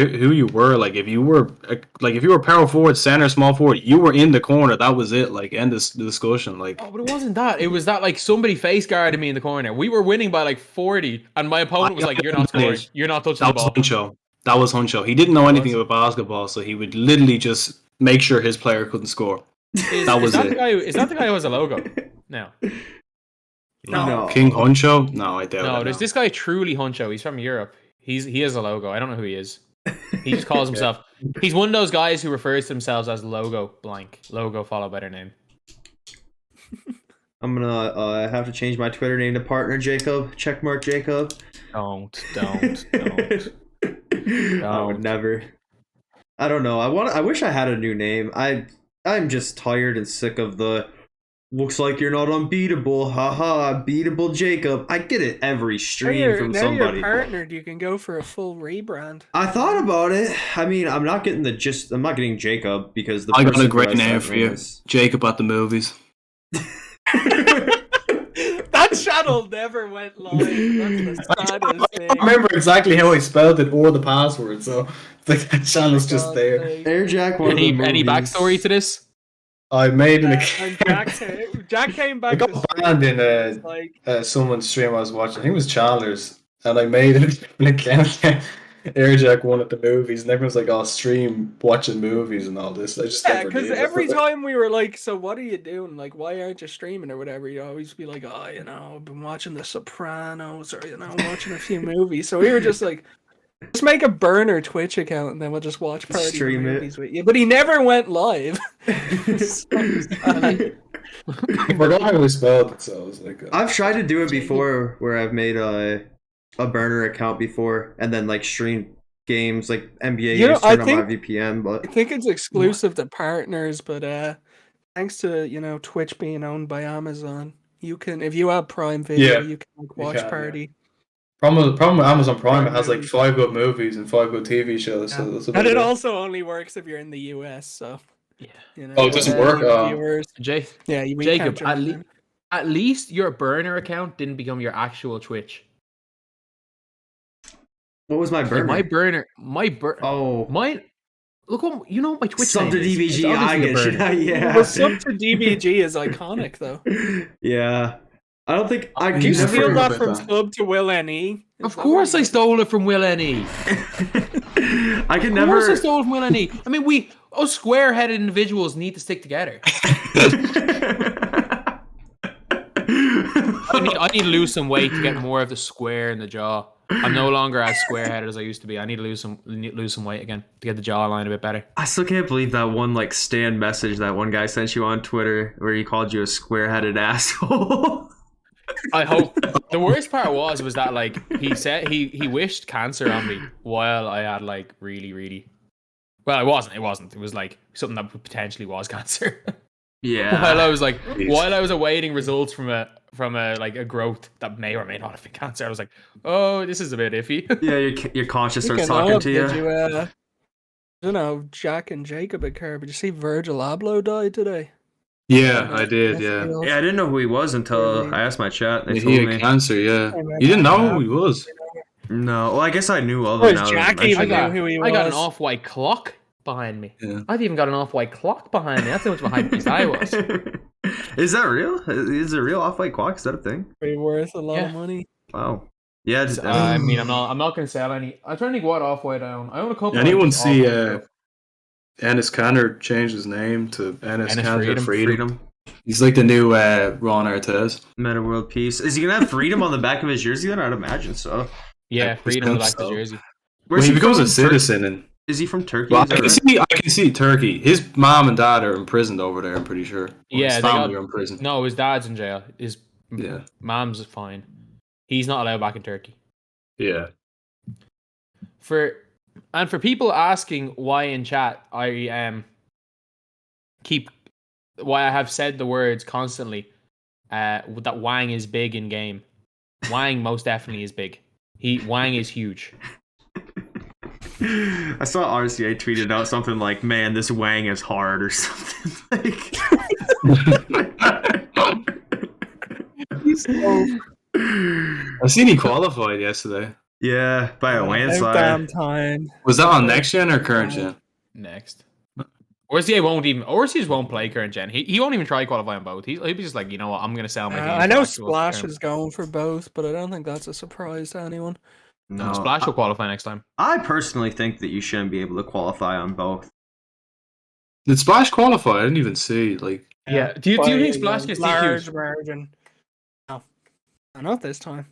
who you were. Like if you were power forward, center, small forward, you were in the corner. That was it. Like end the discussion. Like Oh, but it wasn't that. It was that like somebody face guarded me in the corner. We were winning by like 40, and my opponent was like, "You're not scoring. You're not touching the that was ball." Huncho. That was Huncho. He didn't know anything about basketball, so he would literally just make sure his player couldn't score. That was it. Is that the guy who has a logo? No. No. King Huncho? No, I doubt No, it. there's this guy truly Huncho. He's from Europe. He has a logo. I don't know who he is. He just calls himself. He's one of those guys who refers to themselves as logo blank. Logo followed by their name. I'm gonna have to change my Twitter name to partner Jacob. Checkmark Jacob. Don't. I would never. I don't know. I wish I had a new name. I'm just tired and sick of the looks like you're not unbeatable. Haha, beatable Jacob. I get it every stream from somebody. You're partnered, you can go for a full rebrand. I thought about it. I mean, I'm not getting Jacob because the I got person a great who I name sent for you. was- Jacob at the movies. That channel never went live. That's the saddest thing. I remember exactly how I spelled it or the password, so like that channel's just God's there. sake. Air Jack. One of the Any movies. backstory to this? I made an And Jack came back. I got to stream, banned in it's like, someone's stream I was watching. I think it was Chandler's, and I made an account. Airjack one at the movies, and everyone's like, "Oh, stream watching movies and all this." I just yeah, never because did. every time we were like, "So what are you doing? Like, why aren't you streaming or whatever?" You always be like, "Oh, I've been watching The Sopranos or watching a few movies." So we were just like, "Just make a burner Twitch account and then we'll just watch party Stream it. movies with you." But he never went live. I forgot how I spelled it, so I was like, I've tried to do it before, where I've made a burner account before, and then like stream games like NBA You know, games, turn I on my think- VPN. But I think it's exclusive to partners, but thanks to Twitch being owned by Amazon, you can, if you have Prime Video, Yeah, you can watch can, yeah. party. problem with Amazon Prime, it has like Movies. 5 good movies and 5 good TV shows. So that's And about it it. also only works if you're in the US. So Yeah. Oh, it doesn't work? Viewers. Jacob, Can't join at, in. at least your burner account didn't become your actual Twitch. what was my Like burner? my burner. Oh, Mine. Look what my Twitch sub to name is. It's DVG. I obviously a get you. burner. Yeah. The sub to DBG is iconic, though. Yeah. I don't think I Did Did you never steal that remember from that. sub to Will NE? Of course, I stole it from Will NE. I can Of course, I never. stole it from Will NE. I mean, us square-headed individuals need to stick together. I need to lose some weight to get more of the square in the jaw. I'm no longer as square-headed as I used to be. I need to lose some weight again to get the jawline a bit better. I still can't believe that one like stand message that one guy sent you on Twitter where he called you a square-headed asshole. I hope. The worst part was that like he said he wished cancer on me while I had like really. Well, it wasn't. It was like something that potentially was cancer. Yeah. while I was awaiting results from a like a growth that may or may not have been cancer, I was like, oh, this is a bit iffy. Yeah, your conscience starts Speaking talking of, to did you. you, I don't know, Jack and Jacob occur, but you see Virgil Abloh died today? Yeah, I did. Yeah, Yeah, I didn't know who he was until I asked my chat. And they he told had me. cancer. Yeah, you didn't know who he was. No, well, I guess I knew of Or him. is Now that Jack you even mention knew who he I got an was? off-white clock behind me. Yeah. I've even got an off-white clock behind me. That's how much of a hype beast I was. Is that real? Is it real off-white clock? Is that a thing? Be worth a lot Yeah. of money. Wow. Yeah. I mean, I'm not gonna sell any. I'm trying to think what off-white I own. I own a couple. Anyone of see off-white stuff. Ennis Cantor changed his name to Ennis Ennis Cantor Freedom. Freedom. He's like the new Ron Artest. Meta World Peace. Is he gonna have freedom on the back of his jersey? Then I'd imagine so. Yeah, freedom on the back of so. the jersey. When he becomes a citizen, and Is he from Turkey? well, Is that right? I can see Turkey. His mom and dad are imprisoned over there. I'm pretty sure. Or Yeah, his they family got- are in prison. No, his dad's in jail. His Yeah. mom's fine. He's not allowed back in Turkey. Yeah. For people asking why in chat I why I have said the words constantly that Wang is big in game. Wang most definitely is big. Wang is huge. I saw RCA tweeted out something like, "Man, this Wang is hard" or something like. I seen he qualified yesterday. Yeah, by a About landslide. damn time. Was that on next gen or current gen? Next. Orsius won't play current gen. He won't even try qualify on both. He'll be just like, you know what, I'm gonna sell my game. I know for actual Splash term. is going for both, but I don't think that's a surprise to anyone. No, Splash will qualify next time. I personally think that you shouldn't be able to qualify on both. Did Splash qualify? I didn't even see. Like, Yeah. Do you By think a Splash gets large DQ'd? margin? No, not this time.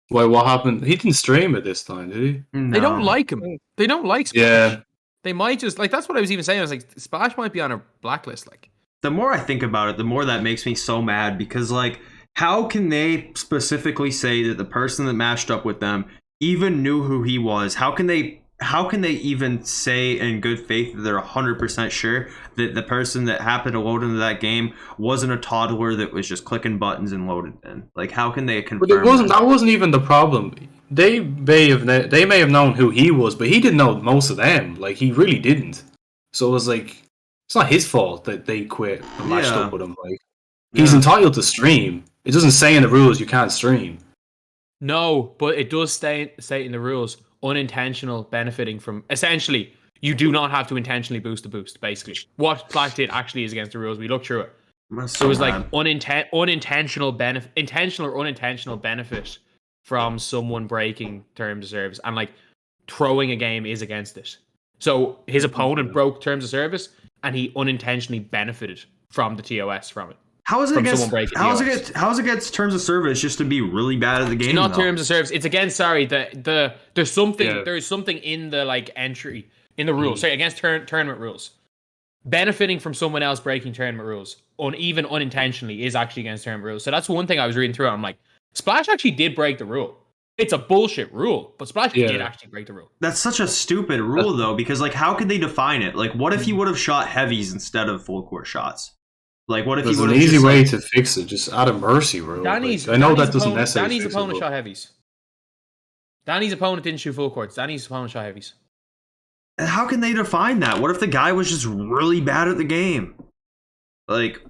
why? What happened? He didn't stream it this time, did he? They don't No. like him. They don't like Splash. Yeah. They might just like that's what I was even saying. I was like, Splash might be on a blacklist. Like, The more I think about it, the more that makes me so mad because, like, how can they specifically say that the person that matched up with them even knew who he was? How can they even say in good faith that they're 100% sure that the person that happened to load into that game wasn't a toddler that was just clicking buttons and loaded in? Like, how can they confirm? But it wasn't. that? That wasn't even the problem. They may have known who he was, but he didn't know most of them. Like, he really didn't. So it was like, it's not his fault that they quit and matched Yeah. up with him. Like, he's entitled to stream. It doesn't say in the rules you can't stream. no, but it does state in the rules unintentional benefiting from. Essentially, you do not have to intentionally boost the boost. Basically, what Splash did actually is against the rules. We looked through it. So it was like unintentional benefit, intentional or unintentional benefit from someone breaking terms of service, and like throwing a game is against it. So his opponent broke terms of service, and he unintentionally benefited from the TOS from it. How is it from against? someone breaking How is it TOS. against? How is it against terms of service just to be really bad at the game? It's not though? terms of service. It's against there's something Yeah. there's something in the like entry in the rules. Sorry, against tournament rules. Benefiting from someone else breaking tournament rules, even unintentionally, is actually against tournament rules. So that's one thing I was reading through. I'm like, Splash actually did break the rule. It's a bullshit rule, but Splash Yeah. did actually break the rule. That's such a stupid rule though, because like, how could they define it? Like, what if he would have shot heavies instead of full court shots? Like, what if There's he an would have easy just, way like, to fix it. Just add a mercy rule. Danny's, Like, I know Danny's that doesn't opponent, necessarily Danny's fix opponent it. shot heavies. Danny's opponent didn't shoot full courts. Danny's opponent shot heavies. How can they define that? What if the guy was just really bad at the game? Like,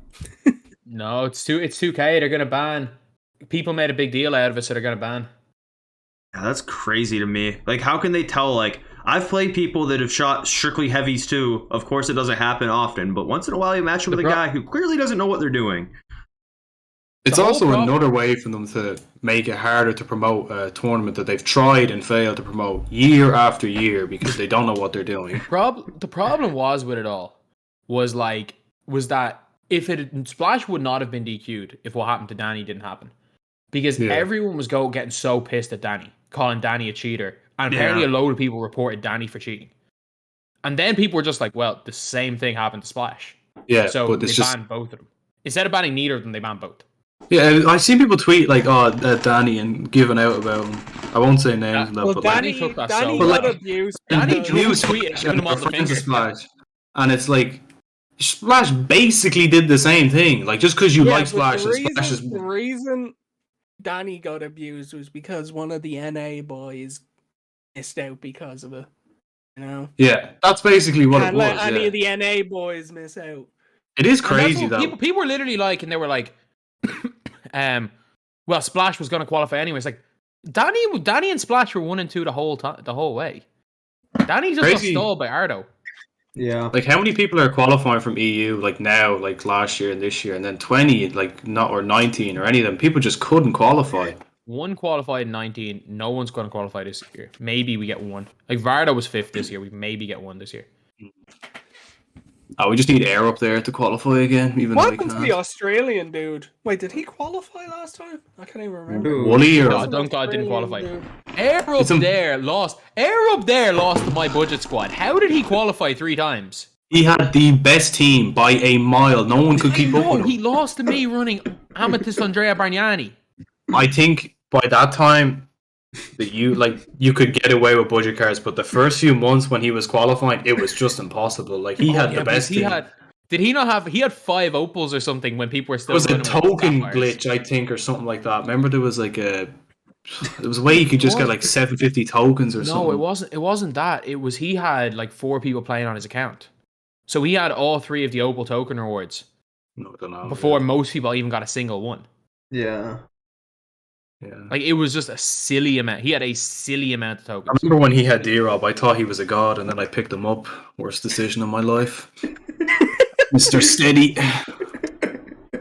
No, it's 2K. They're gonna ban. People made a big deal out of it, so they're gonna ban. yeah, that's crazy to me. Like, how can they tell? Like, I've played people that have shot strictly heavies too. Of course, it doesn't happen often, but once in a while you match up with a guy who clearly doesn't know what they're doing. It's The whole also problem- another way for them to make it harder to promote a tournament that they've tried and failed to promote year after year because they don't know what they're doing. The problem was with it all was that if Splash would not have been DQ'd if what happened to Danny didn't happen, because Yeah. everyone was getting so pissed at Danny, calling Danny a cheater, and apparently a load of people reported Danny for cheating, and then people were just like, well, the same thing happened to Splash, Yeah, so but they it's just banned both of them. Instead of banning neither of them, they banned both. yeah. I've seen people tweet like, "Oh, Danny," and giving out about him. I won't say names, and that, Well, but like, Danny took that got so well. abused. Danny because- drew he was tweet and giving him all the friends with fingers. Splash, and it's like Splash basically did the same thing. Like, just because you like but Splash, the and Splash is... reason Danny got abused was because one of the NA boys missed out because of it. You know? Yeah, that's basically what Can't it let was. any Yeah. of the NA boys miss out. It is And that's crazy, what though. people were literally like, and they were like, well, Splash was going to qualify anyway. It's like Danny and Splash were 1 and 2 the whole way. Danny just got Crazy. stalled by Ardo. Yeah. Like, how many people are qualifying from EU, like, now, like, last year and this year, and then 20, like, not, or 19, or any of them? People just couldn't qualify. 1 qualified in 19. No one's going to qualify this year. Maybe we get 1. Like, Varda was 5th this year. We maybe get 1 this year. Oh, we just need Air up there to qualify again, even What though we happened to can't. the Australian dude? Wait, did he qualify last time? I can't even remember. Who? Wooly or... No, Dunkard didn't qualify. Dude. Air up there lost to my budget squad. How did he qualify 3 times? He had the best team by a mile. No one could keep up with him. He lost to me running Amethyst Andrea Bargnani. I think by that time that you could get away with budget cars, but the first few months when he was qualifying, it was just impossible. Like, he had the best team. Did he not have? He had 5 opals or something when people were still. It was a running with token sapphires. glitch, I think, or something like that. Remember, there was like a way you could just get like 750 tokens or something. No, it wasn't that. It was he had like 4 people playing on his account, so he had all 3 of the opal token rewards No, I don't know. before most people even got a single one. Yeah. Yeah. Like, it was just a silly amount. He had a silly amount of I tokens. remember when he had D-Rob, I thought he was a god, and then I picked him up. Worst decision of my life. Mr. Steady.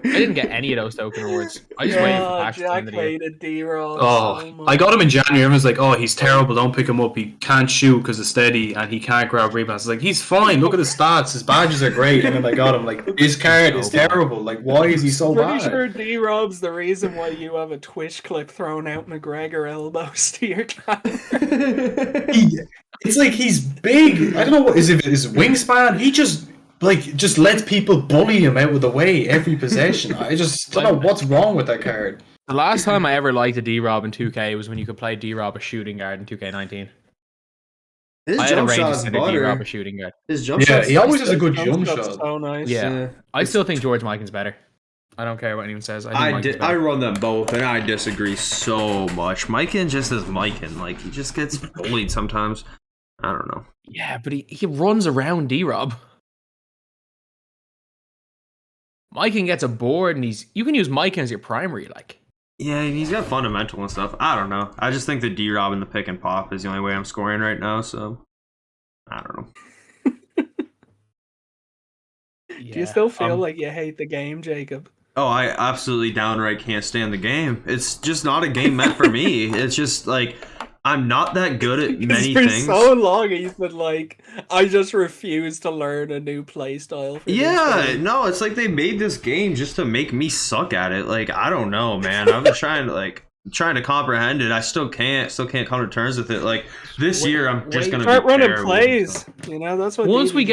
I didn't get any of those token rewards. I just waited for packs at the Jack end of the year. hated D-Roll Oh, so much. I got him in January. Everyone's like, "Oh, he's terrible. Don't pick him up. He can't shoot because of steady, and he can't grab rebounds." It's like, he's fine. Look at his stats. His badges are great. And then I got him like, his card is terrible. Like, why is he so Pretty bad? sure D-Rob's the reason why you have a Twitch clip throwing out McGregor elbows to your camera. It's like he's big. I don't know what is it. His wingspan. He just lets people bully him out of the way every possession. I just don't know what's wrong with that card. The last time I ever liked a D-Rob in 2K was when you could play D-Rob a shooting guard in 2K19. His I had a jump range shot's of D-Rob butter. a shooting guard. His jump Yeah, shot's he always has a nice. good jump That's shot. so nice. Yeah. I still think George Mikan's better. I don't care what anyone says. I think Mikan's I better. run them both, and I disagree so much. Mikan just is Mikan. Like, he just gets bullied sometimes. I don't know. Yeah, but he runs around D-Rob. Mikan gets a board, and you can use Mikan as your primary, like. Yeah, he's got fundamental and stuff. I don't know. I just think the D-Rob and the pick and pop is the only way I'm scoring right now, so I don't know. Do you still feel like you hate the game, Jacob? Oh, I absolutely downright can't stand the game. It's just not a game meant for me. It's just like, I'm not that good at many For things. so long he's been like, I just refuse to learn a new play style. For Yeah, this game. no, it's like they made this game just to make me suck at it. Like, I don't know, man. I've been trying to comprehend it. I still can't come to terms with it. Like, this year I'm just gonna Start be running terrible. plays. You know, that's what Once we DVDs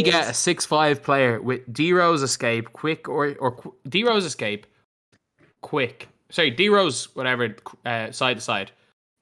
get do. a 6'5" player with D-Rose escape, quick or D-Rose escape, quick. Sorry, D-Rose whatever, side to side,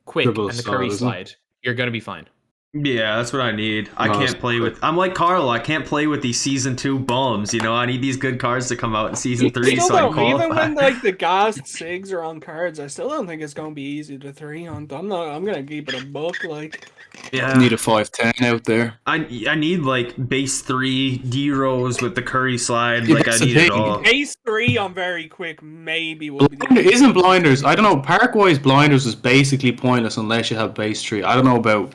quick, Dribble and the Curry style, slide. You're gonna be fine. Yeah, that's what I need. I No, can't it's play with. I'm like Carl. I can't play with these season 2 bums. You know, I need these good cards to come out in season 3 Still so I don't, can even qualify. when like the gassed SIGs are on cards, I still don't think it's gonna be easy to 3 on. I'm gonna keep it a book. Like, Yeah, Need a 5'10" out there. I need like base 3 D Rose with the Curry slide. Yeah, Like, I that's the need it thing. all. base 3 on very quick maybe will be. Isn't blinders? I don't know. Parkwise blinders is basically pointless unless you have base 3. I don't know about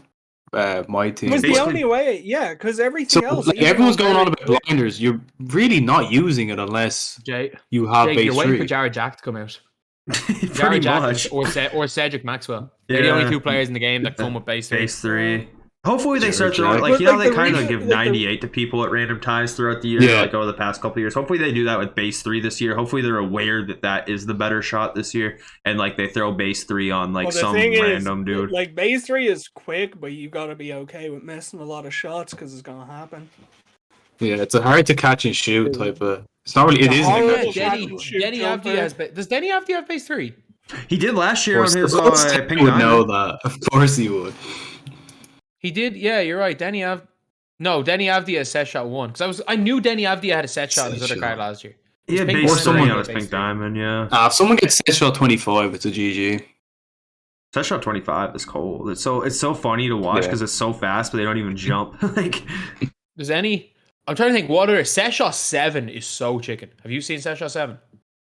my team. It was the Basically- only way, yeah, because So everything else. like, even everyone's on going on very about quick- blinders. You're really not using it unless Jay, you have Jake, base you're waiting 3. for Jared Jack to come out. Pretty Jared Jack much. or Cedric Maxwell. They're the Yeah. only 2 players in the game that come with base 3. Base 3. Hopefully they Jared start throwing, Jack. like, But, you know, like, they the kind of reason- give like, the- 98 to people at random times throughout the year, Yeah. like over the past couple of years. Hopefully they do that with base 3 this year. Hopefully they're aware that that is the better shot this year, and like they throw base 3 on like Well, the some thing random is, dude. Like base 3 is quick, but you gotta be okay with missing a lot of shots because it's gonna happen. Yeah, it's a hard to catch and shoot type of. It's not really. It The isn't. horrible Exactly. catch Denny and shoot Denny Avdi jumper. has does Denny Avdi have base 3? He did last year on his Of course, ping he would nine. know that. Of course he would. He did. Yeah, you're right. Denny Avdi. No, Denny Avdia has set shot 1 because I knew Denny Avdia had a set shot in his Set other shot. card last year. Yeah, Pink base diamond, 3 yeah, on his base pink 3. diamond, yeah. If someone gets set shot 25, it's a GG. Set shot 25 is cold. It's so funny to watch Yeah. because it's so fast, but they don't even jump. Like, Does any? I'm trying to think. What other set shot 7 is so chicken? Have you seen set shot 7?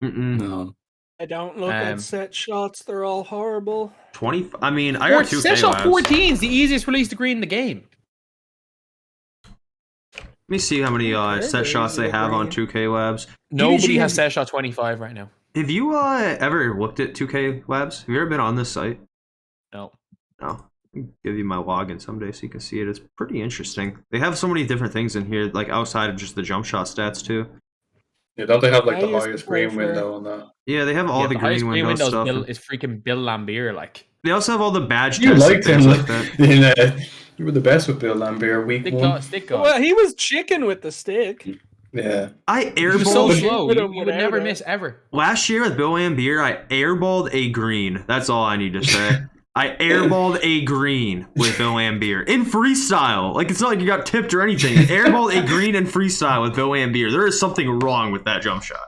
No. I don't look at set shots. They're all horrible. 20. I mean, I got 2K set shot labs. 14 is the easiest release to green in the game. Let me see how many set shots they have on 2K labs. Nobody DBG has set shot 25 right now. Have you ever looked at 2K labs? Have you ever been on this site? No. No. I'll give you my login someday so you can see it. It's pretty interesting. They have so many different things in here, like outside of just the jump shot stats too. Yeah, don't they have like I the used to highest play green for- window on that? Yeah, they have all the highest green window stuff. Bill, is freaking Bill Lambier. Like, They also have all the badge You tests and liked him things like that. you were the best with Bill Lambert week one. stick god. Well, he was chicken with the stick. Yeah. I He was so airballed slow. Shoot You him would without never it. miss ever. last year with Bill Lambier. I airballed a green. That's all I need to say. I airballed a green with Bill Lambier in freestyle. Like, it's not like you got tipped or anything. Airballed a green in freestyle with Bill Lambier. There is something wrong with that jump shot.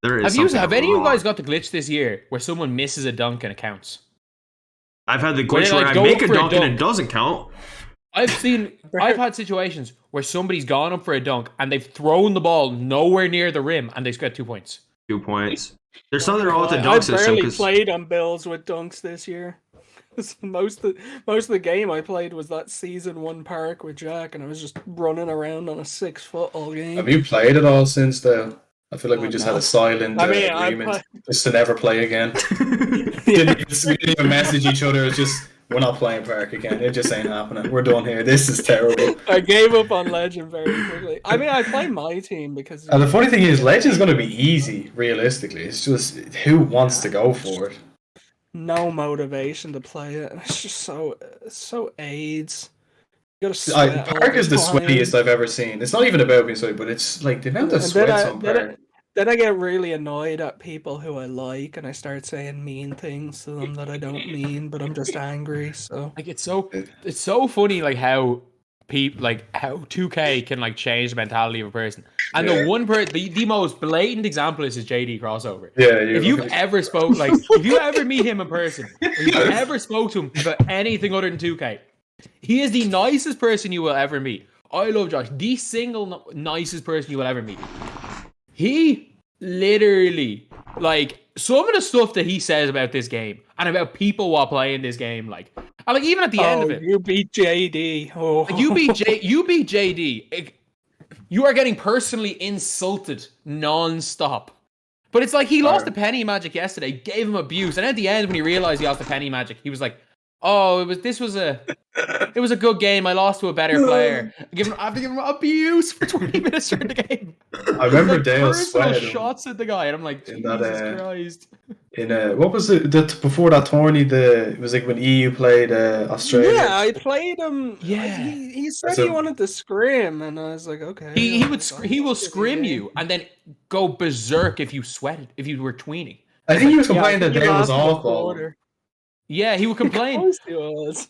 There is. Have any of you wrong. guys got the glitch this year where someone misses a dunk and it counts? I've had the Where glitch they, where like, I go make up a for a dunk and dunk. it doesn't count. I've had situations where somebody's gone up for a dunk and they've thrown the ball nowhere near the rim and they get 2 points. 2 points. There's something wrong with the I dunk system. barely 'Cause played on Bills with dunks this year. Most of the game I played was that season 1 park with Jack, and I was just running around on a 6 foot all game. Have you played it all since then? I feel like we just had No. a silent I mean, agreement just to never play again. we didn't even message each other. It's just, we're not playing Park again. It just ain't happening. We're done here. This is terrible. I gave up on Legend very quickly. I mean, I play my team because And the funny thing is, Legend's going to be easy, realistically. It's just who wants to go for it. no motivation to play it. It's just so AIDS. You gotta sweat all Park is the time. sweatiest I've ever seen. It's not even about being sweaty, but it's like the amount of And sweats on Park. Then I get really annoyed at people who I like, and I start saying mean things to them that I don't mean, but I'm just angry. So Like, it's so funny, like how how 2K can like change the mentality of a person. And Yeah. the one the most blatant example is his JD crossover. Yeah, If you've ever spoke if you ever meet him in person, or you ever spoke to him about anything other than 2K, he is the nicest person you will ever meet. I love Josh, the single nicest person you will ever meet. He literally, like, some of the stuff that he says about this game and about people while playing this game, like, and like even at the end of it, you beat JD. Oh, like, you beat JD. You are getting personally insulted non-stop. But it's like he lost the penny magic yesterday, gave him abuse, and at the end when he realized he lost the penny magic, he was like, "Oh, it was a good game. I lost to a better player. I have to give him abuse for 20 minutes during the game." I remember Like, Dale personal sweated him shots at the guy, and I'm like, in Jesus that, Christ. in what was it before that tourney? It was like when EU played Australia. yeah, I played him. Yeah. He said So- he wanted to scrim, and I was like, okay. He will scrim you and then go berserk if you sweated, if you were tweening. I think he was Yeah, I complaining think that he Dale was lost the off ball. quarter. Yeah, he would Of complain. course he was.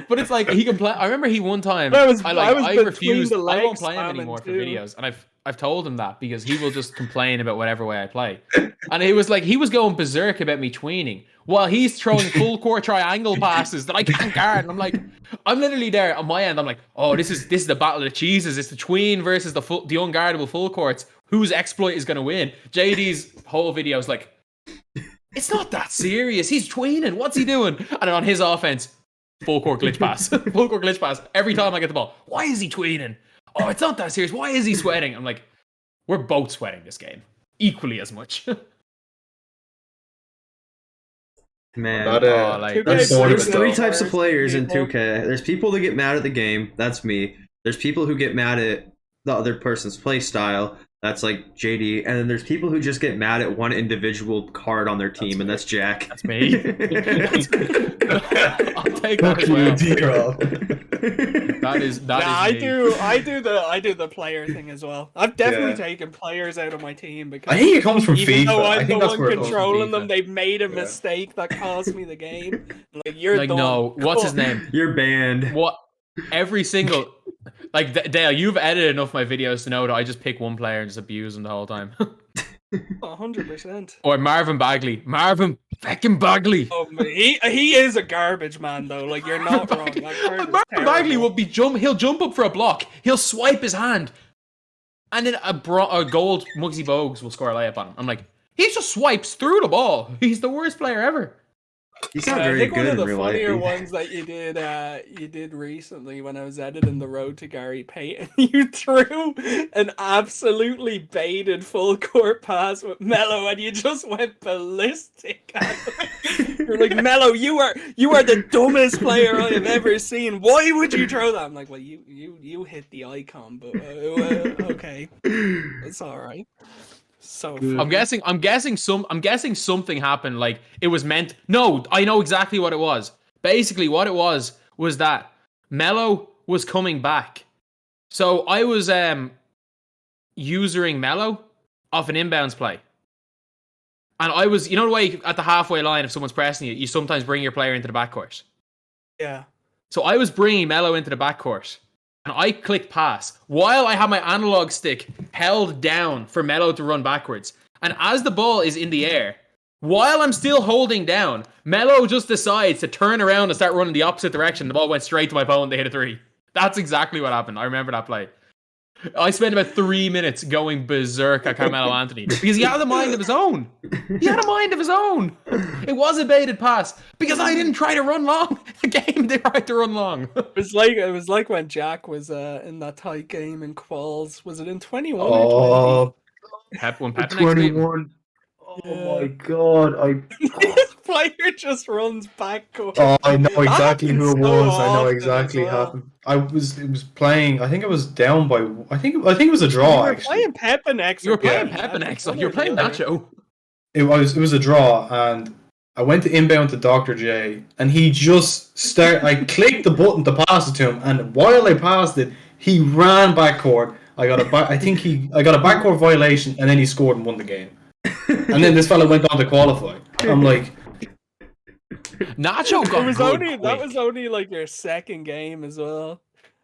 But it's like he complained. I remember he one time. I was I between refused. the I won't legs play him spamming anymore for too. videos, and I've told him that because he will just complain about whatever way I play. And it was like he was going berserk about me tweening while he's throwing full court triangle passes that I can't guard. And I'm like, I'm literally there on my end. I'm like, oh, this is the battle of the cheeses. It's the tween versus the unguardable full courts. Whose exploit is going to win? JD's whole video is like, it's not that serious. He's tweening. What's he doing? And then on his offense, full court glitch pass. Full court glitch pass. Every time I get the ball. Why is he tweening? Oh, it's not that serious. Why is he sweating? I'm like, we're both sweating this game. Equally as much. Man, like, that's Two sort of there's it, three though. types of players in People. 2K. There's people that get mad at the game. That's me. There's people who get mad at the other person's play style. That's like JD. And then there's people who just get mad at one individual card on their team, and that's Jack. That's me. I'll take that as well. That is I me. do the player thing as well. I've definitely taken players out of my team because I think it comes from even FIFA. though I I'm the think that's one where it comes from controlling FIFA. them, they've made a Yeah. mistake that cost me the game. Like you're Like, done. no, what's his Cool. name? You're banned. What? Every single Like Dale, you've edited enough of my videos to know that I just pick one player and just abuse him the whole time. 100%. Or Marvin Bagley. Marvin fucking Bagley. Oh, he is a garbage man though. Like you're not wrong. That card is Marvin Bagley terrible. will he'll jump up for a block. He'll swipe his hand. And then a gold Muggsy Bogues will score a layup on him. I'm like, he just swipes through the ball. He's the worst player ever. He's not I very think good one of in the real funnier life. ones that you did recently when I was editing the Road to Gary Payton, you threw an absolutely baited full court pass with Melo, and you just went ballistic. You're like, Melo, you are the dumbest player I have ever seen. Why would you throw that? I'm like, well, you hit the icon, but okay, it's all right. So I'm guessing something happened. Like it was meant. No, I know exactly what it was. Basically, what it was that Melo was coming back. So I was usering Melo off an inbounds play, and I was, you know, the way at the halfway line, if someone's pressing you sometimes bring your player into the backcourt. yeah. So I was bringing Melo into the backcourt. And I clicked pass while I have my analog stick held down for Melo to run backwards. And as the ball is in the air, while I'm still holding down, Melo just decides to turn around and start running the opposite direction. The ball went straight to my opponent. They hit a three. That's exactly what happened. I remember that play. I spent about 3 minutes going berserk at Carmelo Anthony because he had a mind of his own. He had a mind of his own. It was a baited pass because I didn't try to run long. The game they tried to run long. It was like when Jack was in that tight game in quals. Was it in 21 or Oh, When Pep 21. Oh my god! 20? This player just runs backcourt. Oh, I know exactly who it happens so was. I know often exactly as well. happened. It was playing. I think it was down by. I think it was a draw. You were Actually, playing Pepinex. You were playing again. Pepinex. One You were or playing the other. Nacho. it was a draw, and I went to inbound to Dr. J, and he just started. I clicked the button to pass it to him, and while I passed it, he ran backcourt. I got a backcourt violation, and then he scored and won the game. And then this fella went on to qualify. I'm like, Nacho got That was only like your second game as well.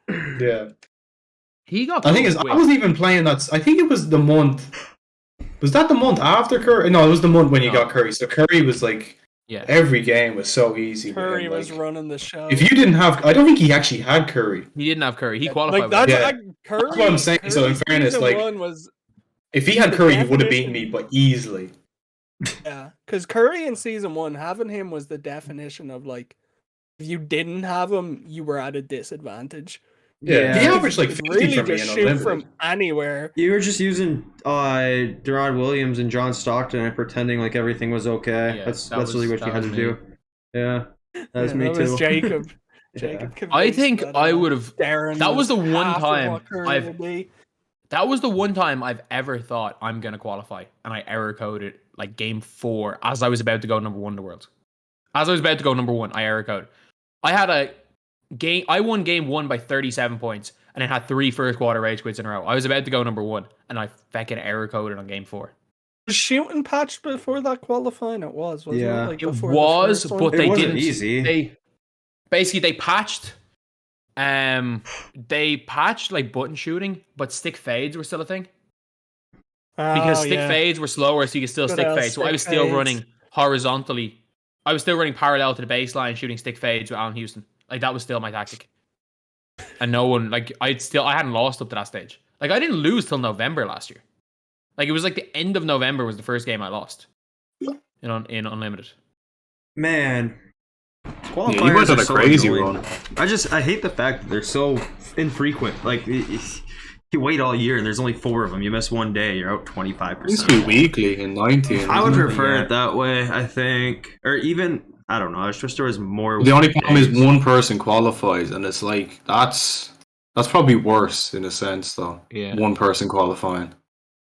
yeah. He got. The thing is, I wasn't even playing that. I think it was the month. Was that the month after Curry? No, it was the month when you got Curry. So Curry was like, Yeah. every game was so easy. Curry man. was Like, running the show. if you didn't have, I don't think he actually had Curry. He didn't have Curry. He qualified. like that's with Yeah. like Curry. That's what I'm saying. So in Curry's fairness, season like, one was if he had the Curry, he would have beaten definition. me, but easily. yeah, because Curry in season one, having him was the definition of like, if you didn't have him, you were at a disadvantage. Yeah, he averaged like You 50 could really for me just in shoot Unlimited. from anywhere. You were just using Deron Williams and John Stockton and pretending like everything was okay. Yeah, that's that really was- what you that had was to me. do. Yeah, that's me that too. was Jacob. Yeah. Jacob I convinced think that, I would have. Darren That was the one half of time what Curry I've- would be. That was the one time I've ever thought I'm gonna qualify, and I error coded like game 4 as I was about to go number 1 in the world. As I was about to go number 1, I error coded. I had a game. I won game 1 by 37 points, and then had 3 first quarter rage quits in a row. I was about to go number 1, and I fucking error coded on game 4. Was shooting patched before that qualifying? It was, wasn't Yeah. it? Like It before the was, first one? but It they wasn't didn't. easy. They patched. They patched like button shooting, but stick fades were still a thing. Because stick fades were slower, so you could still Good stick old fades. So I stick was still fades. running horizontally. I was still running parallel to the baseline, shooting stick fades with Allen Houston. Like that was still my tactic. And no one, like I hadn't lost up to that stage. Like I didn't lose till November last year. Like it was like the end of November was the first game I lost in Unlimited. Man, Yeah, qualifiers he went on are a so crazy annoying. run. I hate the fact that they're so infrequent. Like you wait all year and there's only 4 of them. You miss one day, you're out 25%. It used to be weekly in 19. I would isn't it? prefer Yeah. it that way. I think, or even I don't know. I wish there was more. The only problem is days. one person qualifies, and it's like that's probably worse in a sense, though. Yeah. One person qualifying.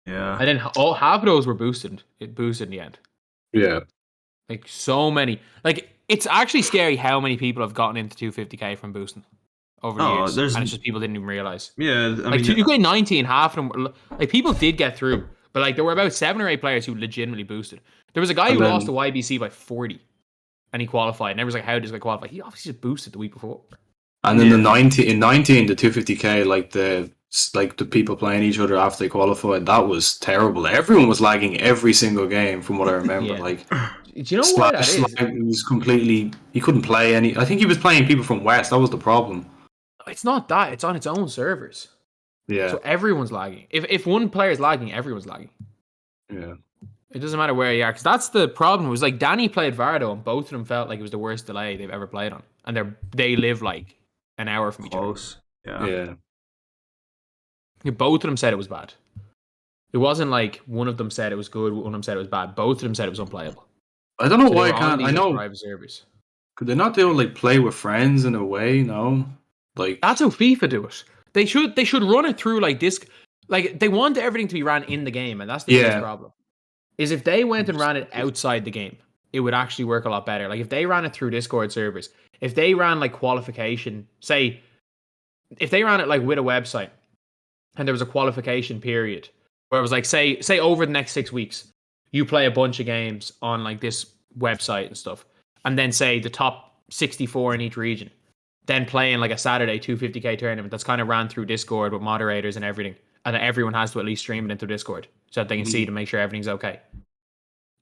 Yeah. And then half of those were boosted. It boosted in the end. Yeah. Like so many. Like it's actually scary how many people have gotten into 250k from boosting over the Oh, years. there's- And it's just people didn't even realize. Yeah. I Like mean, 2K19, half of them were, like people did get through, but like there were about 7 or 8 players who legitimately boosted. There was a guy And who then- lost to YBC by 40, and he qualified. And everyone's like, "How did this guy qualify?" He obviously just boosted the week before. And then the 19 the 250k, like the people playing each other after they qualified, that was terrible. Everyone was lagging every single game, from what I remember. Yeah. Like, Do you know why that is? Slag was completely. He couldn't play any. I think he was playing people from West. That was the problem. It's not that. It's on its own servers. Yeah. So everyone's lagging. If one player is lagging, everyone's lagging. Yeah. It doesn't matter where you are, because that's the problem. It was like Danny played Vardo, and both of them felt like it was the worst delay they've ever played on, and they live like an hour from each other. Close. Yeah. Yeah, both of them said it was bad. It wasn't like one of them said it was good, one of them said it was bad. Both of them said it was unplayable. I don't know So why they I were can't. on I these know. private servers. Could they not do like play with friends in a way? No. Like That's how FIFA do it. They should run it through like this. Like they want everything to be ran in the game, and that's the biggest problem. Is if they went and ran it outside the game, it would actually work a lot better. Like if they ran it through Discord servers, if they ran like qualification, say, if they ran it like with a website, and there was a qualification period where it was like, say over the next 6 weeks, you play a bunch of games on like this website and stuff, and then say the top 64 in each region, then playing like a Saturday 250k tournament that's kind of ran through Discord with moderators and everything, and everyone has to at least stream it into Discord so that they can see to make sure everything's okay.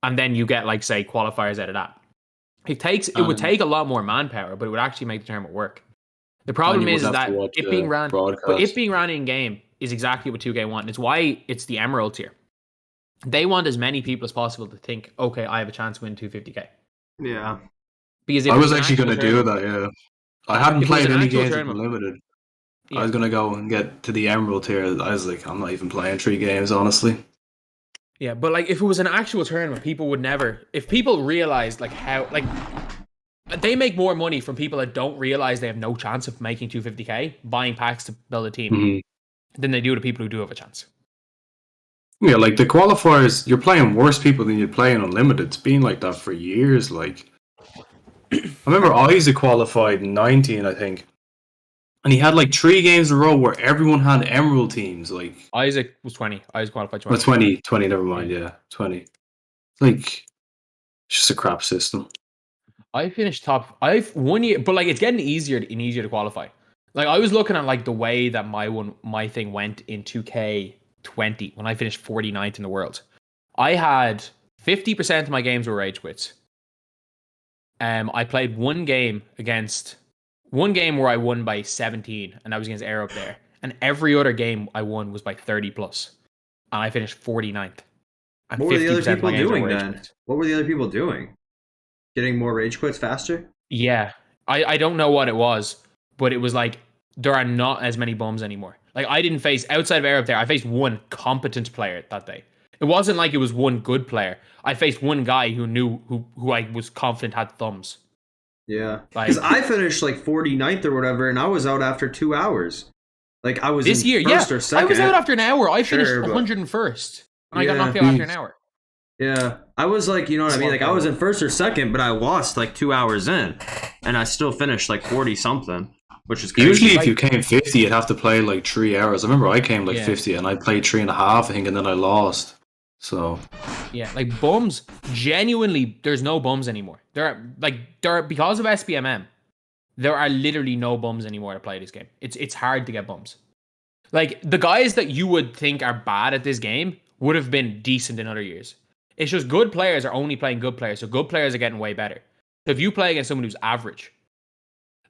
And then you get like, say, qualifiers out of that. It would take a lot more manpower, but it would actually make the tournament work. The problem is that it being ran in game is exactly what 2K want. It's why it's the Emerald tier. They want as many people as possible to think, okay, I have a chance to win 250k. Yeah. Because I was actually going to do that. Yeah. I hadn't played any games with Unlimited. Yeah. I was going to go and get to the Emerald tier. I was like, I'm not even playing 3 games, honestly. Yeah, but like if it was an actual tournament, people would never. If people realized like how like they make more money from people that don't realize they have no chance of making 250k buying packs to build a team than they do to people who do have a chance. Yeah, like the qualifiers, you're playing worse people than you play in Unlimited. It's been like that for years. Like I remember Isaac qualified in 19, I think. And he had like 3 games in a row where everyone had Emerald teams. Like Isaac was 20. Isaac qualified 20. 20, never mind. Yeah, 20. Like, it's just a crap system. I finished top. I've 1 year, but like it's getting easier and easier to qualify. Like I was looking at like the way that my thing went in 2K20 when I finished 49th in the world. I had 50% of my games were rage quits. I played one game where I won by 17, and that was against Air up there. And every other game I won was by 30 plus. And I finished 49th. And What were the other 50% of people my games were doing rage then? quits. What were the other people doing? Getting more rage quits faster? Yeah. I don't know what it was, but it was like there are not as many bums anymore. Like I didn't face, outside of Air up there, I faced one competent player that day. It wasn't like it was one good player. I faced one guy who knew who I was confident had thumbs. Yeah. Like- Because I finished like 49th or whatever, and I was out after 2 hours. Like I was This in year, first yeah. or second. I was out after an hour. I finished Sure, but- 101st. And I got Yeah. knocked out after an hour. Yeah. I was like, you know what I mean? Like I was in first or second, but I lost like 2 hours in. And I still finished like 40 something, which is crazy. Usually if you came 50, you'd have to play like 3 hours. I remember I came like 50 and I played 3.5, I think, and then I lost. So Yeah, like bums, genuinely, there's no bums anymore. There are because of SBMM, there are literally no bums anymore to play this game. It's hard to get bums. Like the guys that you would think are bad at this game would have been decent in other years. It's just good players are only playing good players, so good players are getting way better. So if you play against someone who's average,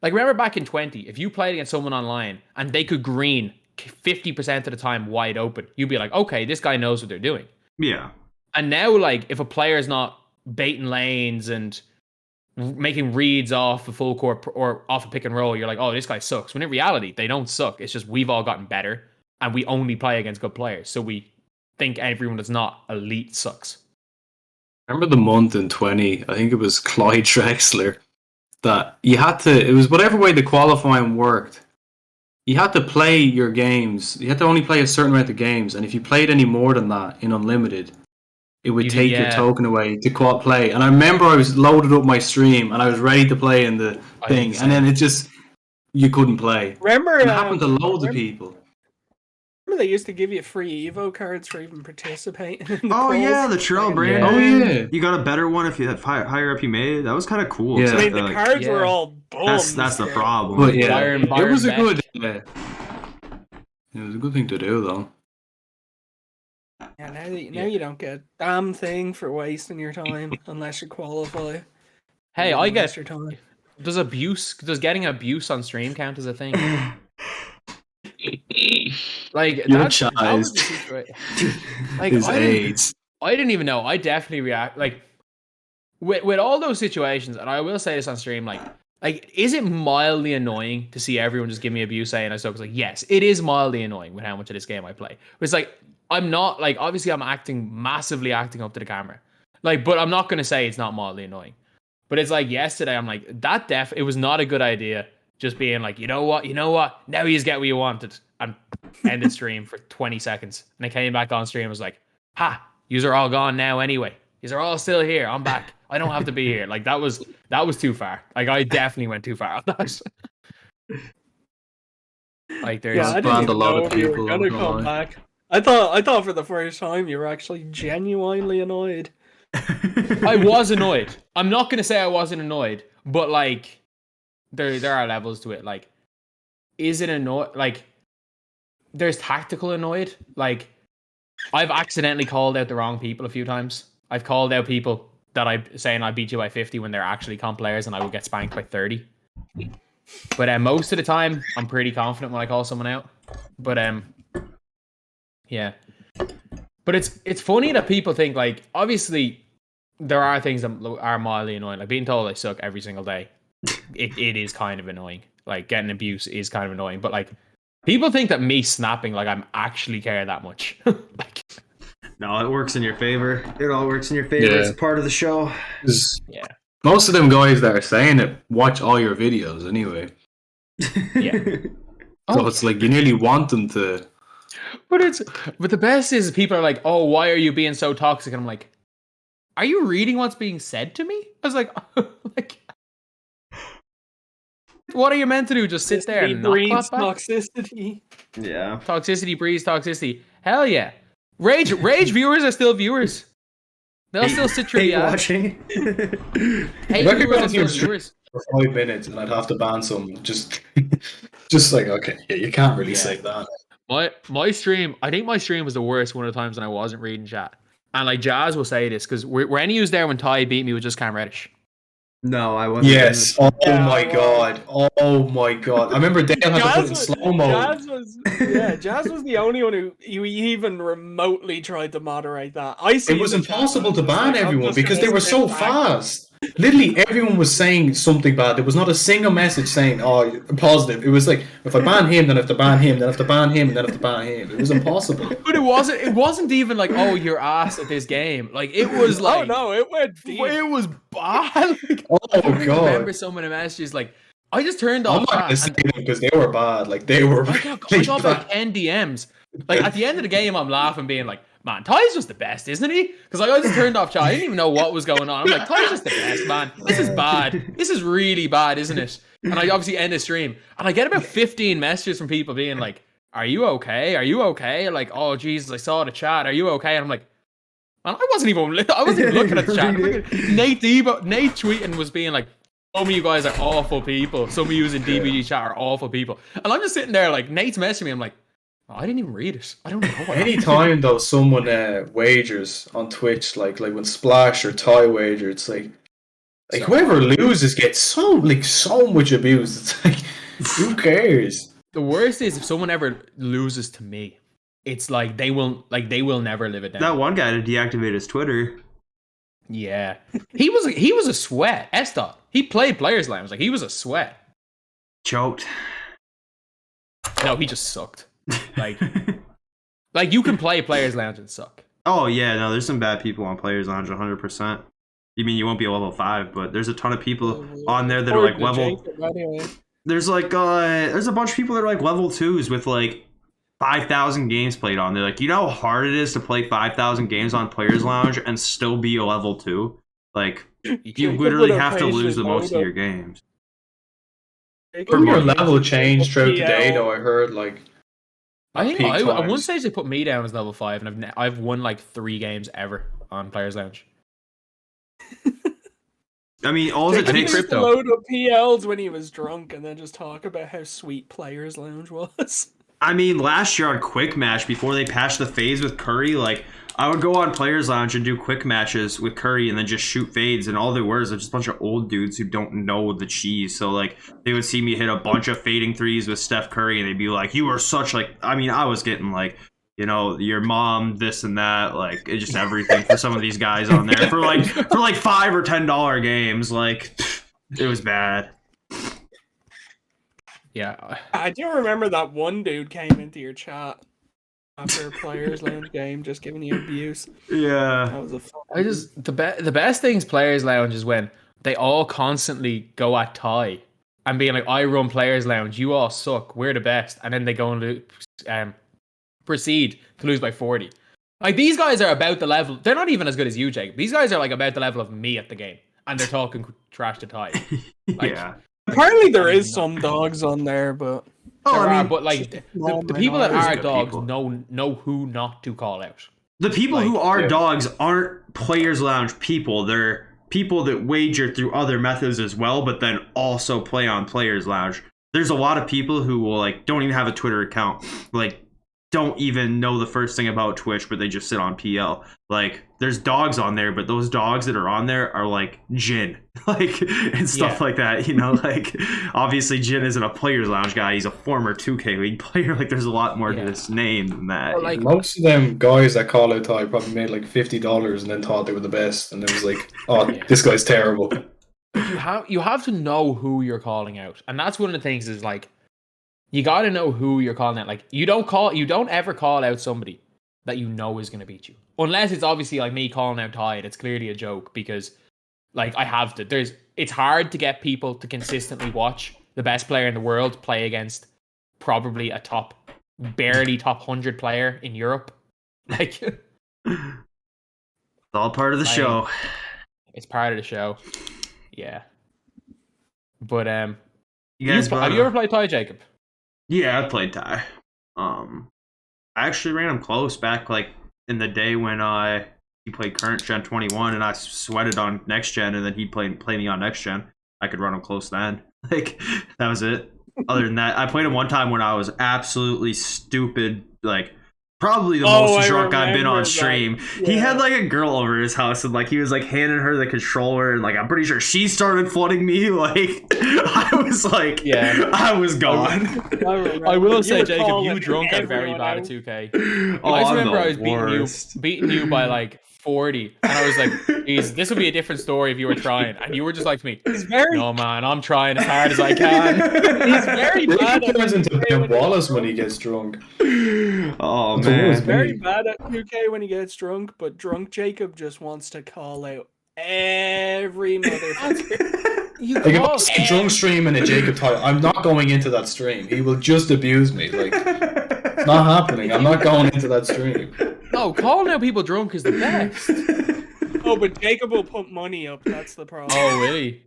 like remember back in 20, if you played against someone online and they could green 50% of the time wide open, you'd be like, okay, this guy knows what they're doing. Yeah. And now, like, if a player's not baiting lanes and making reads off a full court or off a pick and roll, you're like, oh, this guy sucks. When in reality, they don't suck. It's just we've all gotten better and we only play against good players. So we think everyone that's not elite sucks. remember the month in 20, I think it was Clyde Drexler, that you had to, it was whatever way the qualifying worked, you had to play your games. You had to only play a certain amount of games, and if you played any more than that in Unlimited, it would take your token away to quad play. And I remember I was loaded up my stream, and I was ready to play in the thing, and then it just, you couldn't play. Remember, it happened to loads of people. Remember they used to give you free Evo cards for even participating in the Oh polls? yeah, the Terrell Brand. Oh yeah. You got a better one if you had higher up you made. That was kind of cool. Yeah. I mean, the cards were all bums. That's the problem. But yeah, Byron it was a Beck. good. It was a good thing to do, though. Yeah, now you don't get a damn thing for wasting your time unless you qualify. Hey, You I waste get. your time. Does getting abuse on stream count as a thing? Like Your that was the child situation. Like is I didn't, AIDS. I didn't even know. I definitely react like with all those situations, and I will say this on stream, like is it mildly annoying to see everyone just give me abuse saying I suck? It's like yes, it is mildly annoying with how much of this game I play. But it's like I'm not like obviously I'm massively acting up to the camera. Like, but I'm not gonna say it's not mildly annoying. But it's like yesterday, I'm like, it was not a good idea. Just being like, you know what? Now you just get what you wanted. And ended stream for 20 seconds. And I came back on stream and was like, ha, yous are all gone now anyway. Yous are all still here. I'm back. I don't have to be here. Like that was too far. Like I definitely went too far on that. Like there's Yeah, I didn't banned even a lot know of if you were people, gonna I'm not come lying. back. I thought for the first time you were actually genuinely annoyed. I was annoyed. I'm not gonna say I wasn't annoyed, but like there are levels to it. Like, is it annoyed? Like, there's tactical annoyed. Like, I've accidentally called out the wrong people a few times. I've called out people that I'm saying I beat you by 50 when they're actually comp players and I would get spanked by 30. But most of the time, I'm pretty confident when I call someone out. But yeah. But it's funny that people think like obviously there are things that are mildly annoying. Like being told I suck every single day. It is kind of annoying. Like getting abuse is kind of annoying. But like people think that me snapping like I'm actually care that much. Like No, it works in your favor. It all works in your favor. Yeah. It's part of the show. 'Cause yeah. most of them guys that are saying it watch all your videos anyway. Yeah. So Oh. it's like you nearly want them to. But the best is people are like, oh, why are you being so toxic? And I'm like, are you reading what's being said to me? I was like, like what are you meant to do? Just sit there and not breeds clap back? toxicity. Yeah. Toxicity breeds toxicity. Hell yeah. Rage viewers are still viewers. They'll still sit through Hate the ads. watching. Hate I could viewers go are on still your stream viewers. for 5 minutes and I'd have to ban someone. Just like, okay, yeah, you can't really say that. My stream, I think my stream was the worst one of the times when I wasn't reading chat. And like Jazz will say this, because were any of you there when Ty beat me with just Cam Reddish? No, I wasn't. Yes. Oh Yeah, my I was. god. Oh my god. I remember Dale had to put it in slow mo. Jazz was the only one who even remotely tried to moderate that. It was impossible to ban everyone because they were so fast. Literally, everyone was saying something bad. There was not a single message saying, "Oh, positive." It was like, if I ban him, then I have to ban him, then I have to ban him, and then I have to ban him. It was impossible. But it wasn't even like, oh, you're ass at this game. Like it was like, oh no, it went deep. it was bad. Like, Oh I remember god. some of the messages like I just turned I'm off not gonna chat. say them because they were bad. Like they were I really got about bad. 10 DMs. Like at the end of the game, I'm laughing, being like, man, Ty's just the best, isn't he? Because like, I just turned off chat. I didn't even know what was going on. I'm like, Ty's just the best, man. This is bad. This is really bad, isn't it? And I obviously end the stream. And I get about 15 messages from people being like, are you okay? Are you okay? Like, oh, Jesus, I saw the chat. Are you okay? And I'm like, man, I wasn't even looking at the chat. Nate tweeting was being like, some of you guys are awful people. Some of you in DBG chat are awful people. And I'm just sitting there like, Nate's messaging me. I'm like, oh, I didn't even read it. I don't know what Anytime though someone wagers on Twitch, like when Splash or Ty wager, it's like whoever loses gets so much abuse. It's like, who cares? The worst is if someone ever loses to me, it's like they will never live it down. That one guy to deactivate his Twitter. Yeah, he was a sweat. S-Dot. He played Players Lounge. Like he was a sweat. Choked. No, he just sucked. Like you can play Players Lounge and suck. Oh yeah, no, there's some bad people on Players Lounge, 100%. You mean you won't be a level 5, but there's a ton of people on there that are like level. There's like there's a bunch of people that are like level 2s with like 5,000 games played on. They're like, you know how hard it is to play 5,000 games on Players Lounge and still be a level 2? Like, you literally have to lose the most of your games. Your level changed throughout the day, though. I heard like. I think at one stage they put me down as level 5, and I've won like 3 games ever on Players Lounge. I mean, all it He takes. used to load up PLs when he was drunk and then just talk about how sweet Players Lounge was. I mean, last year on Quick Match, before they patched the phase with Curry, like, I would go on Players Lounge and do quick matches with Curry and then just shoot fades, and all there were is just a bunch of old dudes who don't know the cheese. So, like, they would see me hit a bunch of fading threes with Steph Curry, and they'd be like, you are such, like, I mean, I was getting, like, you know, your mom, this and that, like, it just everything for some of these guys on there for like $5 or $10 games. Like, it was bad. Yeah. I do remember that one dude came into your chat after a Players Lounge game, just giving you abuse. Yeah. That was a fun The best things Players Lounge is when they all constantly go at tie and being like, I run Players Lounge, you all suck, we're the best, and then they go and proceed to lose by 40. Like, these guys are about the level. They're not even as good as you, Jake. These guys are like about the level of me at the game, and they're talking trash to tie. Like, Yeah. Apparently there is some dogs on there, but but like the people that are good dogs people. know who not to call out. The people who Like, are dogs aren't Players Lounge people. They're people that wager through other methods as well, but then also play on Players Lounge. There's a lot of people who will, like, don't even have a Twitter account. Like, don't even know the first thing about Twitch, but they just sit on PL. Like, there's dogs on there, but those dogs that are on there are like Jin, like, and stuff like that. You know, like, obviously Jin isn't a Players Lounge guy. He's a former 2K League player. Like, there's a lot more to this name than that. Or, like, Most of them guys that call out Ty probably made like $50 and then thought they were the best, and it was like, oh, this guy's terrible. you have to know who you're calling out, and that's one of the things is, like, you got to know who you're calling out. Like, you don't ever call out somebody that you know is going to beat you, unless it's obviously like me calling out Ty. It's clearly a joke because, like, I have to. It's hard to get people to consistently watch the best player in the world play against probably a barely top 100 player in Europe. Like, It's all part of the show. It's part of the show. Yeah. But You guys have you ever played Ty, Jacob? Yeah, I played Ty. I actually ran him close back, like, in the day when he played current gen 21, and I sweated on next gen, and then he'd play me on next gen. I could run him close then. Like, that was it. Other than that, I played him one time when I was absolutely stupid, like, probably the most drunk I've been on stream. Yeah. He had, like, a girl over his house, and, like, he was, like, handing her the controller, and, like, I'm pretty sure she started flooding me. Like, I was like, I was gone. I will say, Jacob, you drunk are very bad at 2K. I just remember I was beating you by, like, 40, and I was like, geez, this would be a different story if you were trying, and you were just like to me, no, man, I'm trying as hard as I can. He's very bad at 2K. Wallace when he gets drunk. Oh, man. He's very bad at 2K when he gets drunk, but drunk Jacob just wants to call out every motherfucker. If I see a drunk stream in a Jacob title, I'm not going into that stream. He will just abuse me. Like, it's not happening. I'm not going into that stream. No, calling out people drunk is the best. Oh, but Jacob will put money up. That's the problem. Oh, really?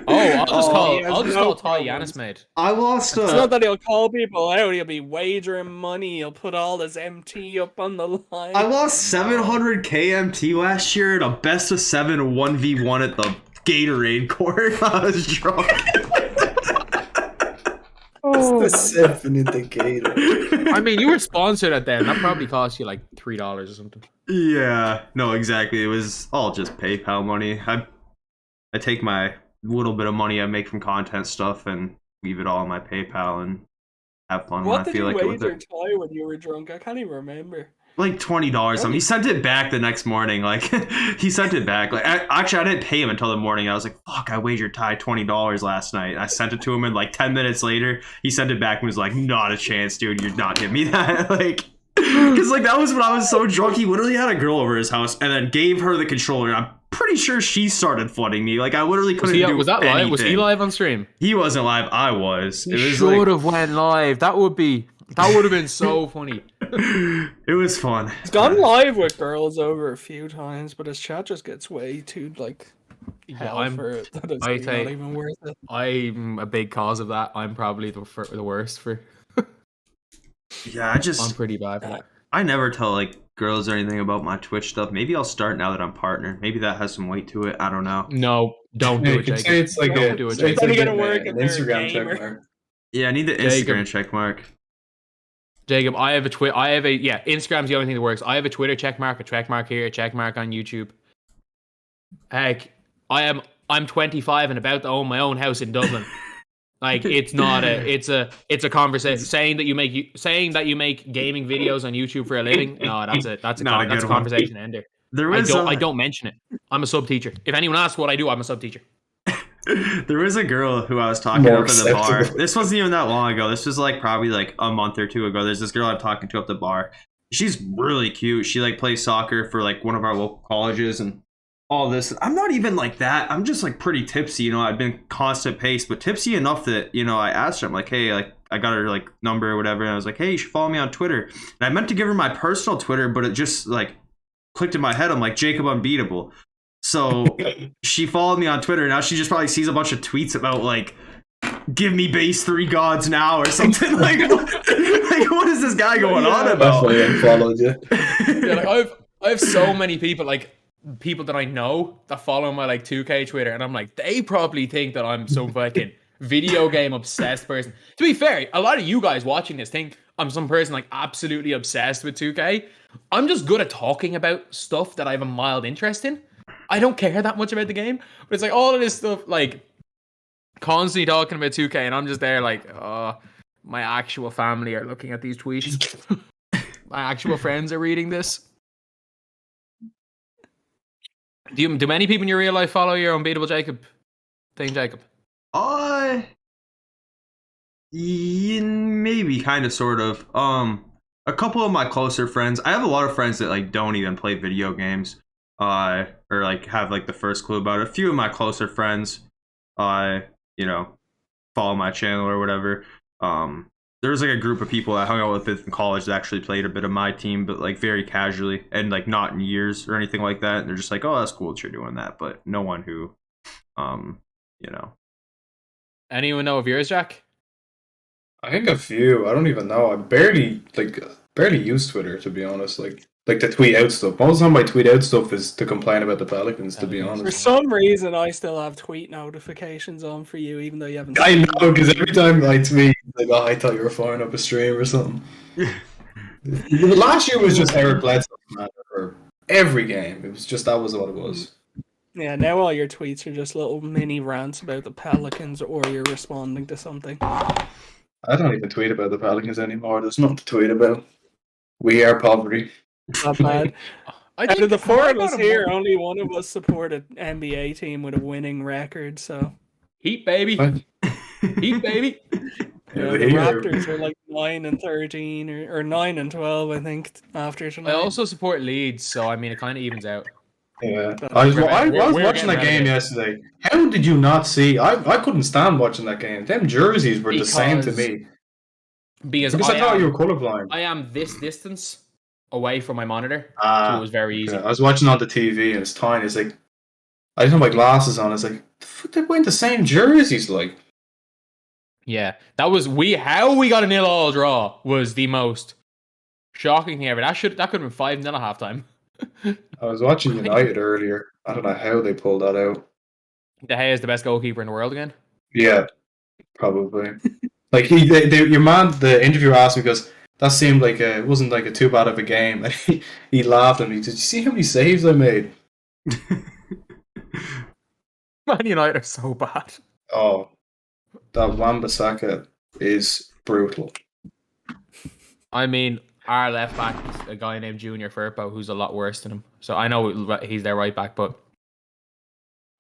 Oh, I'll just call Ty Yanis, mate. I lost. It's not that he'll call people out. He'll be wagering money. He'll put all his MT up on the line. I lost 700k MT last year in a best of 7 1v1 at the Gatorade court. I was drunk. The 7 in the Gatorade. I mean, you were sponsored at them. That probably cost you like $3 or something. Yeah, no, exactly. It was all just PayPal money. I take my little bit of money I make from content stuff and leave it all in my PayPal and have fun when I feel like it with it. What did you wager Ty when you were drunk? I can't even remember. Like $20 something. He sent it back the next morning. Like, he sent it back. Like, actually, I didn't pay him until the morning. I was like, fuck, I wagered Ty $20 last night. I sent it to him, and like 10 minutes later, he sent it back and was like, not a chance, dude. You're not giving me that. Like, because like that was when I was so drunk. He literally had a girl over his house and then gave her the controller. I'm pretty sure she started flooding me. Like, I literally couldn't do Was that live? anything. Was he live on stream? He wasn't live. I was. He should have went live. That would have been so funny. It was fun. He's gone live with girls over a few times, but his chat just gets way too like hell for it. That it's not even worth it. I'm a big cause of that. I'm probably the worst for. Yeah, I'm pretty bad for that. I never tell like girls or anything about my Twitch stuff. Maybe I'll start now that I'm partnered. Maybe that has some weight to it. I don't know. No, don't Yeah, do you it, can Jacob. say it's like Don't a, do it, it's Jacob. like It's gonna an work if they're a Instagram check gamer. mark. Yeah, I need the Jacob. Instagram check mark. Jacob, I have a Instagram's the only thing that works. I have a Twitter check mark, a check mark here, a check mark on YouTube. Heck, I'm 25 and about to own my own house in Dublin. Like it's a conversation saying that you make gaming videos on YouTube for a living. No, that's a Not a good one. conversation ender. There I was don't mention it. I'm a sub teacher. If anyone asks what I do, I'm a sub teacher. there was a girl who I was talking More up in the bar. acceptable. This wasn't even that long ago. This was like probably like a month or two ago. There's this girl I'm talking to up the bar. She's really cute. She like plays soccer for like one of our local colleges and all this. I'm not even like that. I'm just like pretty tipsy, you know. I've been constant pace, but tipsy enough that, you know, I asked her, I'm like, hey, like I got her like number or whatever, and I was like, hey, you should follow me on Twitter. And I meant to give her my personal Twitter, but it just like clicked in my head. I'm like, Jacob Unbeatable. So she followed me on Twitter. Now she just probably sees a bunch of tweets about like, give me base 3 gods now or something. Like what is this guy going on about? Definitely unfollowed you. Yeah, like I have so many people like people that I know that follow my like 2K Twitter, and I'm like, they probably think that I'm some fucking video game obsessed person. To be fair, a lot of you guys watching this think I'm some person like absolutely obsessed with 2K. I'm just good at talking about stuff that I have a mild interest in. I don't care that much about the game, but it's like all of this stuff, like constantly talking about 2K, and I'm just there like, my actual family are looking at these tweets. My actual friends are reading this. Do many people in your real life follow your Unbeatable Jacob thing, Jacob? Maybe kind of sort of. A couple of my closer friends. I have a lot of friends that like don't even play video games. Or like have like the first clue about it. A few of my closer friends, you know, follow my channel or whatever. There was like a group of people I hung out with in college that actually played a bit of MyTEAM, but like very casually and like not in years or anything like that. And they're just like, oh, that's cool that you're doing that, but no one who, you know. Anyone know of yours, Jack? I think a few. I don't even know. I barely use Twitter, to be honest. Like to tweet out stuff. Most of the time I tweet out stuff is to complain about the Pelicans, to be For honest. some reason, I still have tweet notifications on for you, even though you haven't. I know, because every time I tweet, like, oh, I thought you were firing up a stream or something. Last year was just Eric Bledsoe for every game. It was just, that was what it was. Yeah, now all your tweets are just little mini rants about the Pelicans, or you're responding to something. I don't even tweet about the Pelicans anymore. There's nothing to tweet about. We are poverty. Not bad. I Out of the four I of us got a here, more- only one of us support an NBA team with a winning record. So Heat, baby. What? Heat, baby. yeah, the Raptors are like 9-13 or 9-12, I think, after tonight. I also support Leeds, so I mean, it kind of evens out. Yeah, I was We're watching getting that game relegated. yesterday. How did you not see? I couldn't stand watching that game. Them jerseys were the same to me. Because Because I thought you were colorblind. I am this distance away from my monitor, so Ah, it was very easy. okay. I was watching on the TV and it's tiny. It's like, I didn't have my glasses on. It's like, they're wearing the same jerseys. Like, Yeah, that was how we got a 0-0 draw was the most shocking thing ever. That could have been 5-0 at halftime. I was watching United earlier. I don't know how they pulled that out. De Gea is the best goalkeeper in the world again. Yeah, probably. Like your man, the interviewer asked me because that seemed like it wasn't like a too bad of a game, and he laughed at me. Did you see how many saves I made? Man United are so bad. Oh, that Wan-Bissaka is brutal. I mean, our left back is a guy named Junior Firpo, who's a lot worse than him. So I know he's their right back, but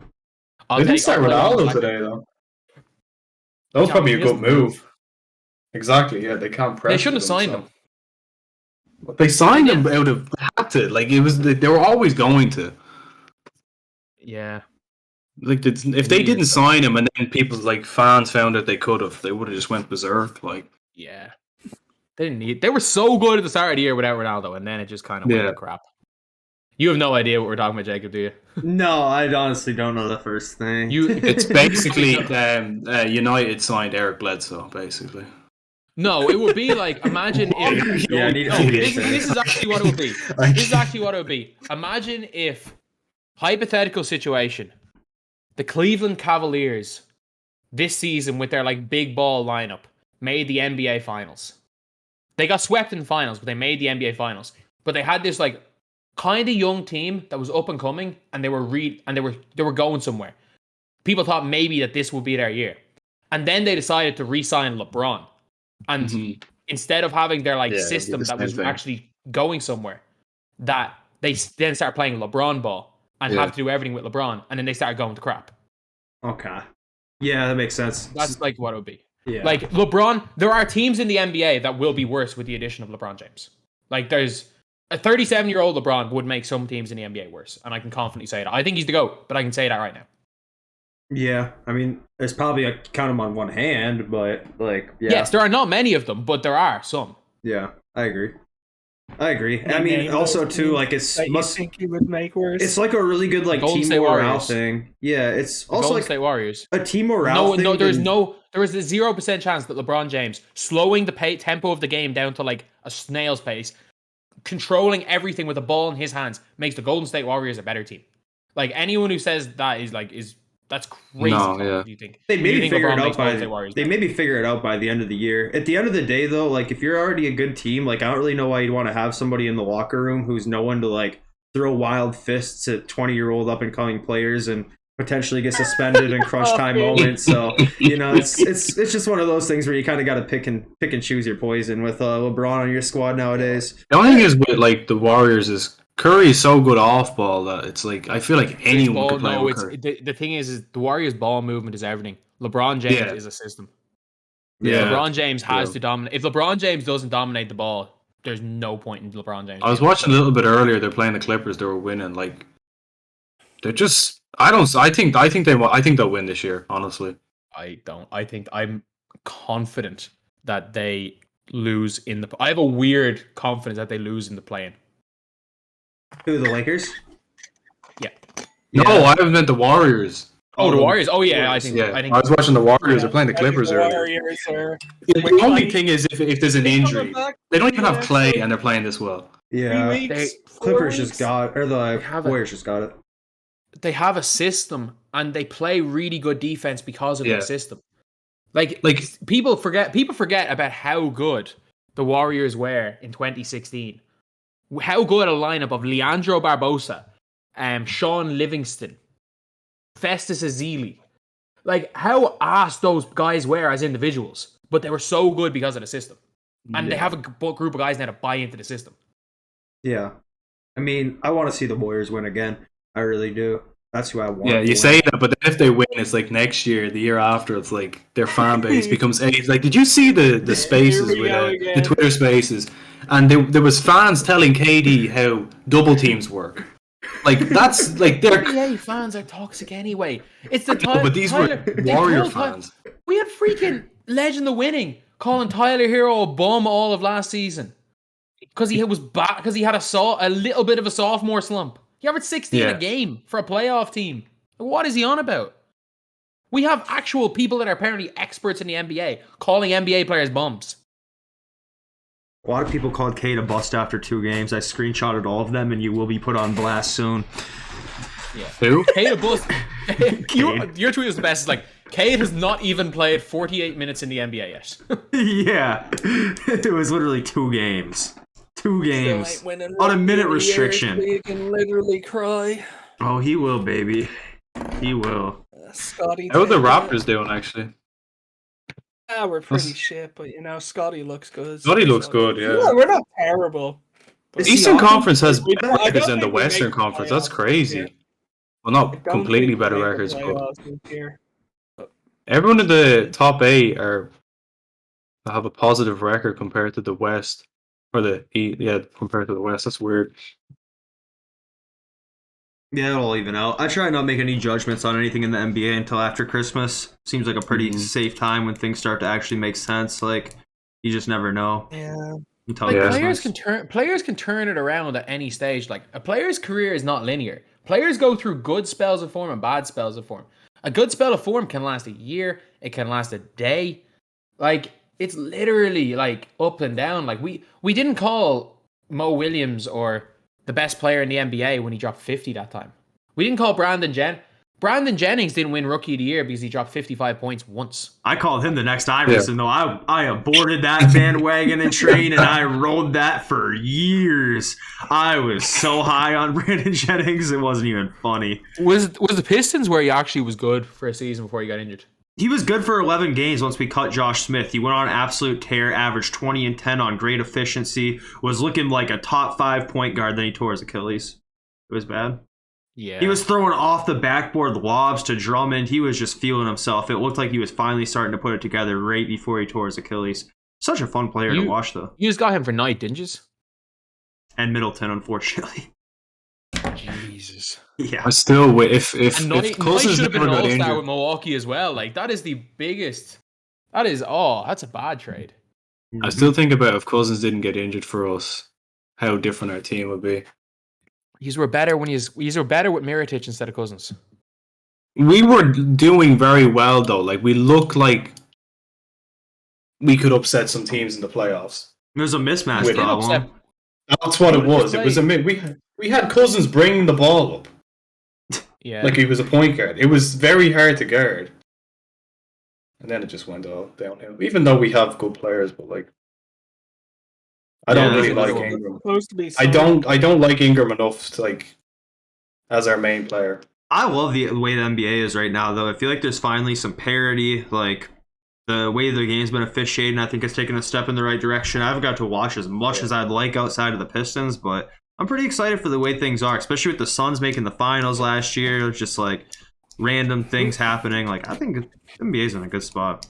They didn't start Ronaldo back. today, though. That was Yeah, probably he a good doesn't move. Exactly, yeah, they can't press. They shouldn't have signed him. him. They signed him out of had to. Like it was, they were always going to. Yeah. Like if they didn't sign him, and then people like fans found out they could have, they would have just went berserk. Like Yeah. They didn't need. They were so good at the start of the year without Ronaldo, and then it just kind of went to crap. You have no idea what we're talking about, Jacob, do you? No, I honestly don't know the first thing. it's basically United signed Eric Bledsoe, basically. No, it would be like, imagine if... Yeah, I need no, NBA this is actually what it would be. This is actually what it would be. Imagine if, hypothetical situation, the Cleveland Cavaliers this season with their like big ball lineup made the NBA Finals. They got swept in the finals, but they made the NBA Finals. But they had this like kind of young team that was up and coming, and they were going somewhere. People thought maybe that this would be their year, and then they decided to re-sign LeBron. And instead of having their like system that was actually going somewhere, that they then start playing LeBron ball and have to do everything with LeBron, and then they started going to crap. Okay. Yeah, that makes sense. That's like what it would be. Yeah. Like LeBron, there are teams in the NBA that will be worse with the addition of LeBron James. Like there's a 37-year-old LeBron would make some teams in the NBA worse, and I can confidently say that. I think he's the GOAT, but I can say that right now. Yeah, I mean, there's probably I count them on one hand, but like, yeah. Yes, there are not many of them, but there are some. Yeah, I agree. I mean, also too, like think he would make worse. It's like a really good like Golden team State morale Warriors. thing. Yeah, it's also Golden like State Warriors. a team morale thing. There is a 0% chance that LeBron James slowing the tempo of the game down to like a snail's pace, controlling everything with the ball in his hands, makes the Golden State Warriors a better team. Like anyone who says that is that's crazy. No, yeah. Do you think They maybe figure it LeBron out makes by Golden State Warriors they better? maybe figure it out by the end of the year. At the end of the day, though, like if you're already a good team, like I don't really know why you'd want to have somebody in the locker room who's no one to like throw wild fists at 20-year-old up and coming players and potentially get suspended in crunch time moments. So it's just one of those things where you kind of got to pick and choose your poison with LeBron on your squad nowadays. The only thing is with like the Warriors is Curry is so good off ball that it's like I feel like anyone could play with Curry. The thing is the Warriors' ball movement is everything. LeBron James is a system. Yeah, LeBron James has to dominate. If LeBron James doesn't dominate the ball, there's no point in LeBron James. I was watching a little bit earlier. They're playing the Clippers. They were winning. Like they're just. I think they'll win this year. Honestly, I don't. I think I'm confident that they lose in the. I have a weird confidence that they lose in the play-in. Who, the Lakers? Yeah. No, I haven't meant the Warriors. Oh, the Warriors. Oh yeah, I think I was watching the Warriors. They're playing the Clippers earlier. The only thing is if there's an injury, they don't even have Clay, and they're playing this well. Yeah, Clippers just got, or the Warriors just got it. They have a system, and they play really good defense because of their system. Like people forget about how good the Warriors were in 2016. How good a lineup of Leandro Barbosa, Sean Livingston, Festus Ezeli. Like how ass those guys were as individuals, but they were so good because of the system. And they have a group of guys now to buy into the system. Yeah. I mean, I want to see the Warriors win again. I really do. That's who I want. Yeah, you say that, but then if they win, it's like next year, the year after, it's like their fan base becomes AIDS. Like, did you see the spaces with the Twitter spaces? And there was fans telling KD how double teams work. Like that's like their NBA fans are toxic anyway. It's the time. But these were Warrior fans. We had freaking Legend of Winning calling Tyler Hero a bum all of last season because he was back because he had a little bit of a sophomore slump. He averaged 16 a game for a playoff team. What is he on about? We have actual people that are apparently experts in the NBA calling NBA players bums. A lot of people called Cade a bust after 2 games. I screenshotted all of them, and you will be put on blast soon. Yeah. Who? Cade a bust. Your tweet was the best. It's like, Cade has not even played 48 minutes in the NBA yet. Yeah. It was literally 2 games. 2 games. On a minute restriction. You can literally cry. Oh, he will, baby. He will. Scotty. How are the Raptors doing, actually? We're pretty shit, but Scotty looks good. Scotty looks good, yeah. We're not terrible. The Eastern Conference has better records than the Western Conference. That's crazy. Well, not completely better records, but everyone in the top 8 have a positive record compared to the West. Or compared to the West. That's weird. Yeah, it'll even out. I try not to make any judgments on anything in the NBA until after Christmas. Seems like a pretty safe time when things start to actually make sense. Like, you just never know. Yeah. Until players can turn it around at any stage. Like, a player's career is not linear. Players go through good spells of form and bad spells of form. A good spell of form can last a year. It can last a day. Like, it's literally like up and down. Like we didn't call Mo Williams or the best player in the NBA when he dropped 50 that time. We didn't call Brandon Jennings didn't win Rookie of the Year because he dropped 55 points once. I called him the next Iverson, though. I aborted that bandwagon and train, and I rode that for years. I was so high on Brandon Jennings, it wasn't even funny. Was the Pistons where he actually was good for a season before he got injured? He was good for 11 games once we cut Josh Smith. He went on an absolute tear, averaged 20 and 10 on great efficiency, was looking like a top 5 point guard, then he tore his Achilles. It was bad. Yeah. He was throwing off the backboard lobs to Drummond. He was just feeling himself. It looked like he was finally starting to put it together right before he tore his Achilles. Such a fun player to watch, though. You just got him for Knight, didn't you? And Middleton, unfortunately. Jesus. Yeah. I still wait. If Knight Cousins should have been never an got all-star injured, with Milwaukee as well. Like, that is the biggest... that's a bad trade. I still think about if Cousins didn't get injured for us, how different our team would be. These were better with Mirotic instead of Cousins. We were doing very well though. Like we look like We could upset some teams in the playoffs. There's a mismatch With- problem. That's what it was. It was we had Cousins bringing the ball up Yeah. like he was a point guard. It was very hard to guard, and then it just went all downhill. Even though we have good players, but like I don't Yeah, really that's like what- Ingram. Supposed to be I don't like Ingram enough to like as our main player. I love the way the NBA is right now, though. I feel like there's finally some parity. Like, the way the game's been officiated, I think it's taken a step in the right direction. I haven't got to watch as much as I'd like outside of the Pistons, but I'm pretty excited for the way things are, especially with the Suns making the finals last year. It's just, like, random things happening. Like, I think the NBA's in a good spot.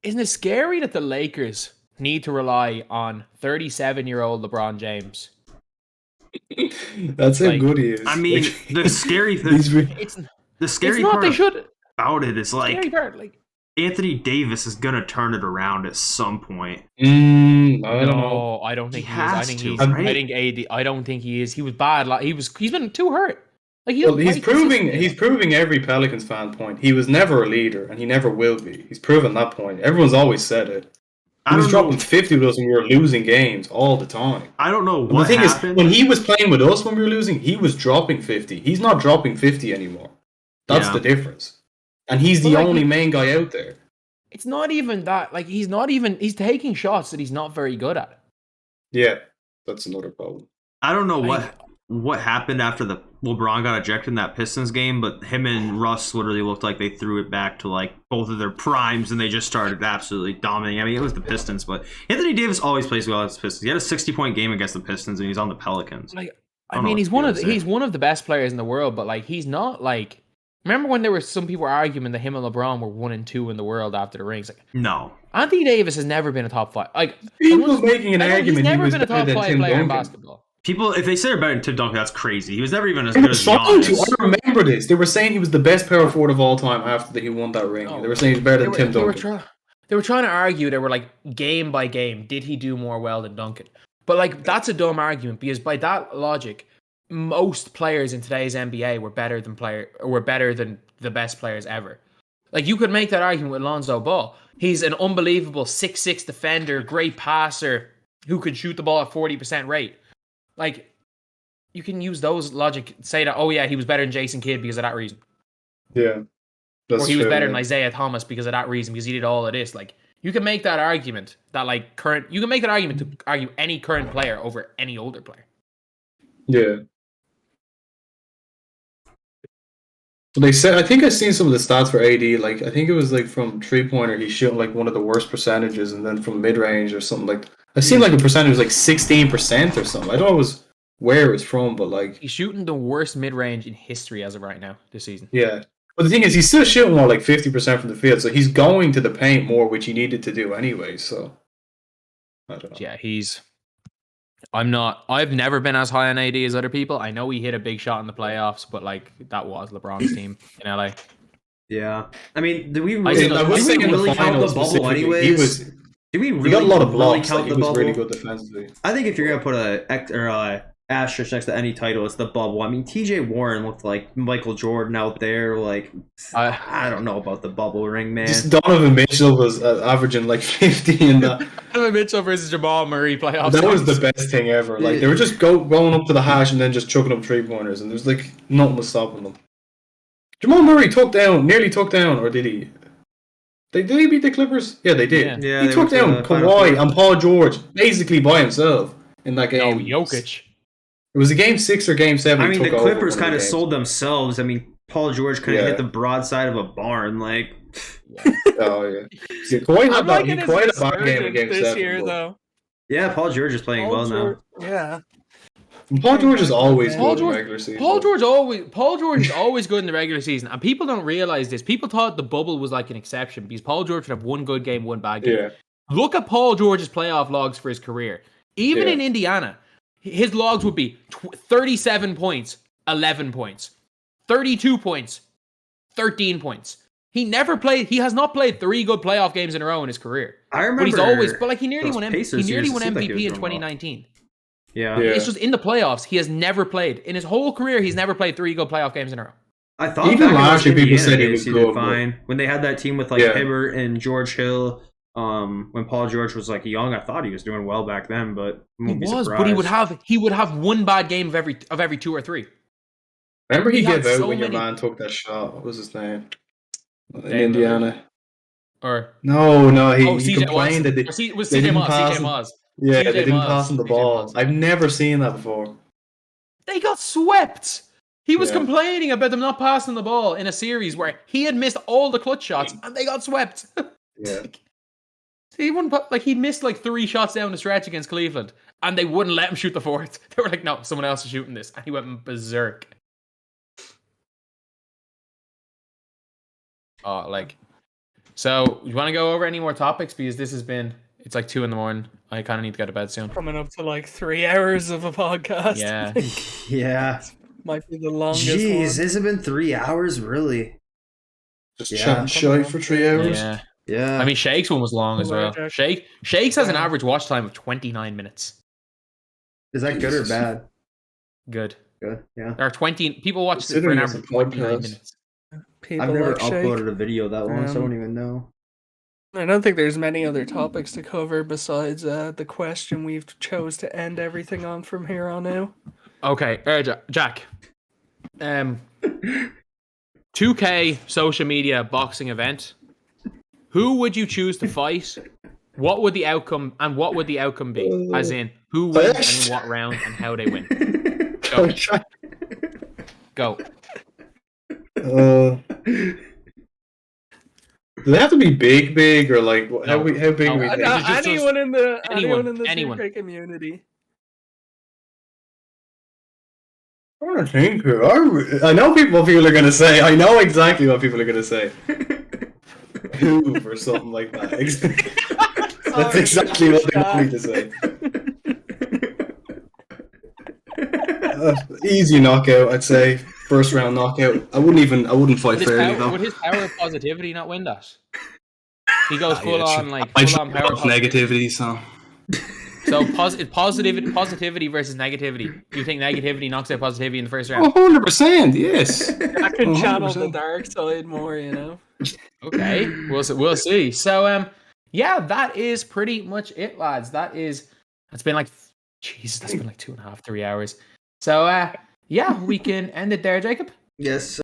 Isn't it scary that the Lakers need to rely on 37-year-old LeBron James? That's how Like, good he is. I mean, Like, the scary thing, he's re- It's the scary not. part They should. about it is, Scary like, part. Like, Anthony Davis is going to turn it around at some point. I don't know. no, I don't think He he is. I has think to, he's. right? I think AD. I don't think he is. He was bad. Like, he's been too hurt. Like Well, doesn't play consistently. he's proving every Pelicans fan point. He was never a leader, and he never will be. He's proven that point. Everyone's always said it. He was dropping 50 with us, and we were losing games all the time. I don't know And what the thing happened. is, when he was playing with us when we were losing, he was dropping 50. He's not dropping 50 anymore. That's Yeah. the difference. And he's the But, like, only main guy out there. It's not even that. Like, he's not even. He's taking shots that he's not very good at. Yeah, that's another problem. I don't know Like- what happened after the LeBron got ejected in that Pistons game, but him and Russ literally looked like they threw it back to like both of their primes, and they just started absolutely dominating. I mean, it was the Pistons, but Anthony Davis always plays well against the Pistons. He had a 60-point game against the Pistons, and he's on the Pelicans. Like, I I don't know mean, what he's to one do of with the, it. he's one of the best players in the world, but like, he's not like. Remember when there were some people arguing that him and LeBron were 1 and 2 in the world after the rings? Like, No, Anthony Davis has never been a top 5. Like, People making an I don't- argument He's never he was been a better top than 5 Tim player in Duncan. basketball. people if they say they're better than Tim Duncan, that's crazy. He was never even as They good were as trying to. Giannis. I remember this. They were saying he was the best power forward of all time after he won that ring. No. They were saying he's better than Tim They were Duncan. they were trying to argue. They were like, game by game, did he do more well than Duncan? But like, that's a dumb argument because by that logic, most players in today's NBA were better than the best players ever. Like, you could make that argument with Lonzo Ball. He's an unbelievable 6'6" defender, great passer who could shoot the ball at 40% rate. Like, you can use those logic, say that, oh yeah, he was better than Jason Kidd because of that reason. Yeah. That's Or he was true, better yeah. than Isaiah Thomas because of that reason, because he did all of this. Like, you can make that argument you can make that argument to argue any current player over any older player. Yeah. So they said, I think I've seen some of the stats for AD. Like, I think it was like from 3-pointer, he's shooting like one of the worst percentages, and then from mid range or something like. I seen like a percentage was like 16% or something. I don't know where it's from, but like, He's shooting the worst mid-range in history as of right now this season. yeah. But the thing is, he's still shooting more like 50% from the field, so he's going to the paint more, which he needed to do anyway. So I don't know. Yeah, I've never been as high on AD as other people. I know he hit a big shot in the playoffs, but like, that was LeBron's team in LA. Yeah, I mean, did we I really, think- I was saying in the really count finals the bubble specifically, anyways? he Did we really, got a lot of really blocks. count Like, the he was bubble? really good defensively. I think if you're gonna put asterisk next to any title. It's the bubble. I mean, T.J. Warren looked like Michael Jordan out there. Like, I don't know about the bubble ring, man. Just Donovan Mitchell was averaging like 50 in that. Donovan Mitchell versus Jamal Murray playoffs. That was the best thing ever. Like they were just going up to the hash and then just chucking up 3-pointers, and there's like nothing was stopping them. Jamal Murray nearly took down, or did he? Did he beat the Clippers? Yeah, they did. Yeah, he took down Kawhi and Paul George basically by himself in that game. No, Jokic. It was a game 6 or game 7. I mean, the Clippers kind of sold themselves. I mean, Paul George kind of hit the broadside of a barn. Like, oh yeah, Kawhi had a bad game in game 7 year, though. Yeah, Paul George is playing well now. Yeah. Paul George is always good in the regular season. Paul George is always good in the regular season, and people don't realize this. People thought the bubble was like an exception because Paul George would have one good game, one bad game. Yeah. Look at Paul George's playoff logs for his career. Even in Indiana, his logs would be 37 points, 11 points, 32 points, 13 points. He has not played 3 good playoff games in a row in his career. I remember, he nearly won MVP in 2019. Yeah. It's just in the playoffs, he has never played. In his whole career, he's never played 3 good playoff games in a row. I thought even last year people said he was good. Fine. When they had that team with like Hibbert and George Hill, when Paul George was like young, I thought he was doing well back then, but but he would have one bad game of every 2 or 3. Remember he gave out when your man took that shot. What was his name? In Indiana. Or no, he complained that it was CJ Moss. Yeah, they didn't pass him the ball. I've never seen that before. They got swept. He was complaining about them not passing the ball in a series where he had missed all the clutch shots and they got swept. Yeah. He'd missed like 3 shots down the stretch against Cleveland and they wouldn't let him shoot the 4th. They were like, no, someone else is shooting this. And he went berserk. So you want to go over any more topics? Because it's like 2 a.m. I kind of need to go to bed soon. Coming up to like 3 hours of a podcast. Yeah. Yeah. Might be the longest Jeez, one. has it been 3 hours, really? Just chatting shite for 3 hours? Yeah. I mean, Shake's one was long as well. Shake's has an average watch time of 29 minutes. Is that good or bad? Good. Good, yeah. There are 20... People watch it for an average of 29 minutes. I've never uploaded a video that long, so I don't even know. I don't think there's many other topics to cover besides the question we've chose to end everything on from here on out. Okay, Jack. 2K social media boxing event. Who would you choose to fight? What would the outcome be? As in, who wins and in what round and how they win? Go. Do they have to be big, or like how big are we thinking? Anyone in the 2K community. I'm trying to think. I know what people are going to say. I know exactly what people are going to say. Who or something like that. That's exactly what they want me to say. Easy knockout, I'd say. First round knockout. I wouldn't fight fairly though. Would his power of positivity not win that? He goes full on power of negativity, so positivity versus negativity. Do you think negativity knocks out positivity in the first round? 100%, yes. I can channel the dark side more, you know. Okay, we'll see. So that is pretty much it, lads. That's been like 2.5, 3 hours. So we can end it there, Jacob. Yes.